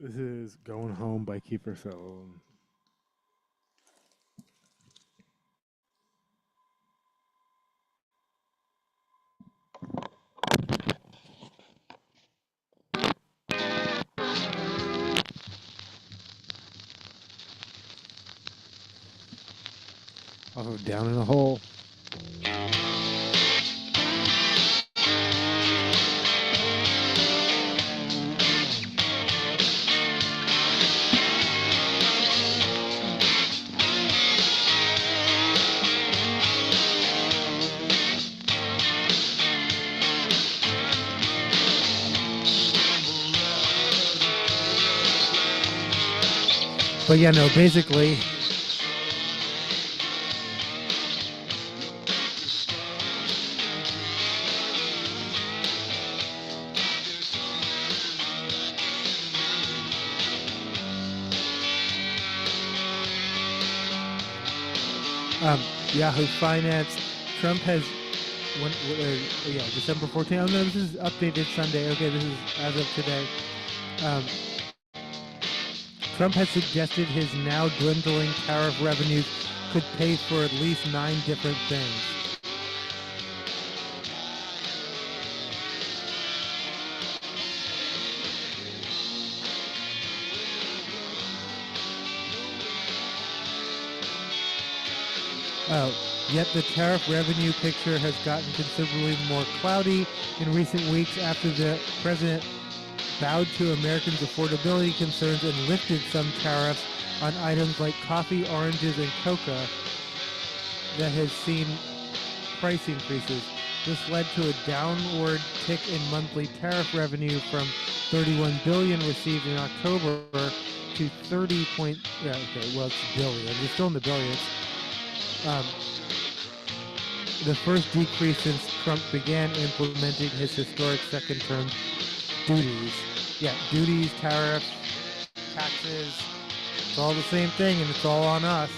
This is Going Home by Kiefer Sutherland. Oh, Down in a Hole. But yeah, no, basically, Yahoo Finance, Trump has, December 14th. Oh no, this is updated Sunday. Okay, this is as of today. Trump has suggested his now dwindling tariff revenues could pay for at least 9 different things. Yet the tariff revenue picture has gotten considerably more cloudy in recent weeks after the president bowed to Americans' affordability concerns and lifted some tariffs on items like coffee, oranges, and cocoa that has seen price increases. This led to a downward tick in monthly tariff revenue from $31 billion received in October to 30 point. Yeah, okay, well it's billion. We're still in the billions. The first decrease since Trump began implementing his historic second-term duties. Yeah, duties, tariffs, taxes, it's all the same thing and it's all on us.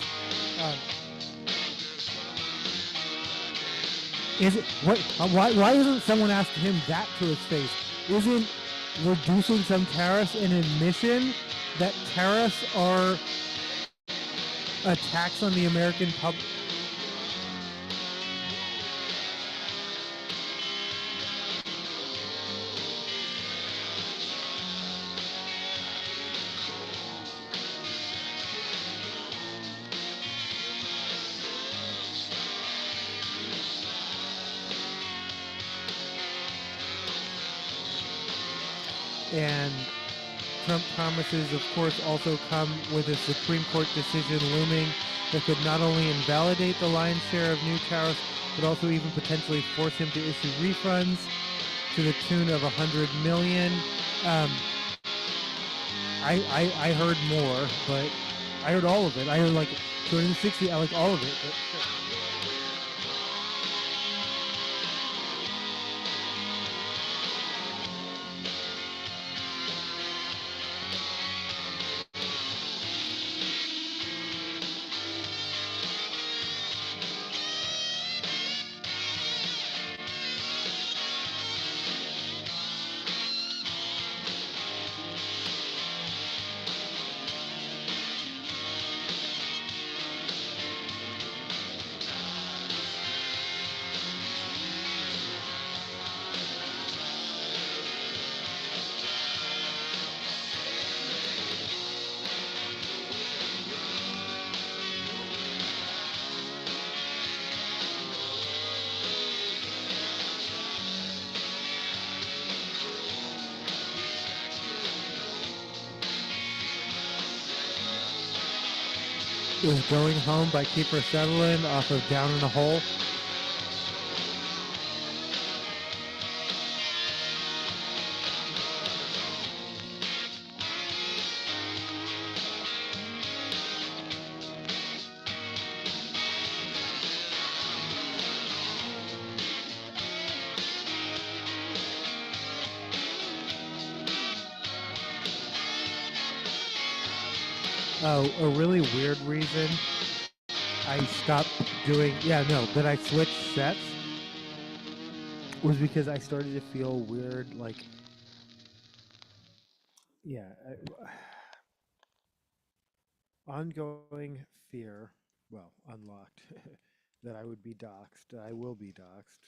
Why isn't someone asking him that to his face? Isn't reducing some tariffs an admission that tariffs are a tax on the American public? And Trump promises, of course, also come with a Supreme Court decision looming that could not only invalidate the lion's share of new tariffs, but also even potentially force him to issue refunds to the tune of $100 million. I heard more, but I heard all of it. I heard like 260. I like all of it. But sure. Was Going Home by Kiefer Sutherland off of Down in a Hole. Oh, a really weird reason I stopped doing, that I switched sets was because I started to feel weird, like, ongoing fear, well, unlocked, that I would be doxxed. I will be doxxed.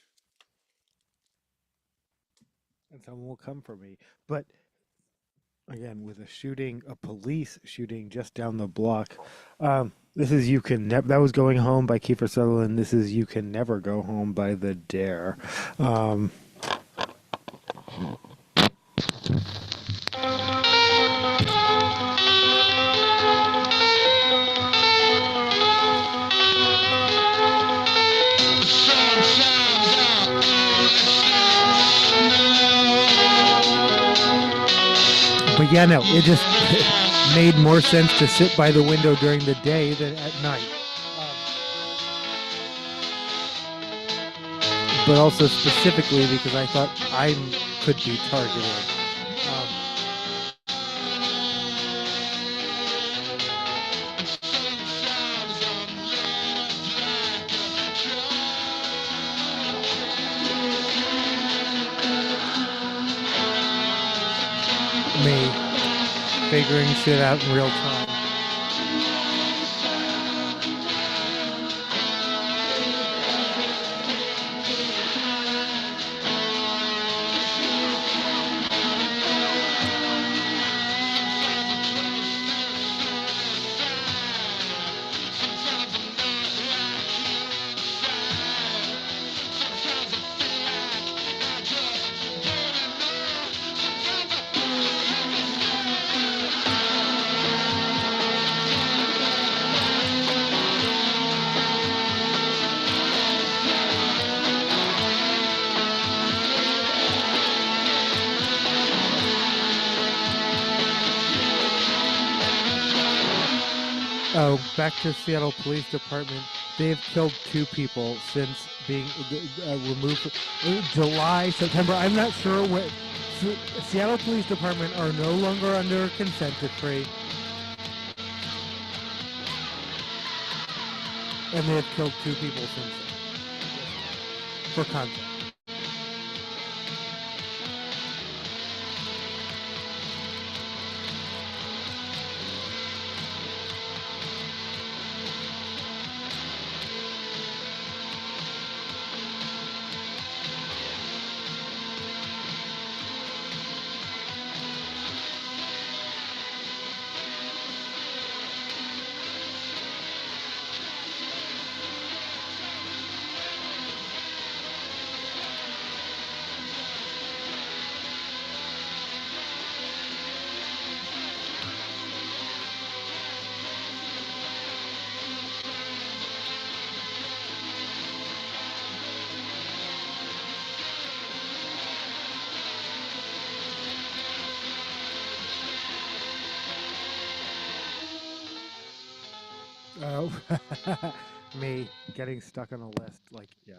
And someone will come for me. But again, with a police shooting just down the block. This is You Can Never, that was Going Home by Kiefer Sutherland. This is You Can Never Go Home by The Dare. But yeah, no, it just made more sense to sit by the window during the day than at night. But also specifically because I thought I could be targeted. Me figuring shit out in real time. Oh, back to Seattle Police Department. They have killed 2 people since being removed. July, September. I'm not sure what. Seattle Police Department are no longer under consent decree. And they have killed 2 people since then. For context. Oh, me getting stuck on a list. Like, yeah.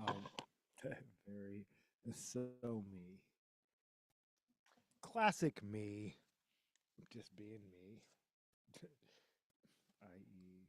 Um, very so me. Classic me. Just being me. I.e.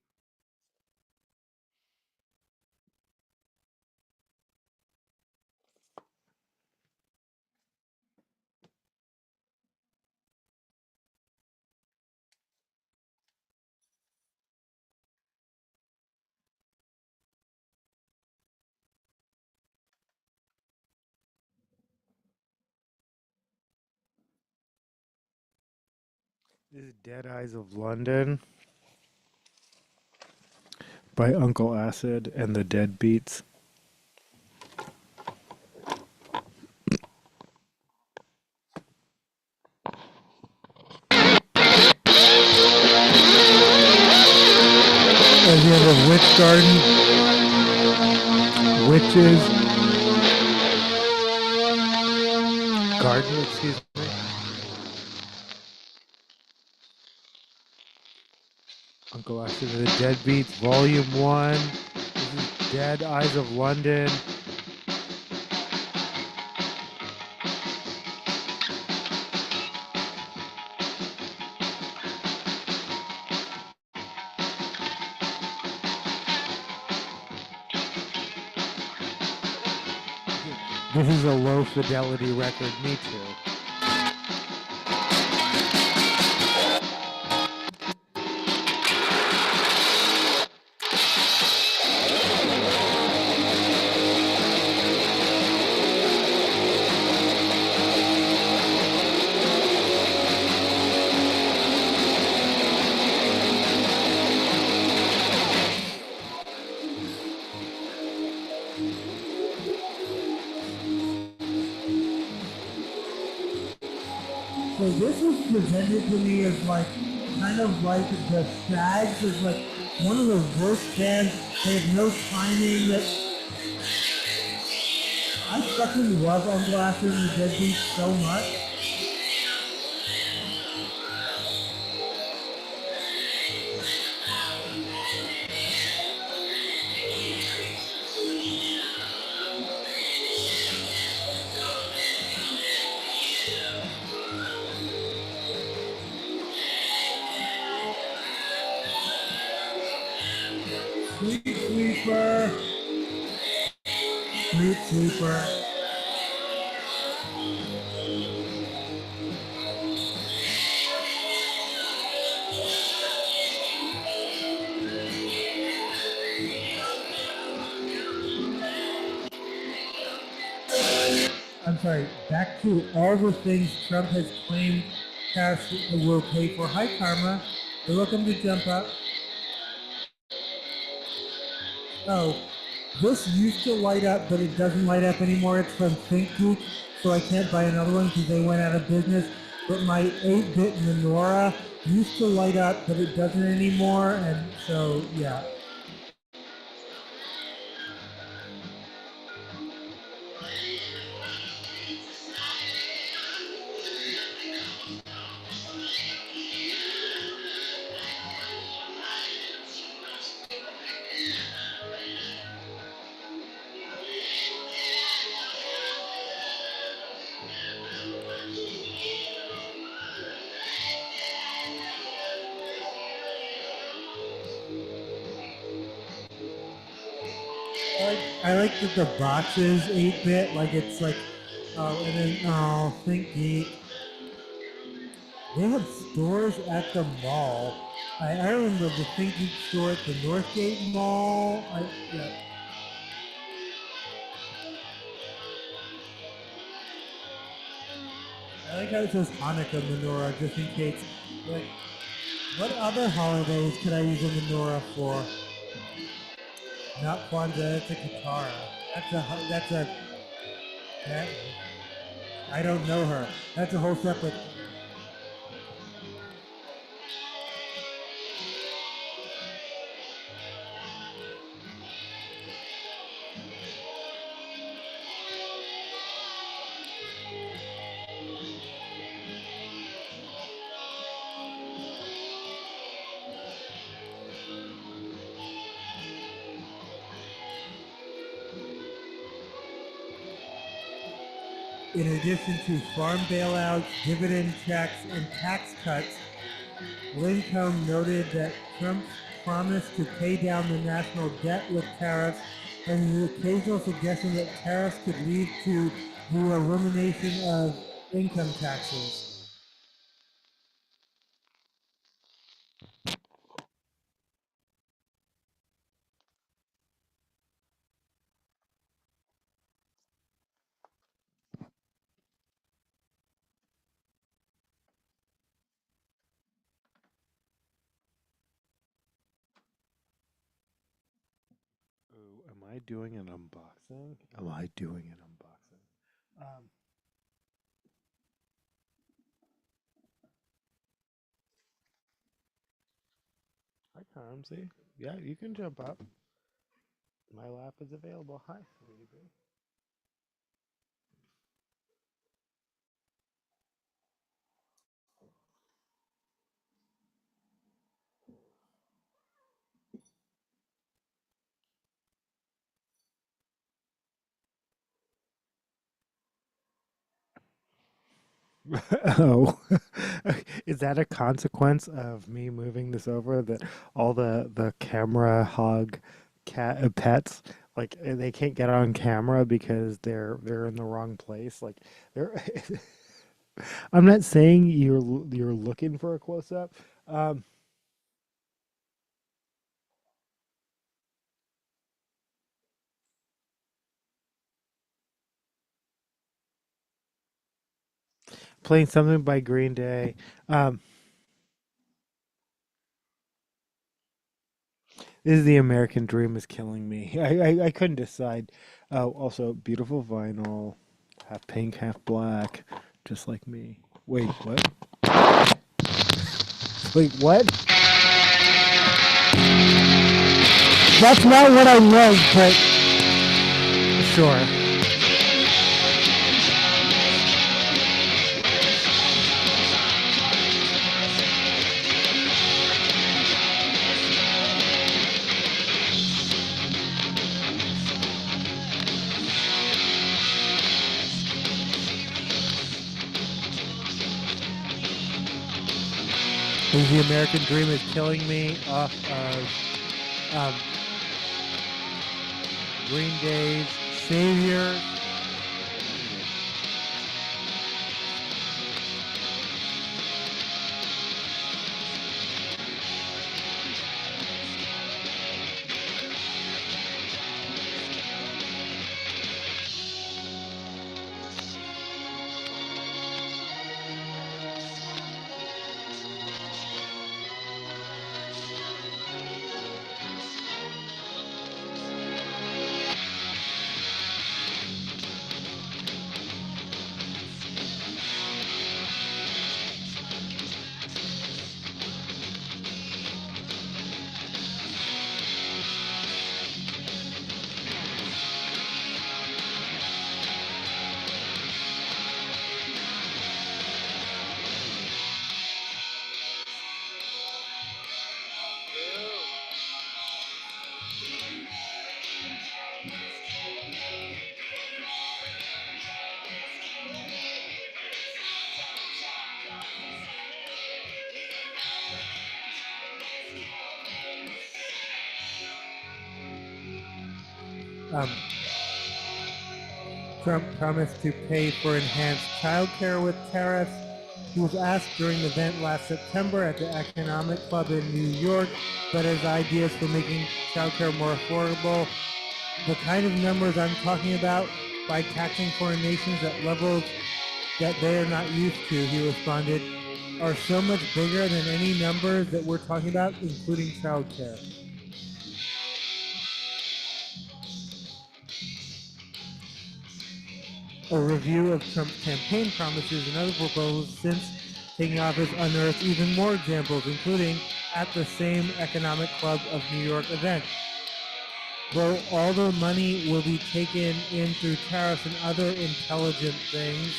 This is Dead Eyes of London by Uncle Acid and the Deadbeats. At the end of Witch Garden, Witches Garden, excuse me. Uncle Acid and the Deadbeats, Volume 1. This is Dead Eyes of London. This is a low fidelity record, me too. So this was presented to me as like, kind of like the Shags is like one of the worst bands. They have no timing. That I fucking love Uncle Acid and the Deadbeats so much. Street Sweeper. Street Sweeper. I'm sorry, back to all the things Trump has claimed tariffs will pay for. Hi, Karma. You're welcome to jump up. Oh, this used to light up, but it doesn't light up anymore. It's from ThinkGeek, so I can't buy another one because they went out of business. But my 8-bit menorah used to light up, but it doesn't anymore, and so, yeah. I like that the box is 8-bit, like it's like, and then, ThinkGeek. They have stores at the mall. I remember the ThinkGeek store at the Northgate Mall. Yeah. I like how it says Hanukkah menorah, just in case. Like, what other holidays could I use a menorah for? Not Kwanzaa, it's a Katara. That, I don't know her. That's a whole separate. In addition to farm bailouts, dividend checks, and tax cuts, Lincomb noted that Trump's promise to pay down the national debt with tariffs and his occasional suggestion that tariffs could lead to the elimination of income taxes. Ooh, am I doing an unboxing? Am I doing an unboxing? Hi, Kamsi. Yeah, you can jump up. My lap is available. Hi, sweetie. Oh, is that a consequence of me moving this over? That all the camera hog cat pets like they can't get on camera because they're in the wrong place. Like they're. I'm not saying you're looking for a close up. Um, Playing something by Green Day. Um, This is the American dream is killing me. I couldn't decide. Oh, also beautiful vinyl, half pink, half black, just like me. Wait, what? Wait, what? That's not what I meant, but Sure. this is the American dream is killing me off of um, Green Day's Savior. Um, Trump promised to pay for enhanced childcare with tariffs. He was asked during an event last September at the Economic Club in New York about his ideas for making childcare more affordable. The kind of numbers I'm talking about by taxing foreign nations at levels that they are not used to, he responded, are so much bigger than any numbers that we're talking about, including childcare. A review of Trump's campaign promises and other proposals since taking office unearthed even more examples, including at the same Economic Club of New York event. Though all the money will be taken in through tariffs and other intelligent things,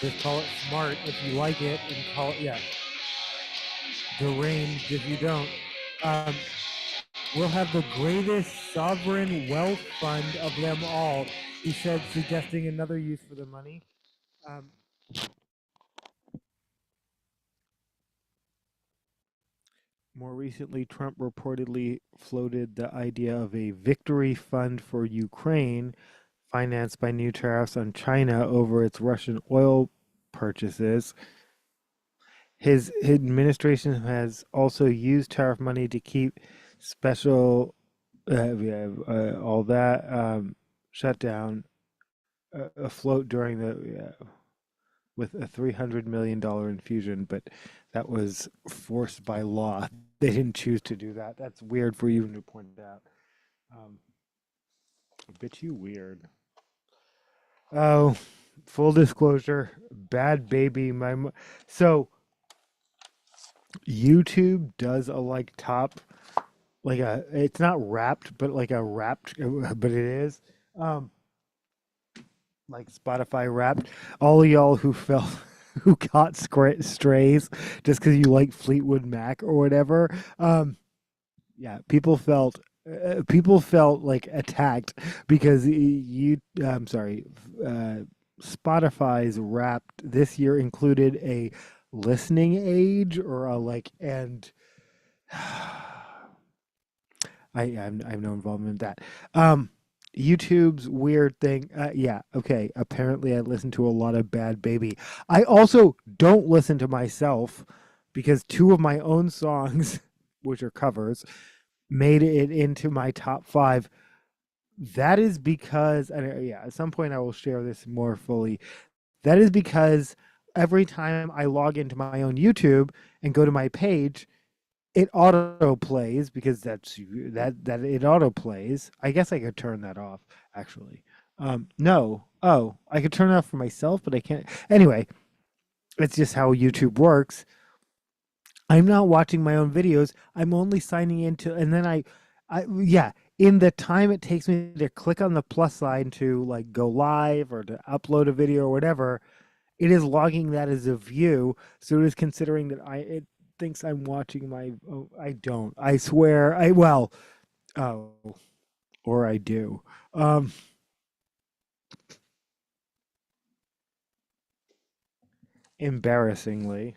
just call it smart if you like it, and call it, deranged if you don't. We'll have the greatest sovereign wealth fund of them all, he said, suggesting another use for the money. Um, More recently, Trump reportedly floated the idea of a victory fund for Ukraine, financed by new tariffs on China over its Russian oil purchases. His administration has also used tariff money to keep special, all that shutdown afloat during the with a $300 million infusion, but that was forced by law. They didn't choose to do that. That's weird for you to point out. Um, a bit too weird. Oh, full disclosure, bad baby. So YouTube does a like top, like a. It's not wrapped, but like a wrapped, but it is. Um, like Spotify wrapped. All of y'all who fell, who caught strays just because you like Fleetwood Mac or whatever. Yeah, people felt like attacked because I'm sorry, Spotify's wrapped this year included a listening age or a like and. I have no involvement in that. YouTube's weird thing. Yeah, okay. Apparently, I listen to a lot of Bad Baby. I also don't listen to myself because two of my own songs, which are covers, made it into my top five. That is because, and yeah, at some point I will share this more fully. That is because every time I log into my own YouTube and go to my page, it auto plays because that it auto plays. I guess I could turn that off actually. No. Oh, I could turn it off for myself, but I can't. Anyway, it's just how YouTube works. I'm not watching my own videos. I'm only signing into, and then yeah, in the time it takes me to click on the plus sign to like go live or to upload a video or whatever, it is logging that as a view. So it is considering that it thinks I'm watching my. Oh, I don't. I swear. Oh, or I do. Um, Embarrassingly.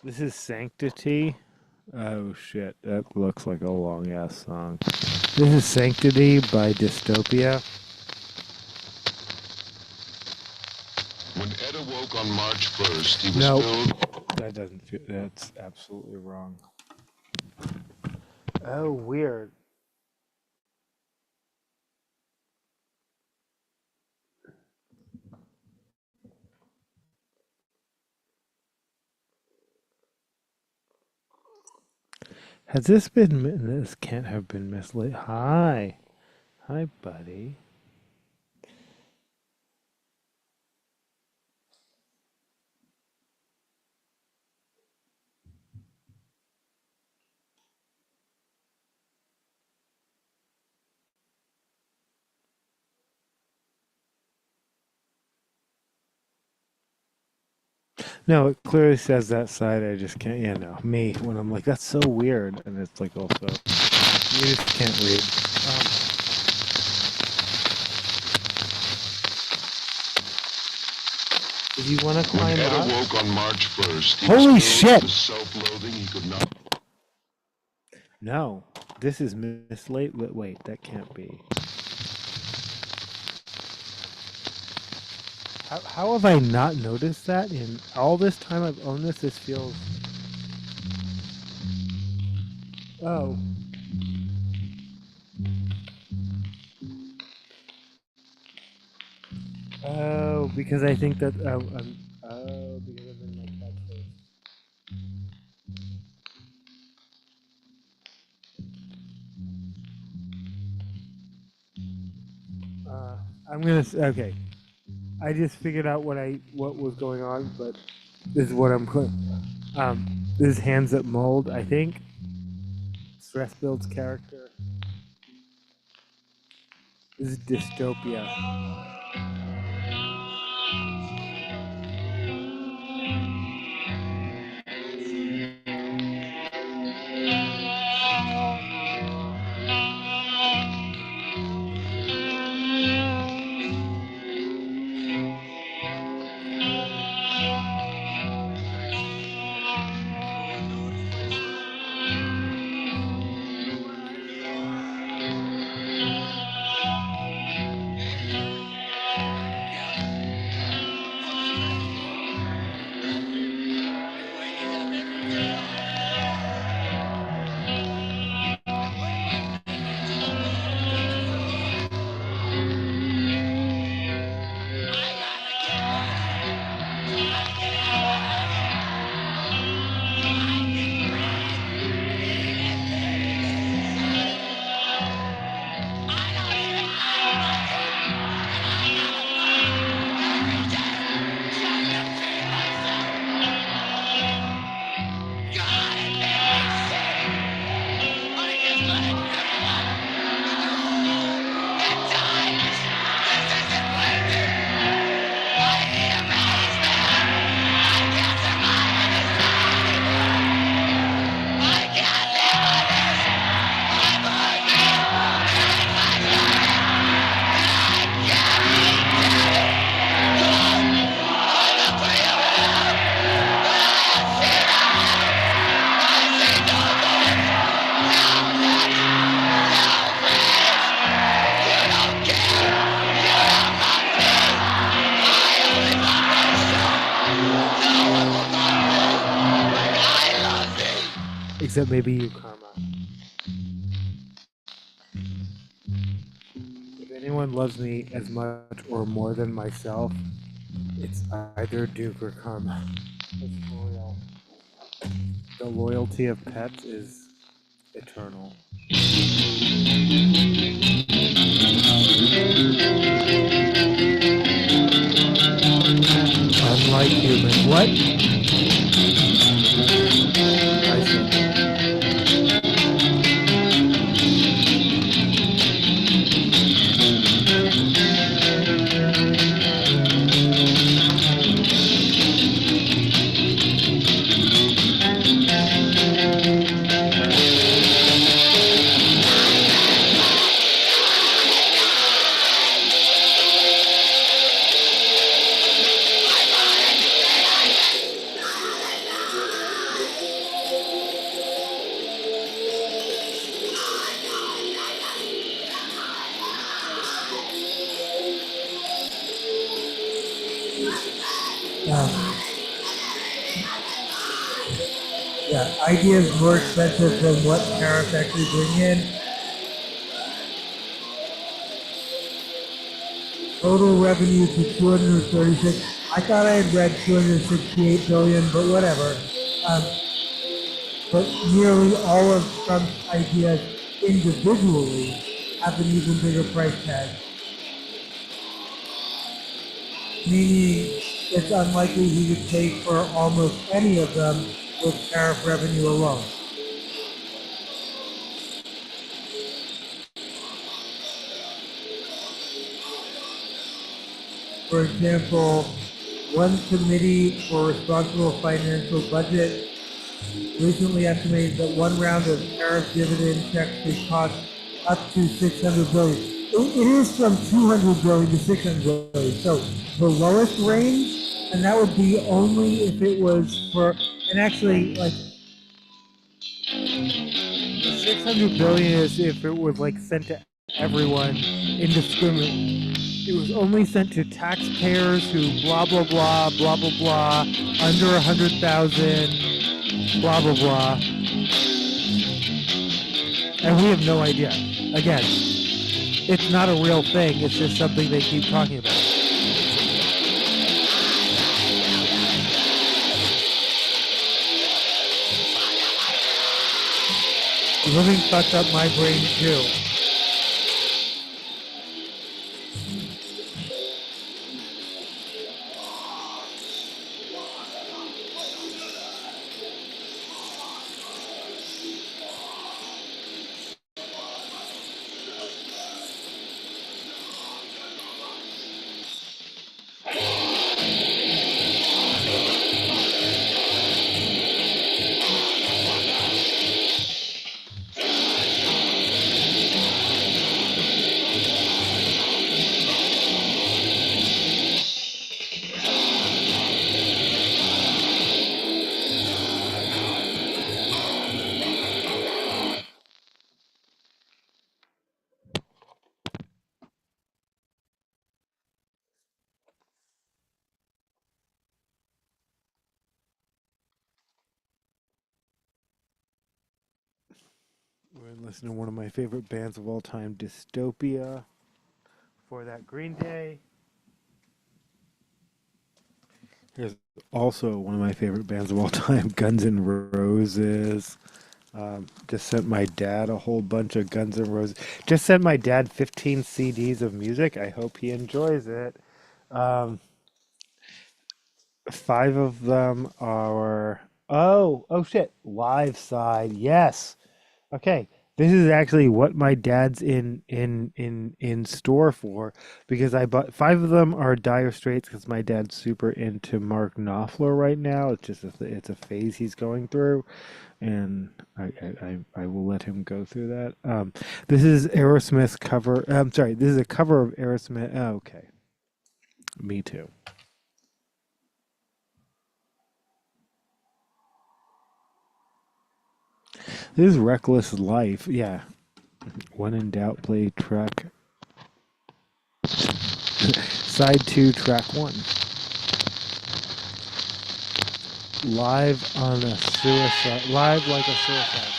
This is Sanctity. Oh shit, that looks like a long ass song. This is Sanctity by Dystopia. When Ed awoke on March 1st, he was No, filled. that doesn't fit. That's absolutely wrong. Oh, weird. Has this been? This can't have been misled. Hi, hi, buddy. No, it clearly says that side. I just can't. Yeah, no, me when I'm like that's so weird, and it's like also you just can't read. If you want to When climb Ed up, awoke on March 1st, he holy was filled shit! with self-loathing he could not. No, this is mislate. But wait, that can't be. How have I not noticed that in all this time I've owned this? This feels. Oh. Oh, because I think that. Oh, because I'm in my cat's face. I'm gonna. Okay. I just figured out what was going on, but this is what I'm. This is Hands Up Mold, I think. Stress Builds character. This is Dystopia. Except maybe you, Karma. If anyone loves me as much or more than myself, it's either Duke or Karma. It's for real. The loyalty of pets is eternal. Unlike human. What? I see. Yeah, ideas more expensive than what tariffs actually bring in. Total revenue to 236. I thought I had read 268 billion, but whatever. But nearly all of Trump's ideas individually have an even bigger price tag. Meaning it's unlikely he would pay for almost any of them with tariff revenue alone. For example, one committee for responsible financial budget recently estimated that one round of tariff dividend checks could cost up to 600 billion. It is from 200 billion to 600 billion. So the lowest range, and that would be only if it was for, and actually like 600 billion is if it was like sent to everyone indiscriminately. It was only sent to taxpayers who blah blah blah blah blah blah under 100,000 blah blah blah, and we have no idea. Again, it's not a real thing. It's just something they keep talking about. Living fucked up my brain too. We're listening to one of my favorite bands of all time, Dystopia. For that, Green Day. Here's also one of my favorite bands of all time, Guns N' Roses. Just sent my dad a whole bunch of Guns N' Roses. Just sent my dad 15 CDs of music. I hope he enjoys it. 5 of them are oh shit, Live Side. Yes. Okay. This is actually what my dad's in store for, because I bought 5 of them are Dire Straits because my dad's super into Mark Knopfler right now. It's just it's a phase he's going through, and I will let him go through that. This is Aerosmith's cover. I'm sorry, this is a cover of Aerosmith. Oh, okay, me too. This is Reckless Life. Yeah. When in doubt, play track. Side 2, track 1. Live on a suicide. Live like a suicide.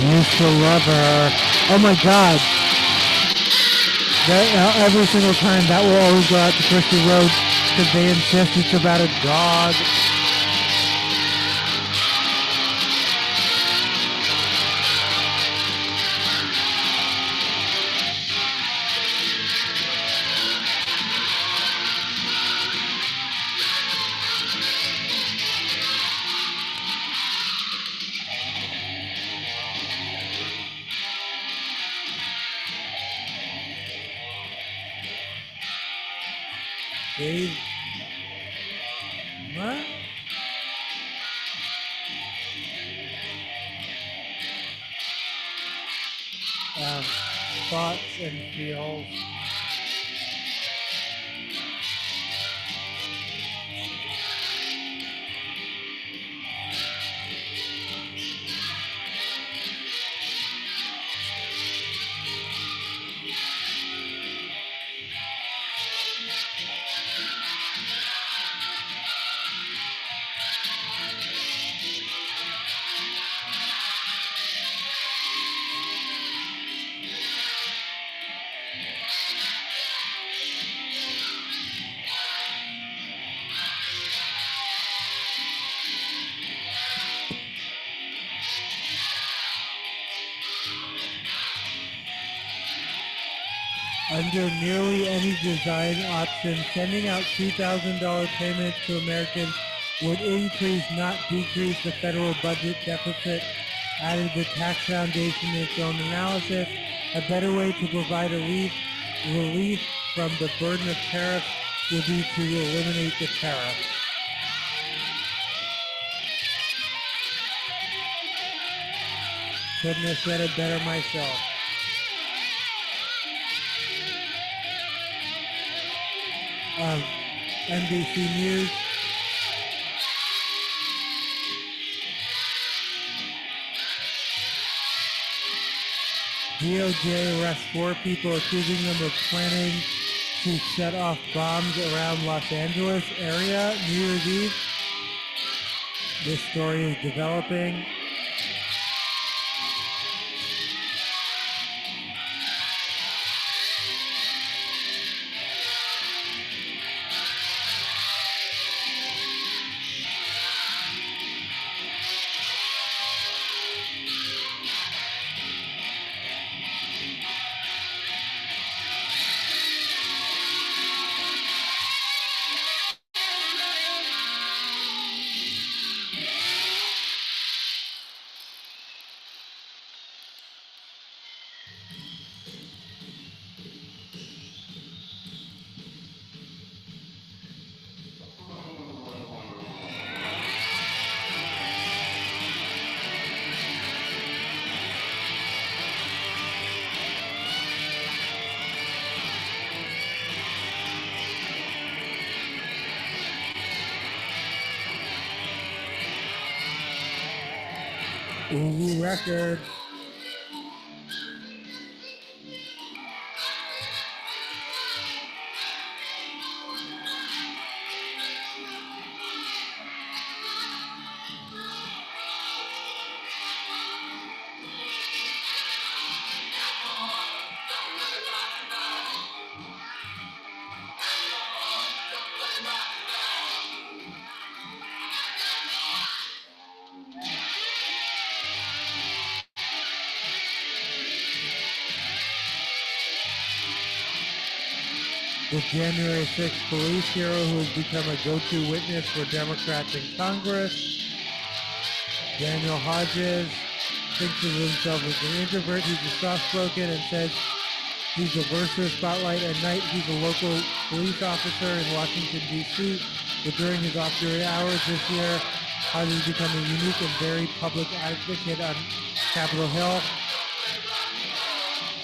Used to love her. Oh my God. Every single time that will always go out to Christie Road because they insist it's about a dog. Dave. What? Thoughts and feels. Under nearly any design option, sending out $2,000 payments to Americans would increase, not decrease, the federal budget deficit, added the tax foundation in its own analysis. A better way to provide relief from the burden of tariffs would be to eliminate the tariff. Couldn't have said it better myself. NBC News. DOJ arrests 4 people accusing them of planning to set off bombs around Los Angeles area New Year's Eve. This story is developing. Easy record. The January 6th police hero who has become a go-to witness for Democrats in Congress. Daniel Hodges thinks of himself as an introvert. He's a soft-spoken and says he's a versatile spotlight at night. He's a local police officer in Washington, D.C. But during his off-duty hours this year, Hodges has become a unique and very public advocate on Capitol Hill.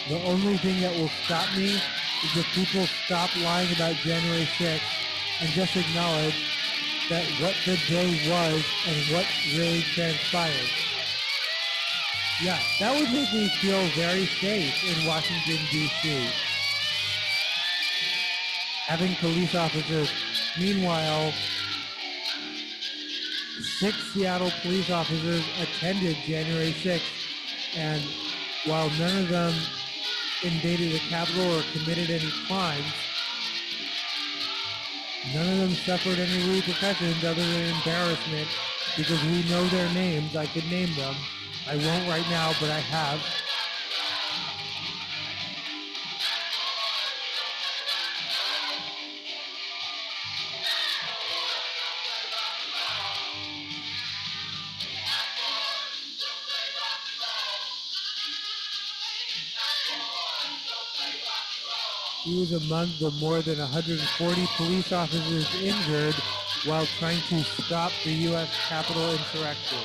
The only thing that will stop me is if people stop lying about January 6th and just acknowledge that what the day was and what really transpired. Yeah, that would make me feel very safe in Washington, D.C. Having police officers. Meanwhile, 6 Seattle police officers attended January 6th, and while none of them invaded the Capitol or committed any crimes, none of them suffered any repercussions other than embarrassment because we know their names. I could name them. I won't right now, but I have. He was among the more than 140 police officers injured while trying to stop the U.S. Capitol insurrection.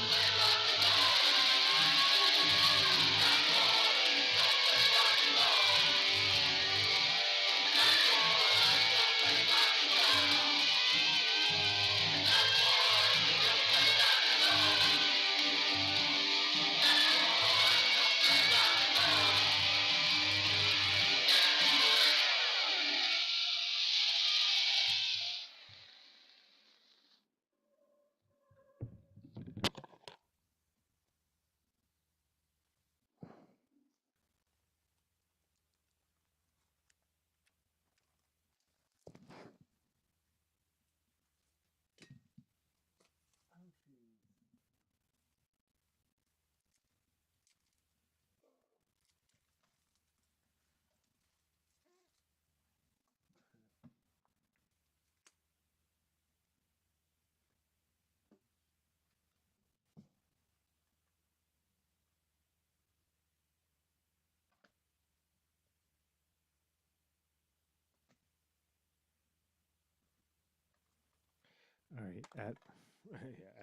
All right,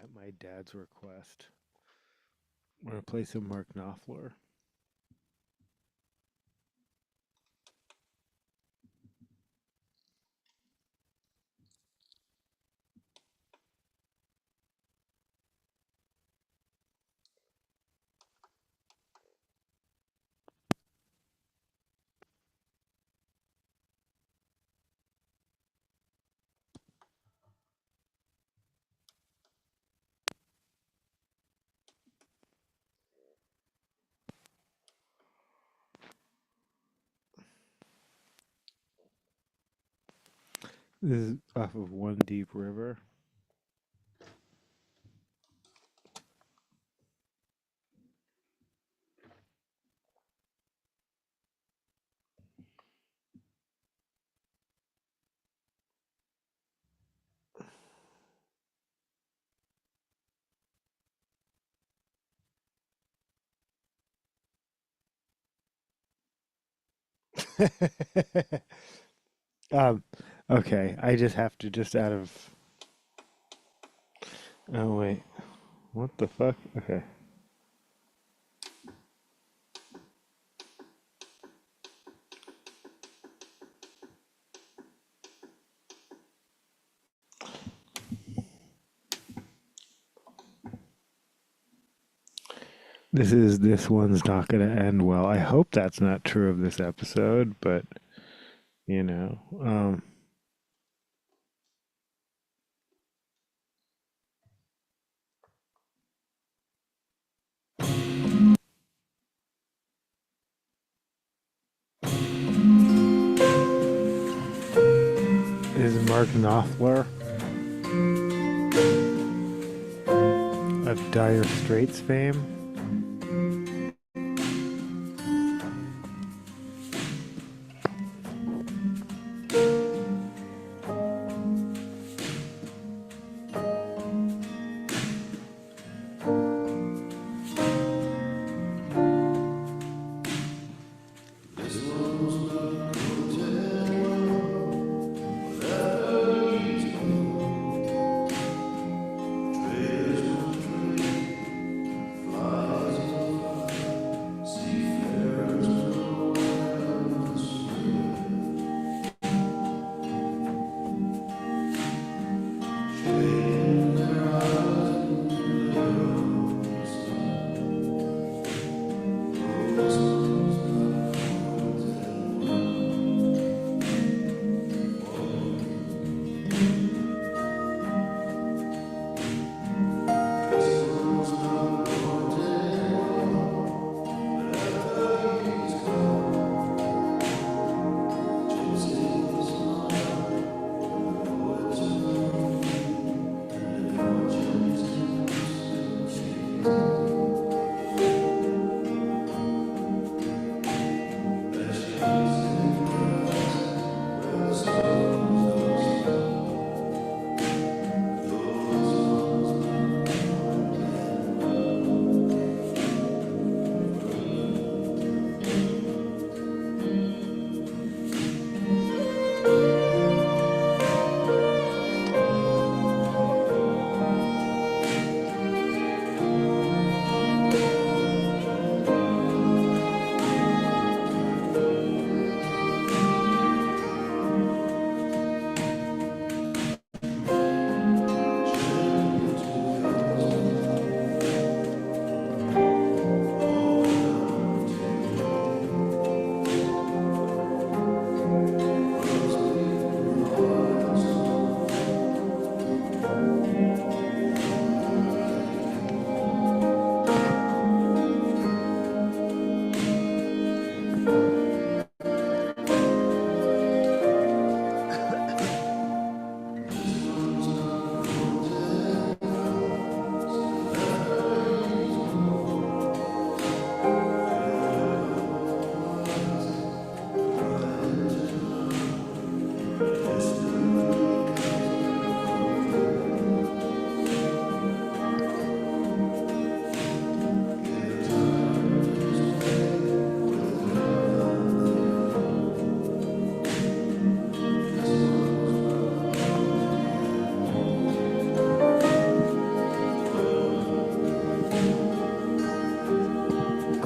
at my dad's request, I'm gonna play some Mark Knopfler. This is off of One Deep River. um, okay, I just have to just out of. Oh wait, what the fuck? Okay. This one's not gonna end well. I hope that's not true of this episode, but you know, is Mark Knopfler of Dire Straits fame.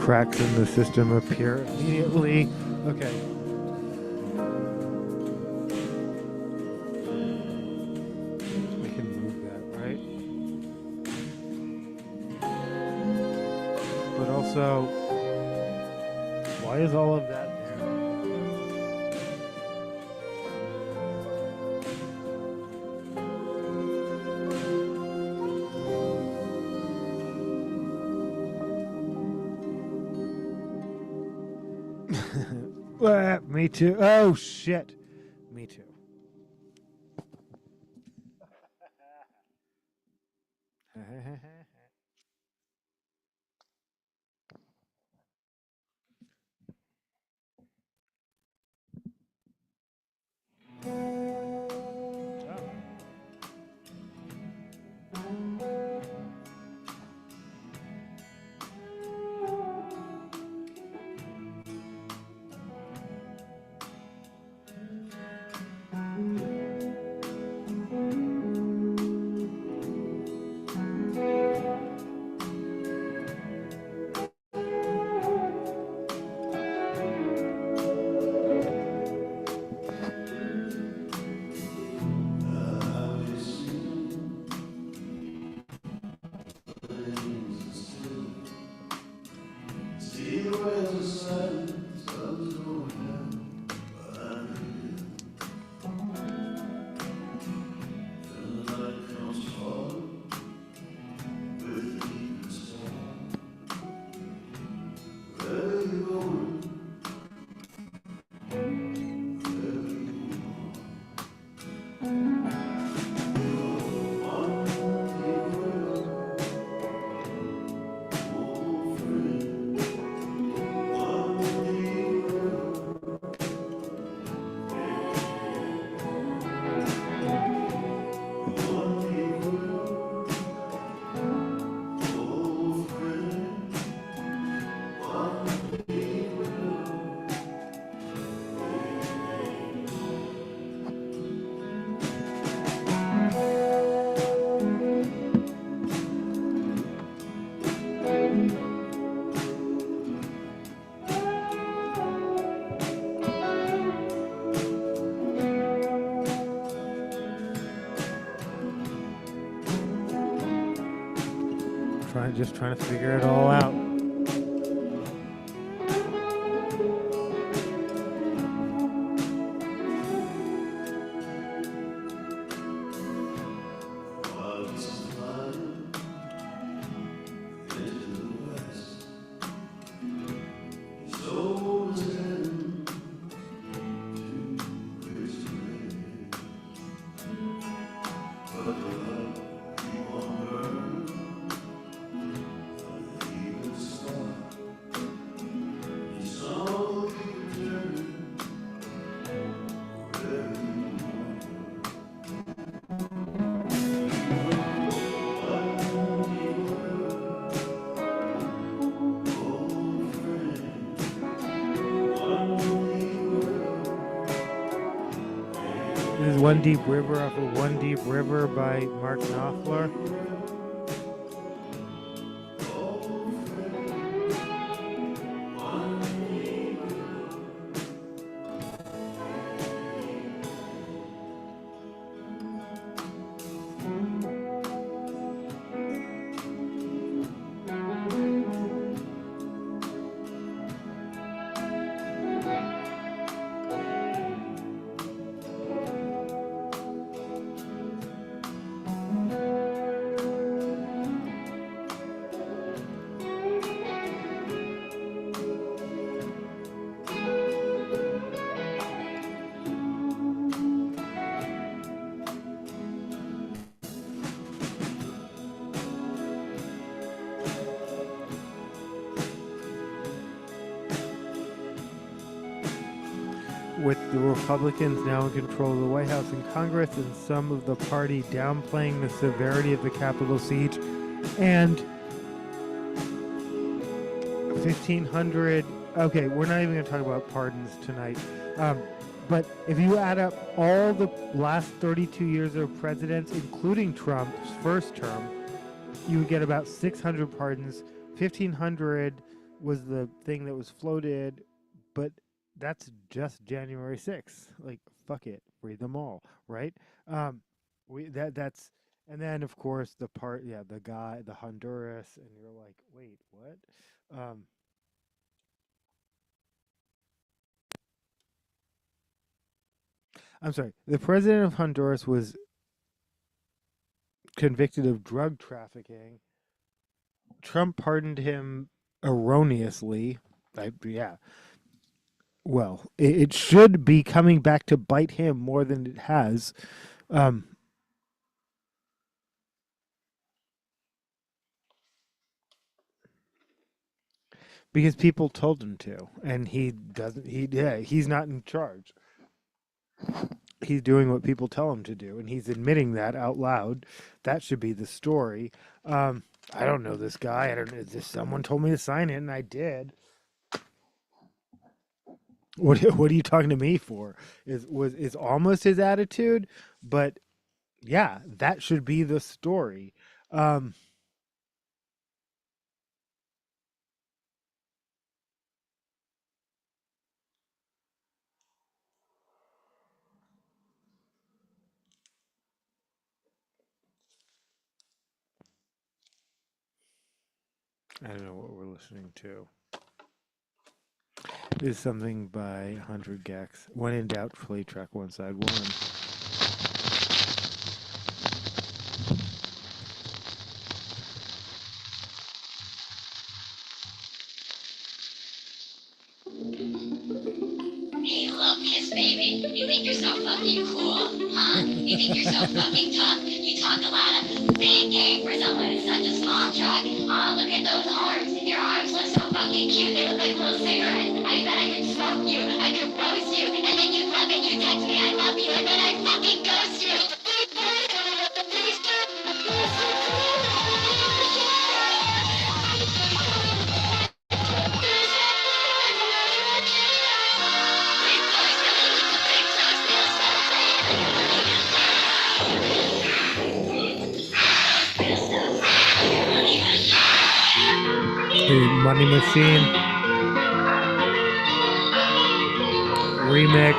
cracks in the system appear immediately. Okay. We can move that, right? But also, why is all of that there? Me too. Oh, shit. Me too. Just trying to figure it all out. This is One Deep River off of One Deep River by Mark Knopfler. With the Republicans now in control of the White House and Congress, and some of the party downplaying the severity of the Capitol siege, and 1,500. Okay, we're not even going to talk about pardons tonight. But if you add up all the last 32 years of presidents, including Trump's first term, you would get about 600 pardons, 1,500 was the thing that was floated, but that's just January 6th. Like, fuck it, read them all, right? Um, that's and then of course the part, yeah, the guy, the Honduras, and you're like, wait, what? Um, I'm sorry, the president of Honduras was convicted of drug trafficking. Trump pardoned him erroneously. Yeah, well, it should be coming back to bite him more than it has. Um, because people told him to, and he doesn't. He's not in charge. He's doing what people tell him to do, and he's admitting that out loud. That should be the story. I don't know this guy. I don't know. This someone told me to sign it, and I did. What are you talking to me for? Is almost his attitude, but yeah, that should be the story. Um, I don't know what we're listening to. This is something by 100 Gex. When in doubt, play track one side one. Hey, look, kiss baby. You think you're so fucking cool, huh? You think you're so fucking tough? You talk a lot of big game for someone who's such a small truck. Aw, look at those arms. Your arms look so fucking cute. They look like little cigarettes. I bet I could smoke you. I could roast you. And then you fucking you text me I love you. And then I fucking ghost you. Money Machine remix.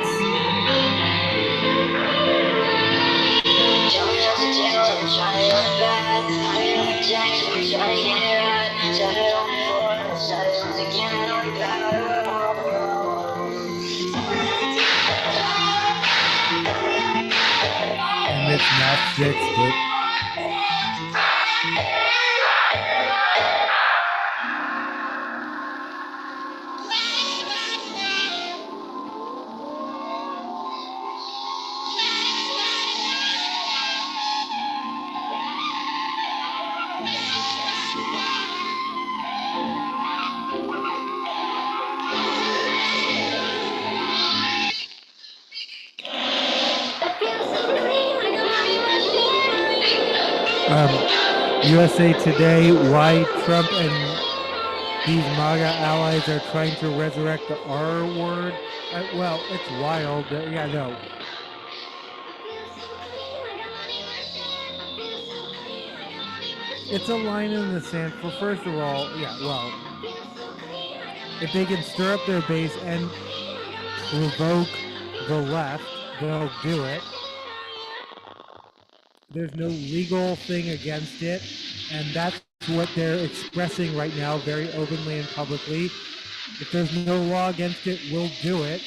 And it's not six, but USA Today, why Trump and these MAGA allies are trying to resurrect the R word. Well, it's wild. Yeah, no. It's a line in the sand. For first of all, yeah, well, if they can stir up their base and provoke the left, they'll do it. There's no legal thing against it, and that's what they're expressing right now very openly and publicly. If there's no law against it, we'll do it.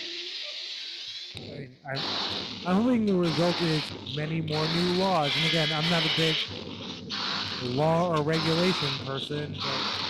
I'm hoping the result is many more new laws. And again, I'm not a big law or regulation person, but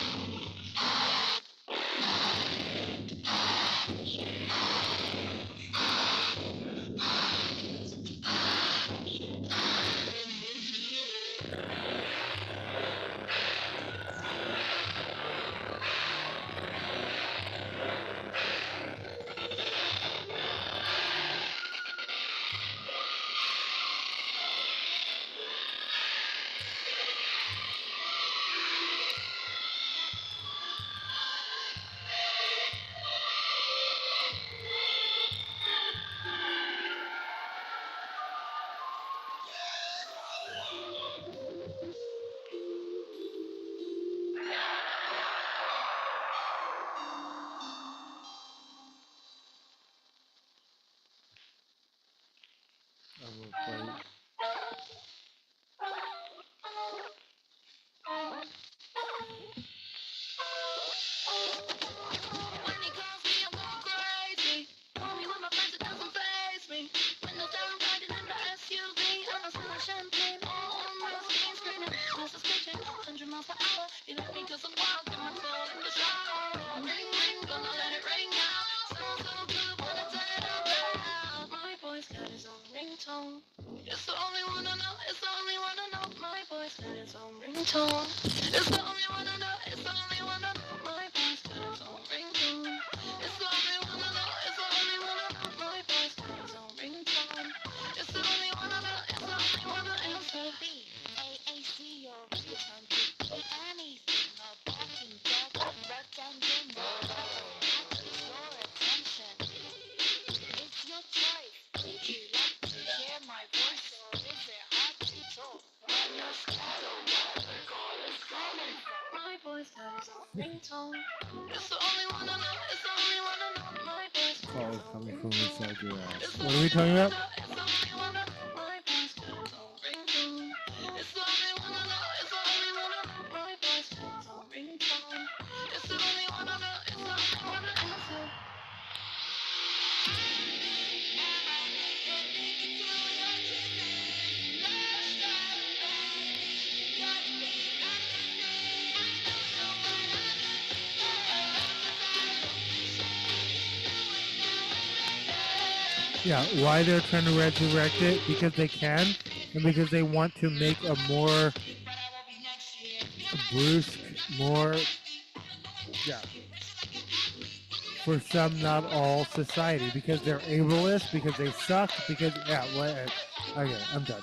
little fight. When he calls me, I'm going crazy. Only with my friends, it doesn't faze me. Windows down, riding in the SUV. I'm a smelling champagne, all on my screen, screaming. This is pitching, 100 miles per hour. You let me cause I'm wild, get my soul in the shower. Ring, ring, gonna let it ring out. Sounds so good, wanna turn it up loud. My boy's got his own ringtone. It's the only one I know, it's the only one I know. My boy's got his own ringtone. It's the only one I know, it's the only one I know. My boy's got his own ringtone. It's the only one I know, it's the only one I know. My boy's got his own ringtone. It's the only one I know, it's the only one I know. AAC, your ringtone could be anything. A barking dog, a rectangle, catches your attention. It's your choice. Would you like to hear my voice, or is it hard to talk? My boy's got his own ringtone. It's the only one I know, it's the only one I know. My boy's got Call his is own coming from ringtone. inside your ass. It's the What are we only talking one I about? know, it's the only one I know. My boy's got his own ringtone. It's the only one I know, it's the only one I know. My boy's got his own ringtone. It's the only one I know, it's the only one I know. Yeah, why they're trying to resurrect it? Because they can, and because they want to make a more brusque, more, yeah, for some, not all, society. Because they're ableist, because they suck, because, yeah, okay, I'm done.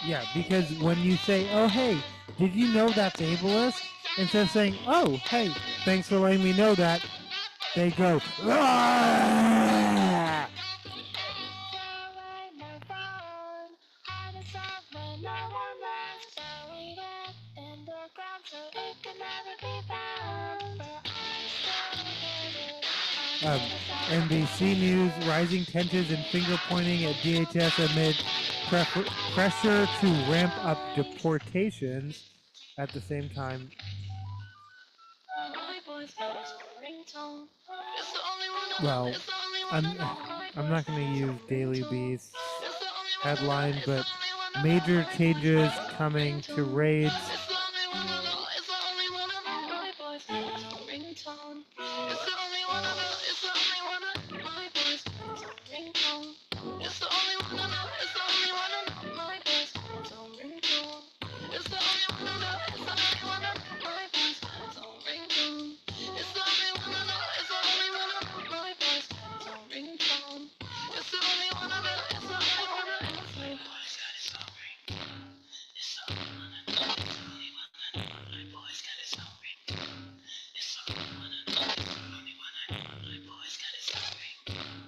Yeah, because when you say, oh, hey, did you know that's ableist? Instead of saying, oh, hey, thanks for letting me know that, they go, "Ah!" NBC News, rising tensions and finger pointing at DHS amid pressure to ramp up deportations. At the same time, My boy's got his own ringtone. It's the only one I know, well, it's the only one I know. My I'm not boy's going to got his use own Daily ringtone. Beast It's the only one I know, headline, it's but the only one I know. major My changes boy's got his own coming to ringtone. raids. It's the only one I know, it's the only one I know. My boy's got his own ringtone. It's the only one I know, it's the only one I know. My boy's got his own ringtone. It's the only one I know, it's the only one I know. My boy's got his own ringtone. It's the only one I know, it's the only one I know. My boy's got his own ringtone. It's the only one I know, it's the only one I know. My boy's got his own ringtone. It's the only one I know, it's the only one I know. My boy's got his own ringtone. It's the only one I know, it's the only one I know. My boy's got his own ringtone. It's the only one I know, it's the only one I know. My boy's got his own ringtone.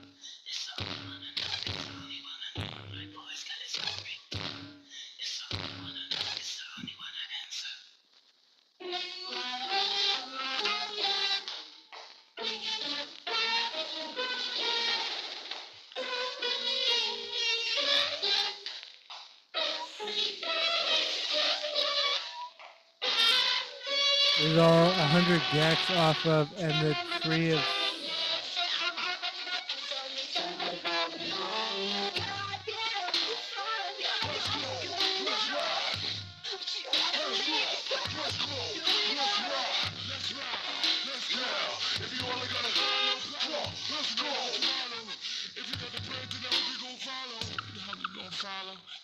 It's the only one I know, it's the only one I know. My boy's got his own ringtone. It's the only one I know, it's the only one I answer. This is all 100 decks off of And the Tree of...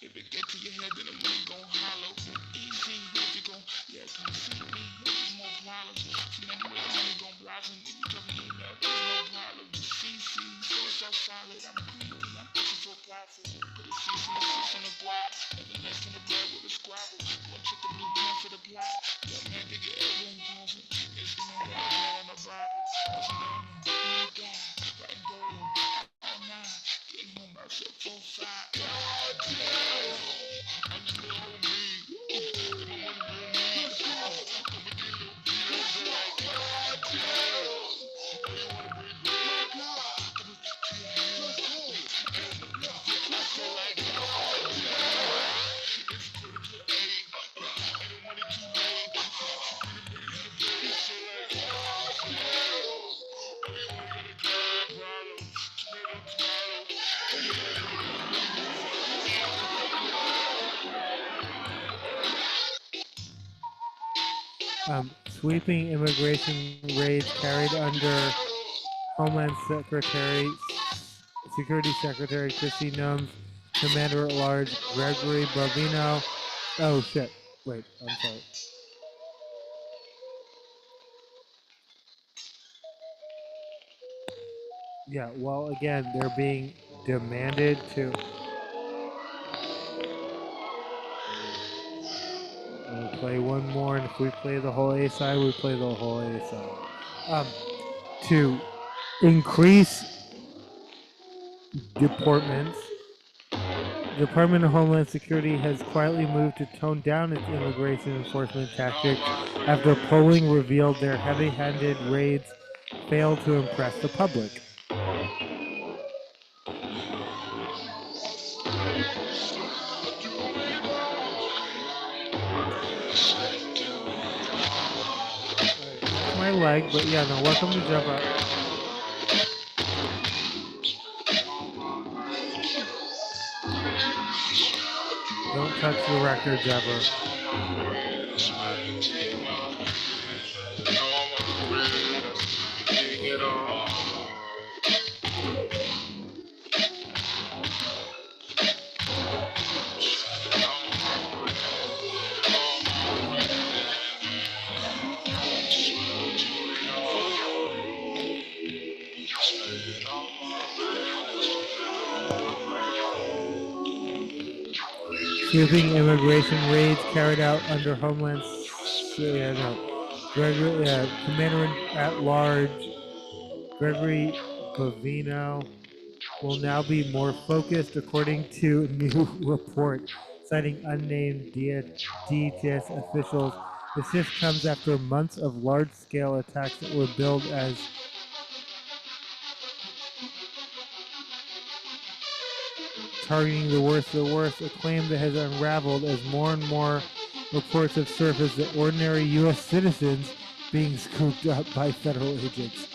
If it get to your head, then the money gon' hollow. Easy, if you gon' come see me. There's more problems. See, anyway, the money gon' blossom. If you drop an email, there's no problem. CC, so solid. I'm greedy, I'm pushing for profit. Put a cease and desist on the guap. Never less than a bread with a squabble. Go check the blueprint for the plot. Young man, dig your elbow and pause it. It's the man that I on the Bible. What's the name? New guy, writing golden. All night, getting home about 4-5. I'm the new me. Sweeping immigration raids carried under Homeland Security Secretary Christy Noem's Commander at Large Gregory Bovino. Oh shit! Wait, I'm sorry. Yeah, well, again, they're being demanded to. We'll play one more, and if we play the whole A side, we play the whole A side. To increase deportments, the Department of Homeland Security has quietly moved to tone down its immigration enforcement tactics after polling revealed their heavy-handed raids failed to impress the public. My leg, but yeah, no, welcome to Jump Up. Don't touch the records ever. Sweeping immigration raids carried out under Homeland Commander-at-Large Gregory Bovino will now be more focused, according to a new report citing unnamed DHS officials. The shift comes after months of large-scale attacks that were billed as targeting the worst of the worst, a claim that has unraveled as more and more reports have surfaced that ordinary U.S. citizens being scooped up by federal agents.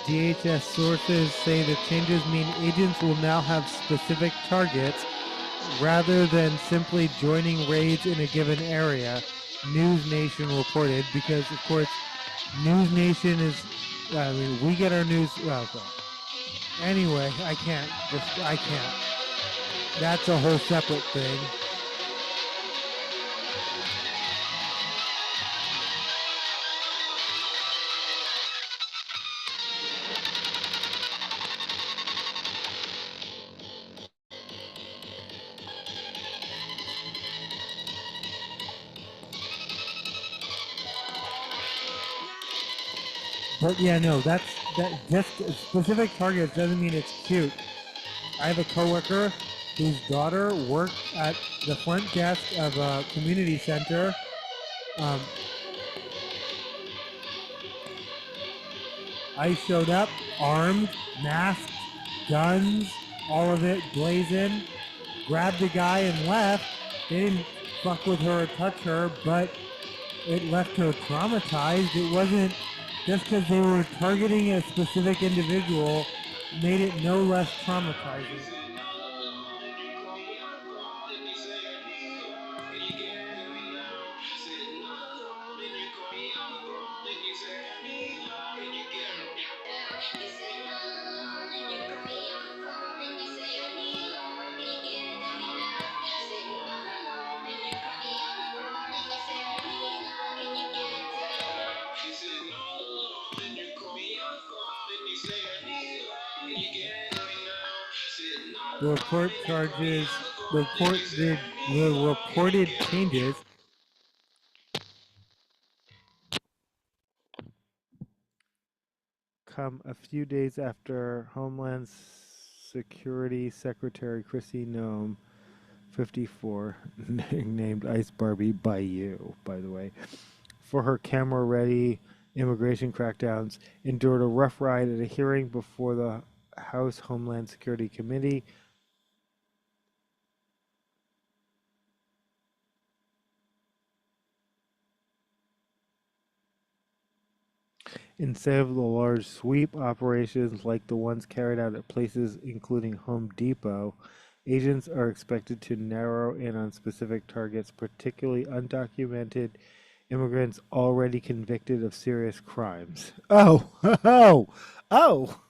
DHS sources say the changes mean agents will now have specific targets rather than simply joining raids in a given area, News Nation reported, because of course News Nation is, we get our news, okay. Anyway, I can't. That's a whole separate thing. But yeah, no, that just specific targets doesn't mean it's cute. I have a coworker whose daughter worked at the front desk of a community center. I showed up armed, masked, guns, all of it blazing, grabbed the guy and left. They didn't fuck with her or touch her, but it left her traumatized. It wasn't just because they were targeting a specific individual made it no less traumatizing. The reported changes come a few days after Homeland Security Secretary Christy Noem, 54, named Ice Barbie by you, by the way, for her camera-ready immigration crackdowns, endured a rough ride at a hearing before the House Homeland Security Committee. Instead of the large sweep operations like the ones carried out at places including Home Depot, agents are expected to narrow in on specific targets, particularly undocumented immigrants already convicted of serious crimes. Oh, oh, oh,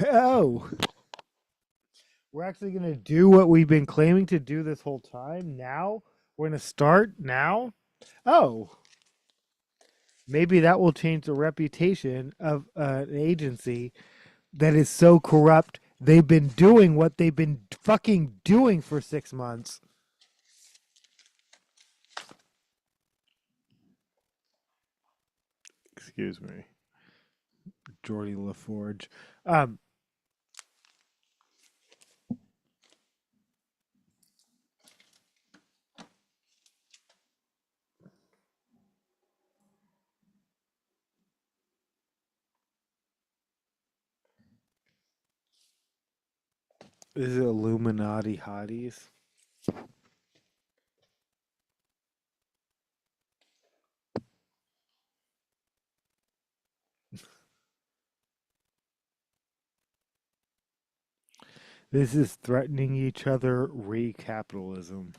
oh. We're actually going to do what we've been claiming to do this whole time now? We're going to start now? Oh. Maybe that will change the reputation of an agency that is so corrupt they've been doing what they've been fucking doing for 6 months. Excuse me. Jordy LaForge. Is it Illuminati hotties? This is threatening each other re-capitalism.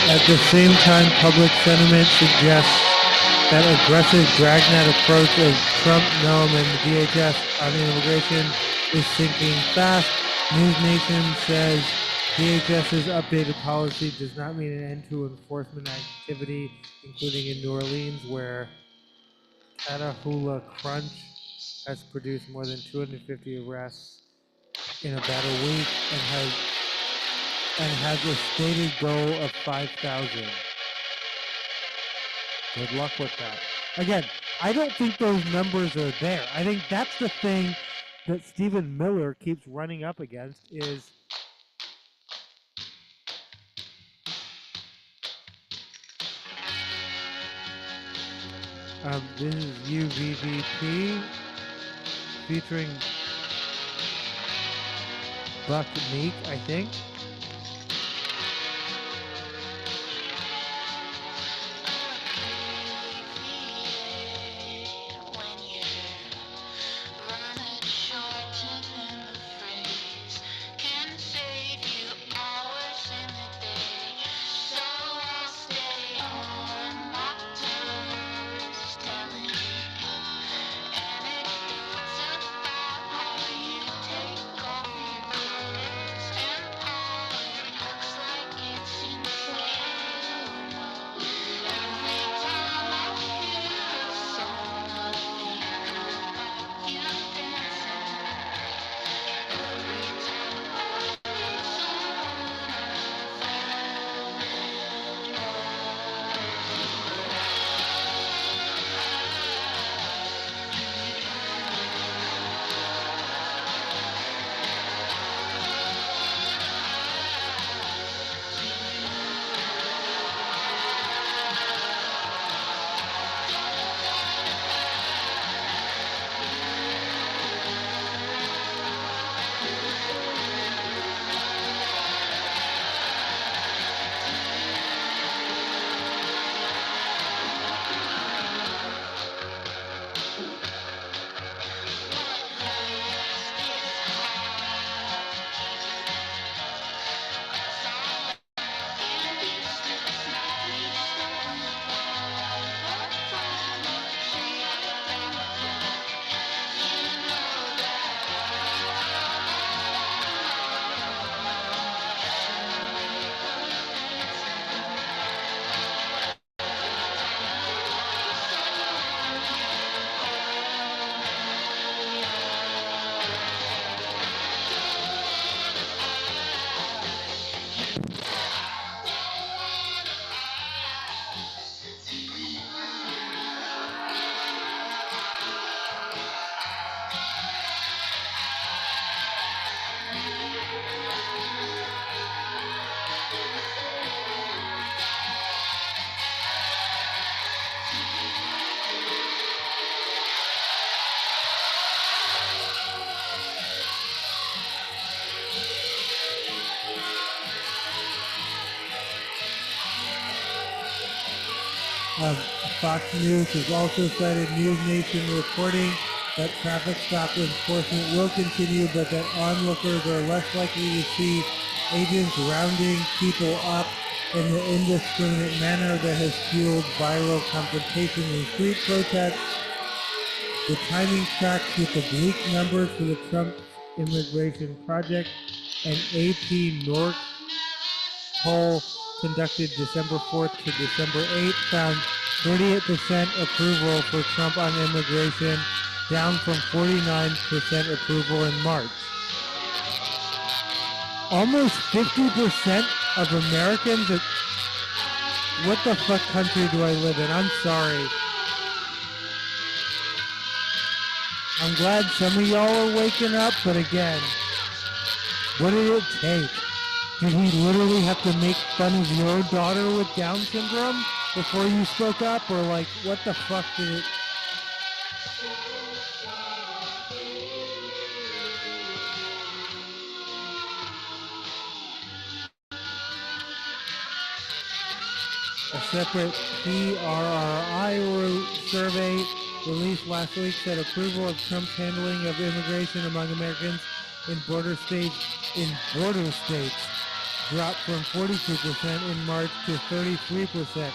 At the same time, public sentiment suggests that aggressive dragnet approach of Trump, Noam, and the DHS on immigration is sinking fast. News Nation says DHS's updated policy does not mean an end to enforcement activity, including in New Orleans, where Catahoula Crunch has produced more than 250 arrests in about a week and has a stated goal of 5,000. Good luck with that. Again, I don't think those numbers are there. I think that's the thing that Stephen Miller keeps running up against is this is UVVP featuring Buck Meek, I think. Fox News has also cited News Nation reporting that traffic stop enforcement will continue, but that onlookers are less likely to see agents rounding people up in the indiscriminate manner that has fueled viral confrontation in street protests. The timing tracks with the bleak numbers for the Trump immigration project. An AP North poll conducted December 4th to December 8th found 38% approval for Trump on immigration, down from 49% approval in March. Almost 50% of Americans, what the fuck country do I live in? I'm sorry. I'm glad some of y'all are waking up, but again, what did it take? Did he literally have to make fun of your daughter with Down syndrome before you spoke up? Or like, what the fuck did it... A separate PRRI survey released last week said approval of Trump's handling of immigration among Americans in border states dropped from 42% in March to 33%.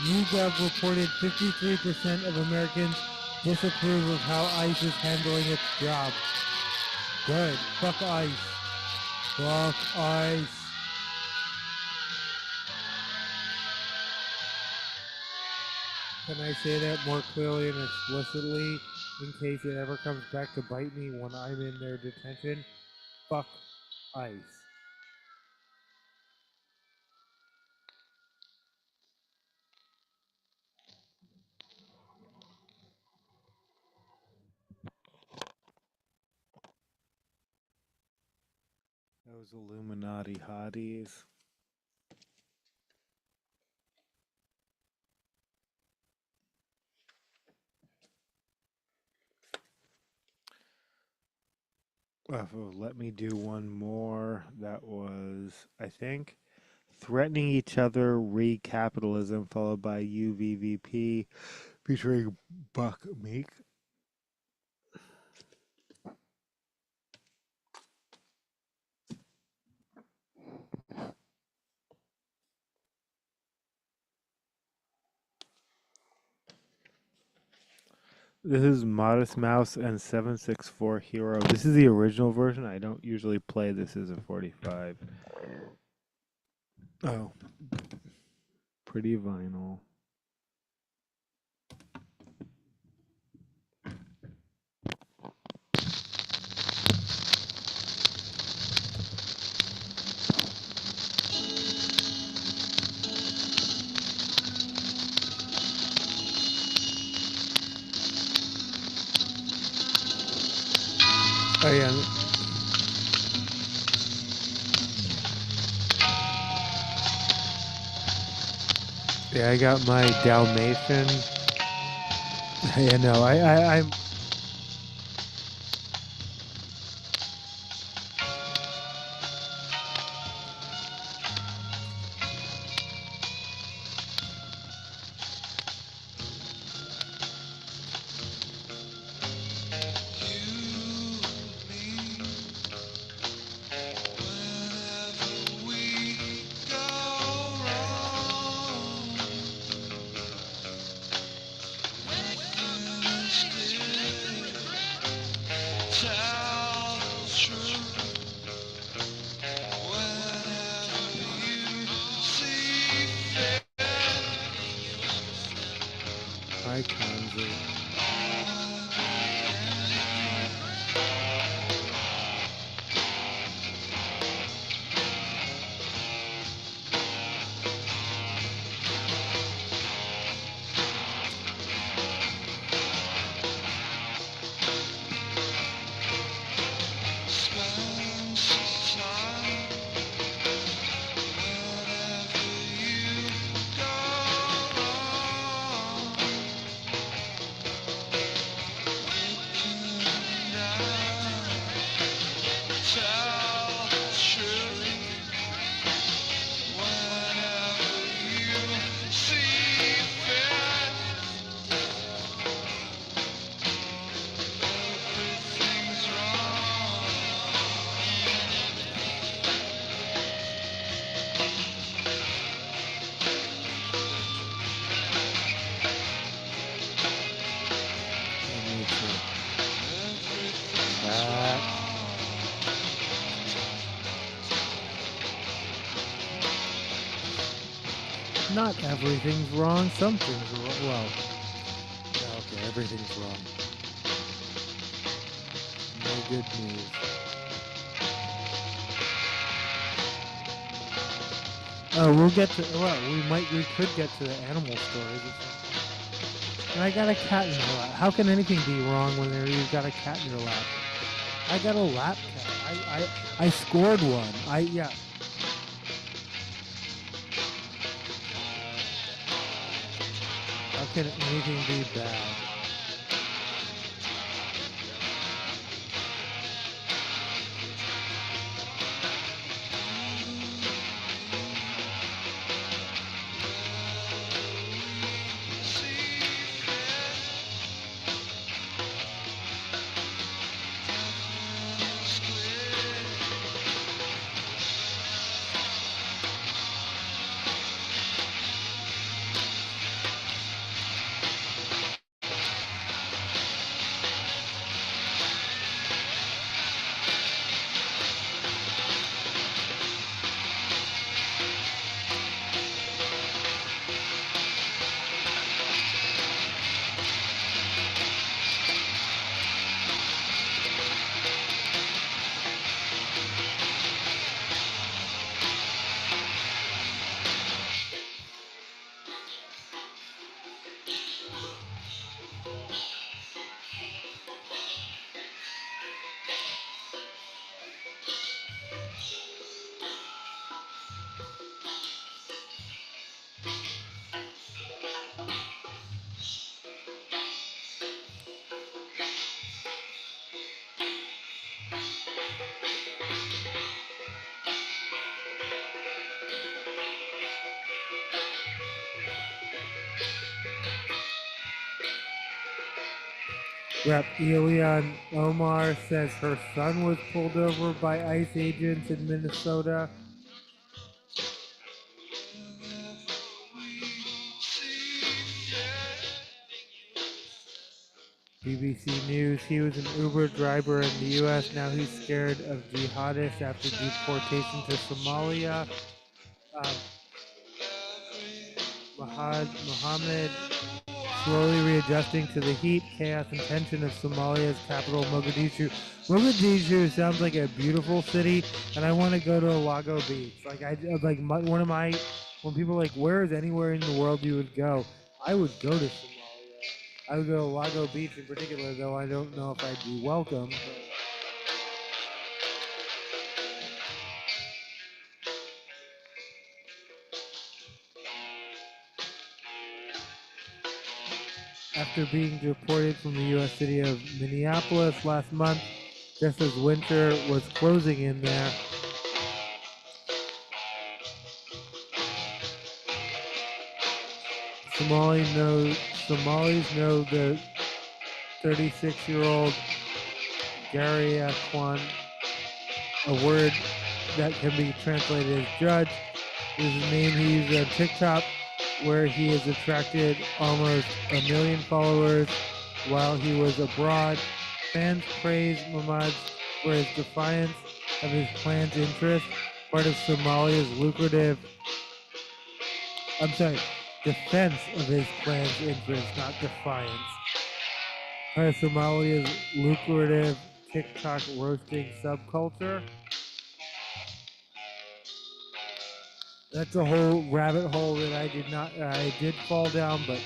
YouGov reported 53% of Americans disapprove of how ICE is handling its job. Good. Fuck ICE. Fuck ICE. Can I say that more clearly and explicitly in case it ever comes back to bite me when I'm in their detention? Fuck ICE. Those Illuminati hotties. Let me do one more. That was, I think, Threatening Each Other, Re-Capitalism, followed by UVVP, featuring Buck Meek. This is Modest Mouse and 764 Hero. This is the original version. I don't usually play this as a 45. Oh, pretty vinyl. Oh yeah. Yeah, I got my Dalmatian. Yeah, no, I'm. Icons of. Not everything's wrong. Some things are wrong. Well, yeah, okay, everything's wrong. No good news. Oh, we'll get to. Well, we could get to the animal stories. And I got a cat in my lap. How can anything be wrong when you've got a cat in your lap? I got a lap cat. I scored one. Yeah. How can anything be bad? Rep. Elian Omar says her son was pulled over by ICE agents in Minnesota. BBC News, he was an Uber driver in the U.S. Now he's scared of jihadists after deportation to Somalia. Mohammed slowly readjusting to the heat, chaos, and tension of Somalia's capital, Mogadishu. Mogadishu sounds like a beautiful city, and I want to go to Lago Beach. One of my, when people are like, where is anywhere in the world you would go? I would go to Somalia. I would go to Lago Beach in particular, though I don't know if I'd be welcome. After being deported from the U.S. city of Minneapolis last month, just as winter was closing in there, Somalis know the 36-year-old Gary Kwan, a word that can be translated as judge, is his name he used on TikTok, where he has attracted almost 1 million followers while he was abroad. Fans praise Mahmoud for his defiance of his clan's interests, part of Somalia's defense of his clan's interests, not defiance. Part of Somalia's lucrative TikTok roasting subculture. That's a whole rabbit hole that I did fall down, but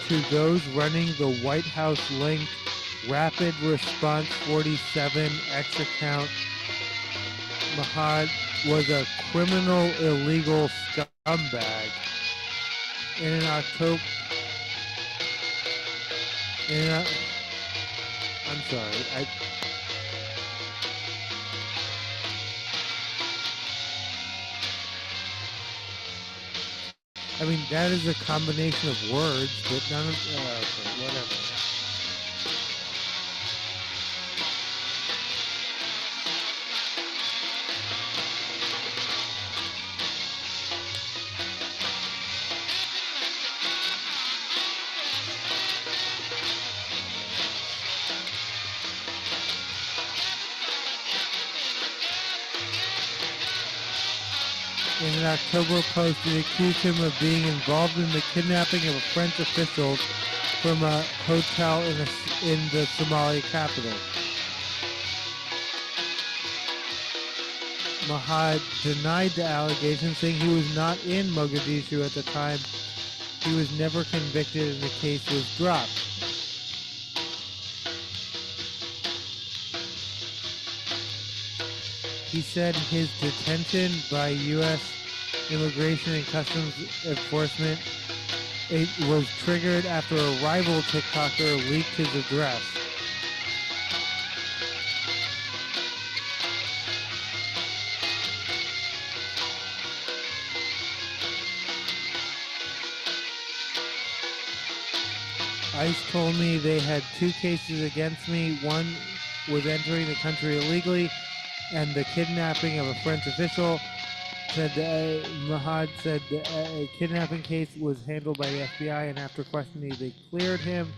to those running the White House-linked Rapid Response 47 X account, Mahad was a criminal illegal scumbag. In October, I'm sorry, I mean, that is a combination of words, but none of, okay, whatever. In an October post, it accused him of being involved in the kidnapping of a French official from a hotel in the Somali capital. Mahad denied the allegation, saying he was not in Mogadishu at the time. He was never convicted and the case was dropped. He said his detention by U.S. Immigration and Customs Enforcement was triggered after a rival TikToker leaked his address. ICE told me they had 2 cases against me. One was entering the country illegally, and the kidnapping of a French official. Mahad said the kidnapping case was handled by the FBI, and after questioning, they cleared him,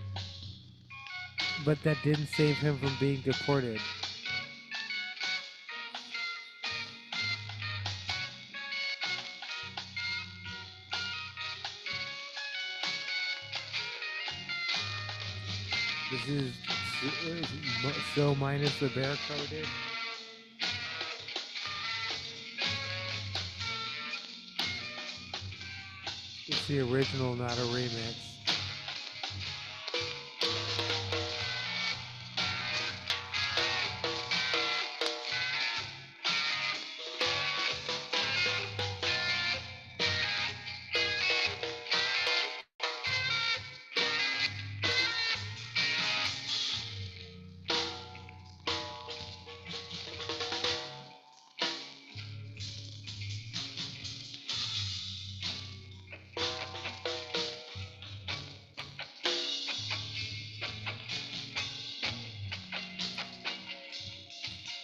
but that didn't save him from being deported. This is so minus the bear coded. It's the original, not a remix.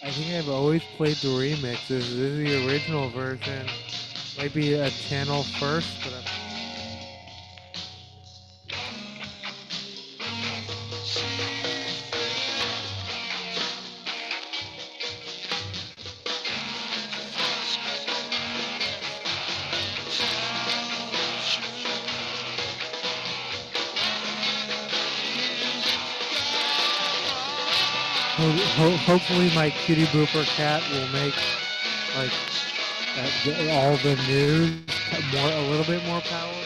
I think I've always played the remixes. This is the original version. Might be a channel first, but hopefully my cutie booper cat will make like all the news a little bit more palatable.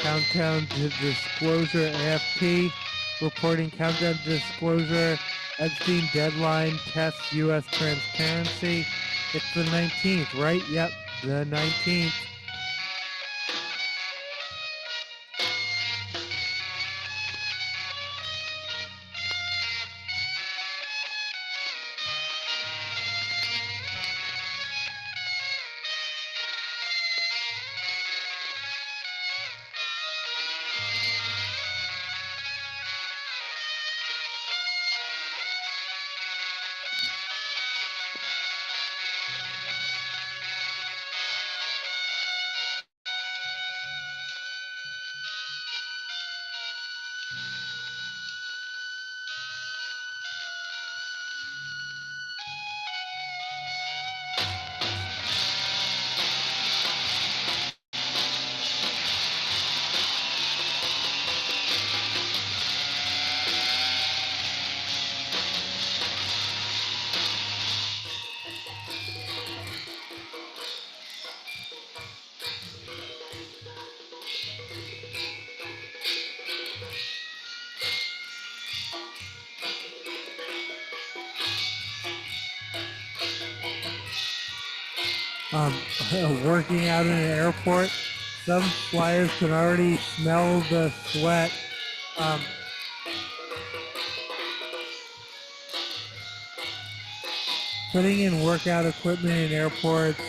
Countdown to disclosure AFP reporting countdown to disclosure Epstein deadline tests U.S. transparency. It's the 19th, right? Yep, the 19th. Working out in an airport, some flyers can already smell the sweat. Putting in workout equipment in airports.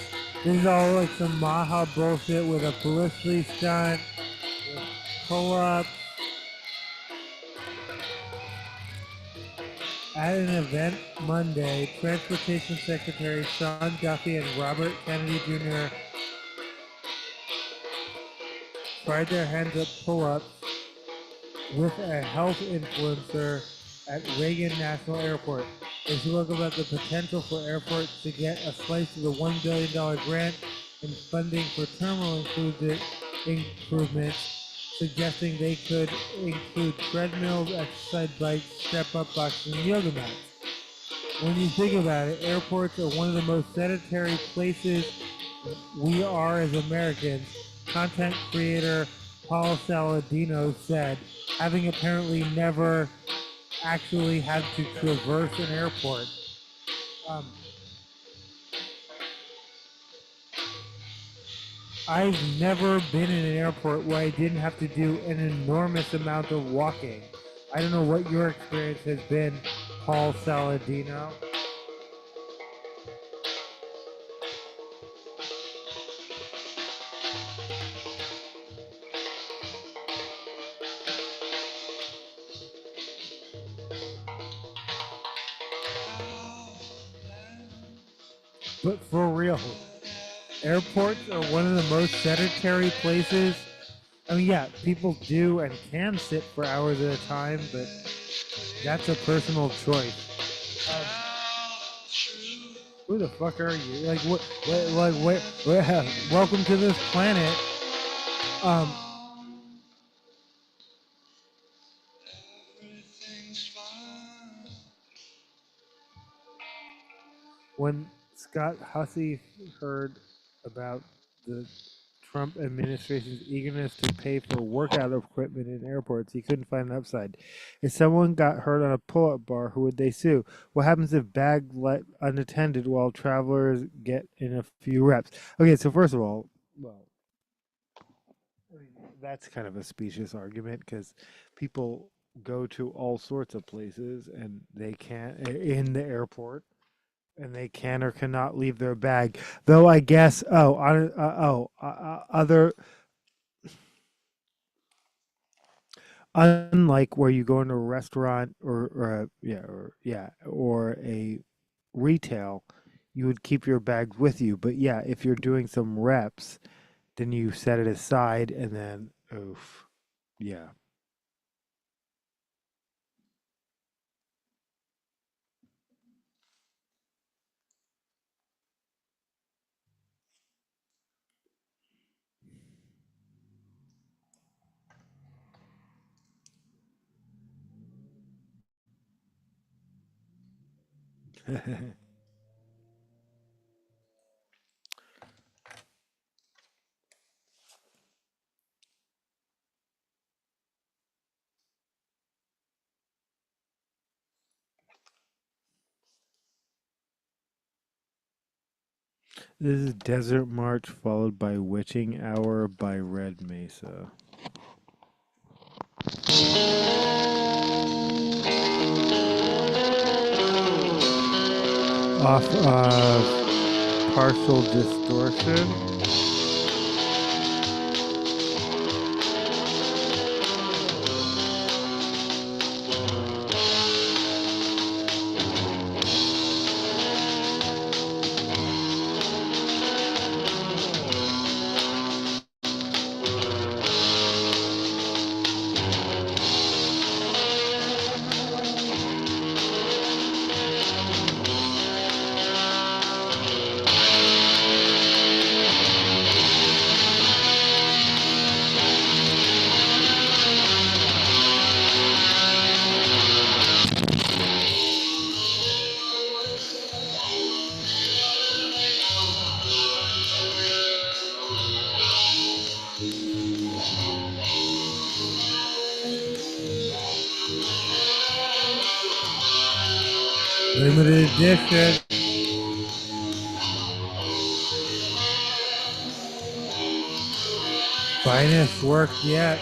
This is all like some Maha bullshit with a publicity stunt, with pull-ups. At an event Monday, Transportation Secretary Sean Duffy and Robert Kennedy Jr. tried their hands at pull-ups with a health influencer at Reagan National Airport. They spoke about the potential for airports to get a slice of the $1 billion grant in funding for terminal improvements, suggesting they could include treadmills, exercise bikes, step-up boxes, and yoga mats. When you think about it, airports are one of the most sedentary places we are as Americans. Content creator Paul Saladino said, having apparently never actually had to traverse an airport. I've never been in an airport where I didn't have to do an enormous amount of walking. I don't know what your experience has been, Paul Saladino. But for real, airports are one of the most sedentary places. I mean, yeah, people do and can sit for hours at a time, but that's a personal choice. Who the fuck are you? Like, welcome to this planet. Um, when Scott Hussey heard about the Trump administration's eagerness to pay for workout equipment in airports, he couldn't find an upside. If someone got hurt on a pull-up bar, who would they sue? What happens if bag let unattended while travelers get in a few reps? Okay, so first of all, well, I mean, that's kind of a specious argument because people go to all sorts of places and they can't in the airport and they can or cannot leave their bag. Though I guess other unlike where you go into a restaurant or a retail, you would keep your bag with you. But yeah, if you're doing some reps, then you set it aside and then oof, yeah. This is Desert March followed by Witching Hour by Red Mesa. Off of Partial Distortion. Limited edition. Finest work yet.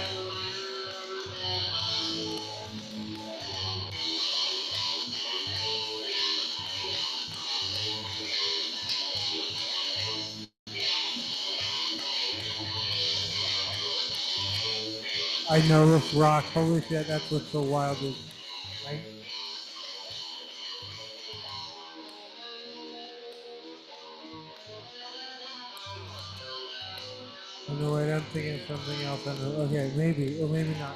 I know this rock. Holy shit, that's what's so wild. I no, wait, I'm thinking of something else. Okay, maybe, or maybe not.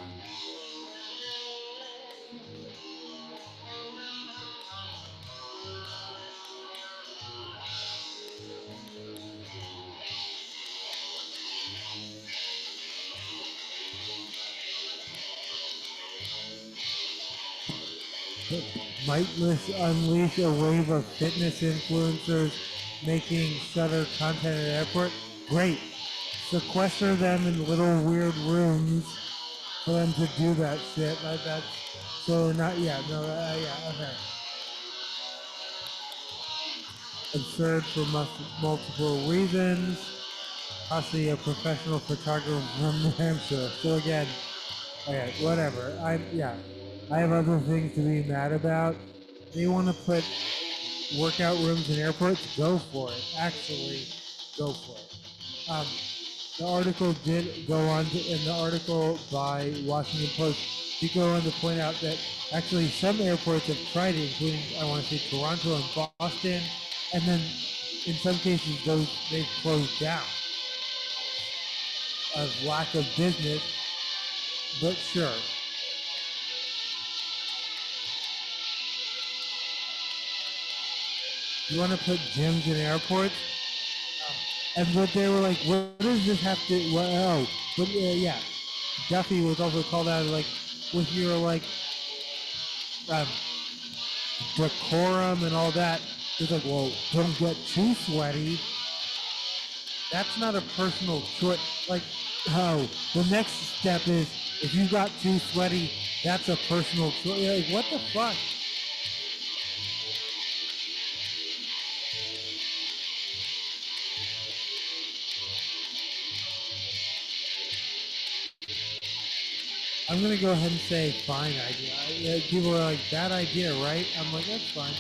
Mightless unleash a wave of fitness influencers making Shutter content at airport. Great. Sequester them in little weird rooms for them to do that shit. Like that's so not okay. Absurd for multiple reasons. Possibly a professional photographer from New Hampshire. So again, okay, whatever. I have other things to be mad about. They want to put workout rooms in airports. Go for it. Actually, go for it. The article did go on to, in the article by Washington Post, did go on to point out that actually some airports have tried it, including I want to say Toronto and Boston, and then in some cases, they've closed down of lack of business, but sure. You want to put gyms in airports? And what they were like, what does this have to, well, oh, but yeah, Duffy was also called out like, with your like, decorum and all that. It's like, well, don't get too sweaty. That's not a personal choice. Like, oh, the next step is if you got too sweaty, that's a personal choice. Like, what the fuck? I'm gonna go ahead and say fine idea. People are like, bad idea, right? I'm like, that's fine.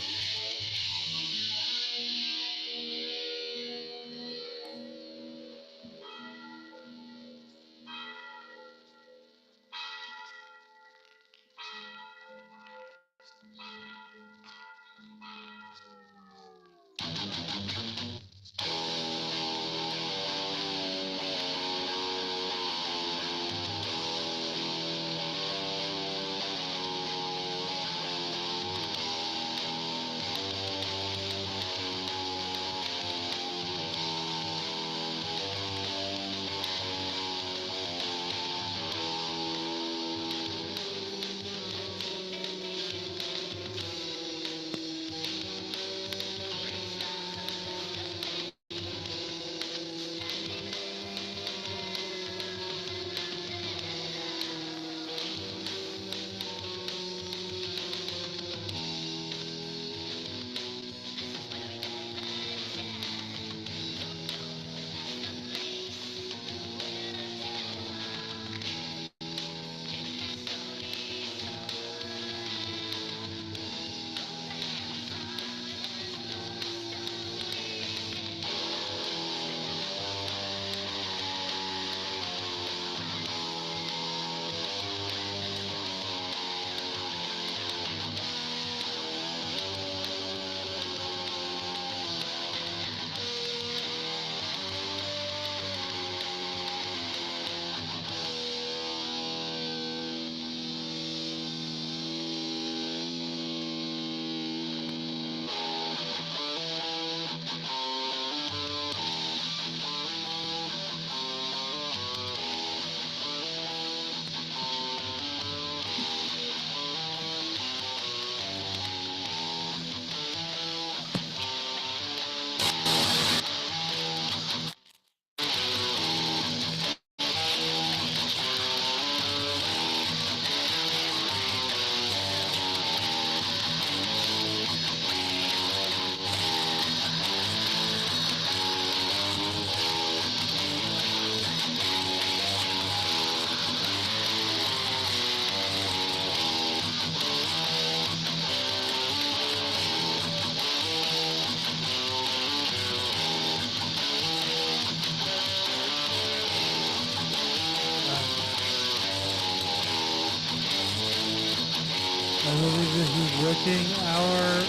I believe this is working hour.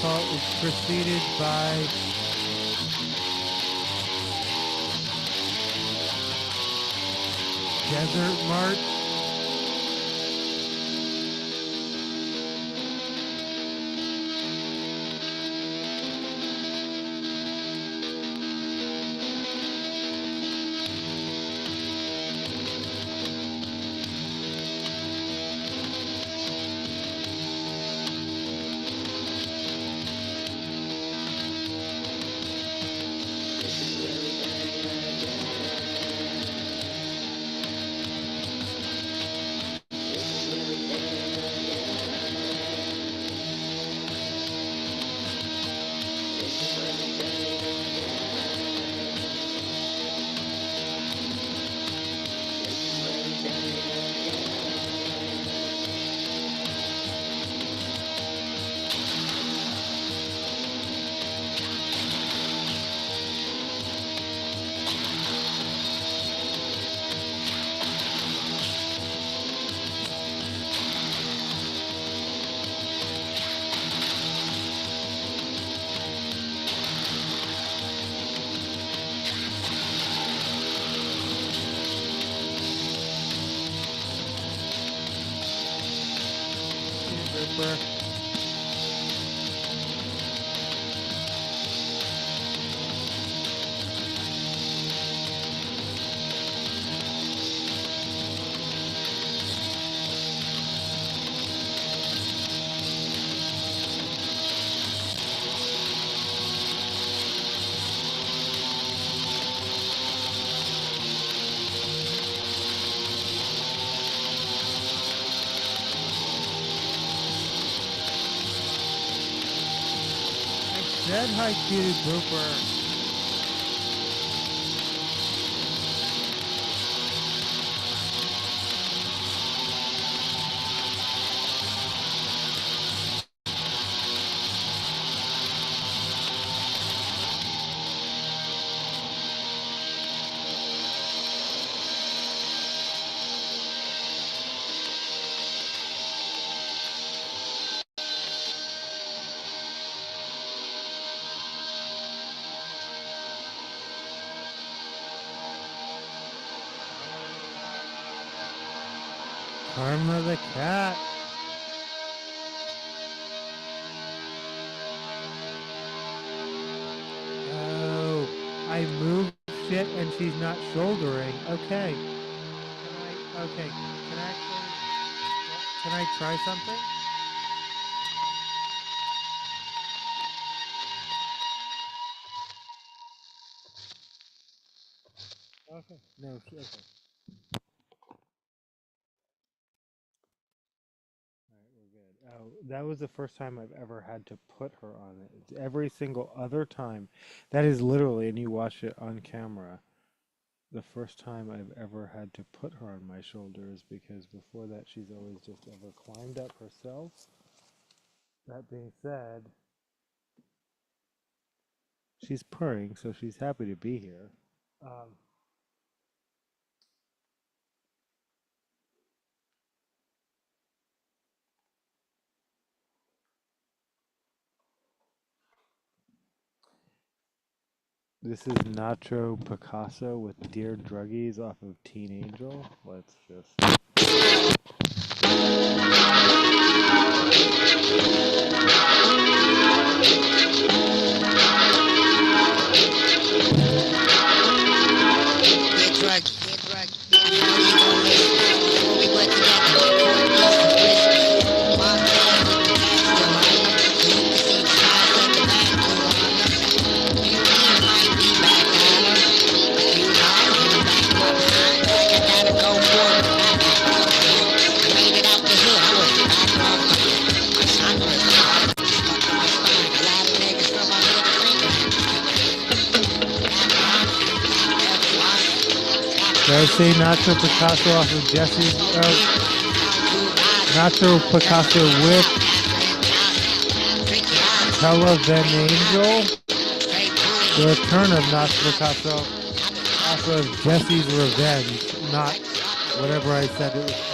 Call is preceded by Desert March. Grouper. Said hi, cutie Grouper. Karma the cat. Oh, I moved shit and she's not shouldering. Okay. Okay. Can I try something? Okay. No, okay. Alright, we're good. Oh, that was the first time I've ever had to put her on it. Every single other time, that is literally, and you watch it on camera, the first time I've ever had to put her on my shoulders, because before that she's always just ever climbed up herself. That being said, she's purring, so she's happy to be here. This is Nacho Picasso with Dear Druggies off of Teen Angel. Let's just... Did I say Nacho Picasso off of Jesse's? Nacho Picasso with Tella Then Angel? The return of Nacho Picasso off of Jesse's Revenge, not whatever I said it was called.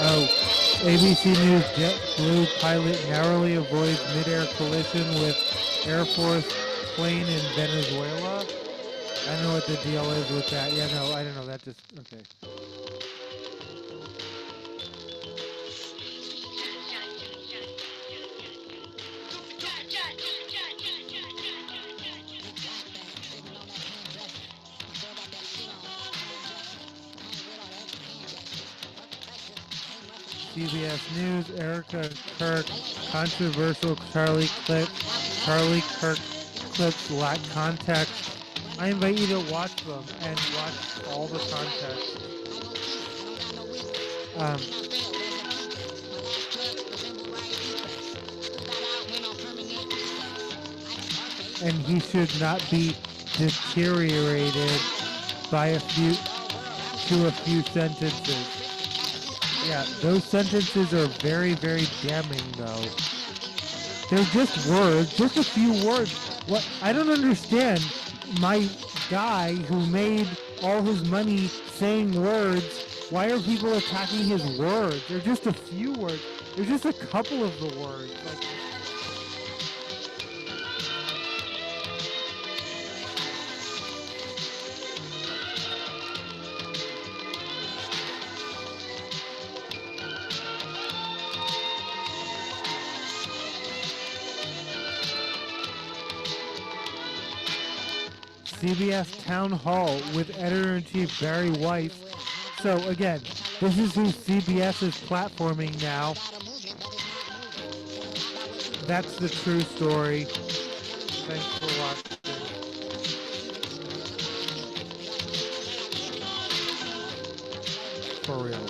Oh, ABC News JetBlue pilot narrowly avoids mid-air collision with Air Force plane in Venezuela. I know what the deal is with that. Yeah, no, I don't know. That just, okay. CBS News, Erica Kirk, controversial Charlie Kirk clips lack context. I invite you to watch them and watch all the context. And he should not be deteriorated by a few sentences. Yeah, those sentences are very, very damning, though. They're just words, just a few words. What I don't understand, my guy who made all his money saying words, why are people attacking his words? They're just a few words. They're just a couple of the words. Like, CBS Town Hall with editor-in-chief Barry Weiss. So again, this is who CBS is platforming now. That's the true story. Thanks for watching. For real.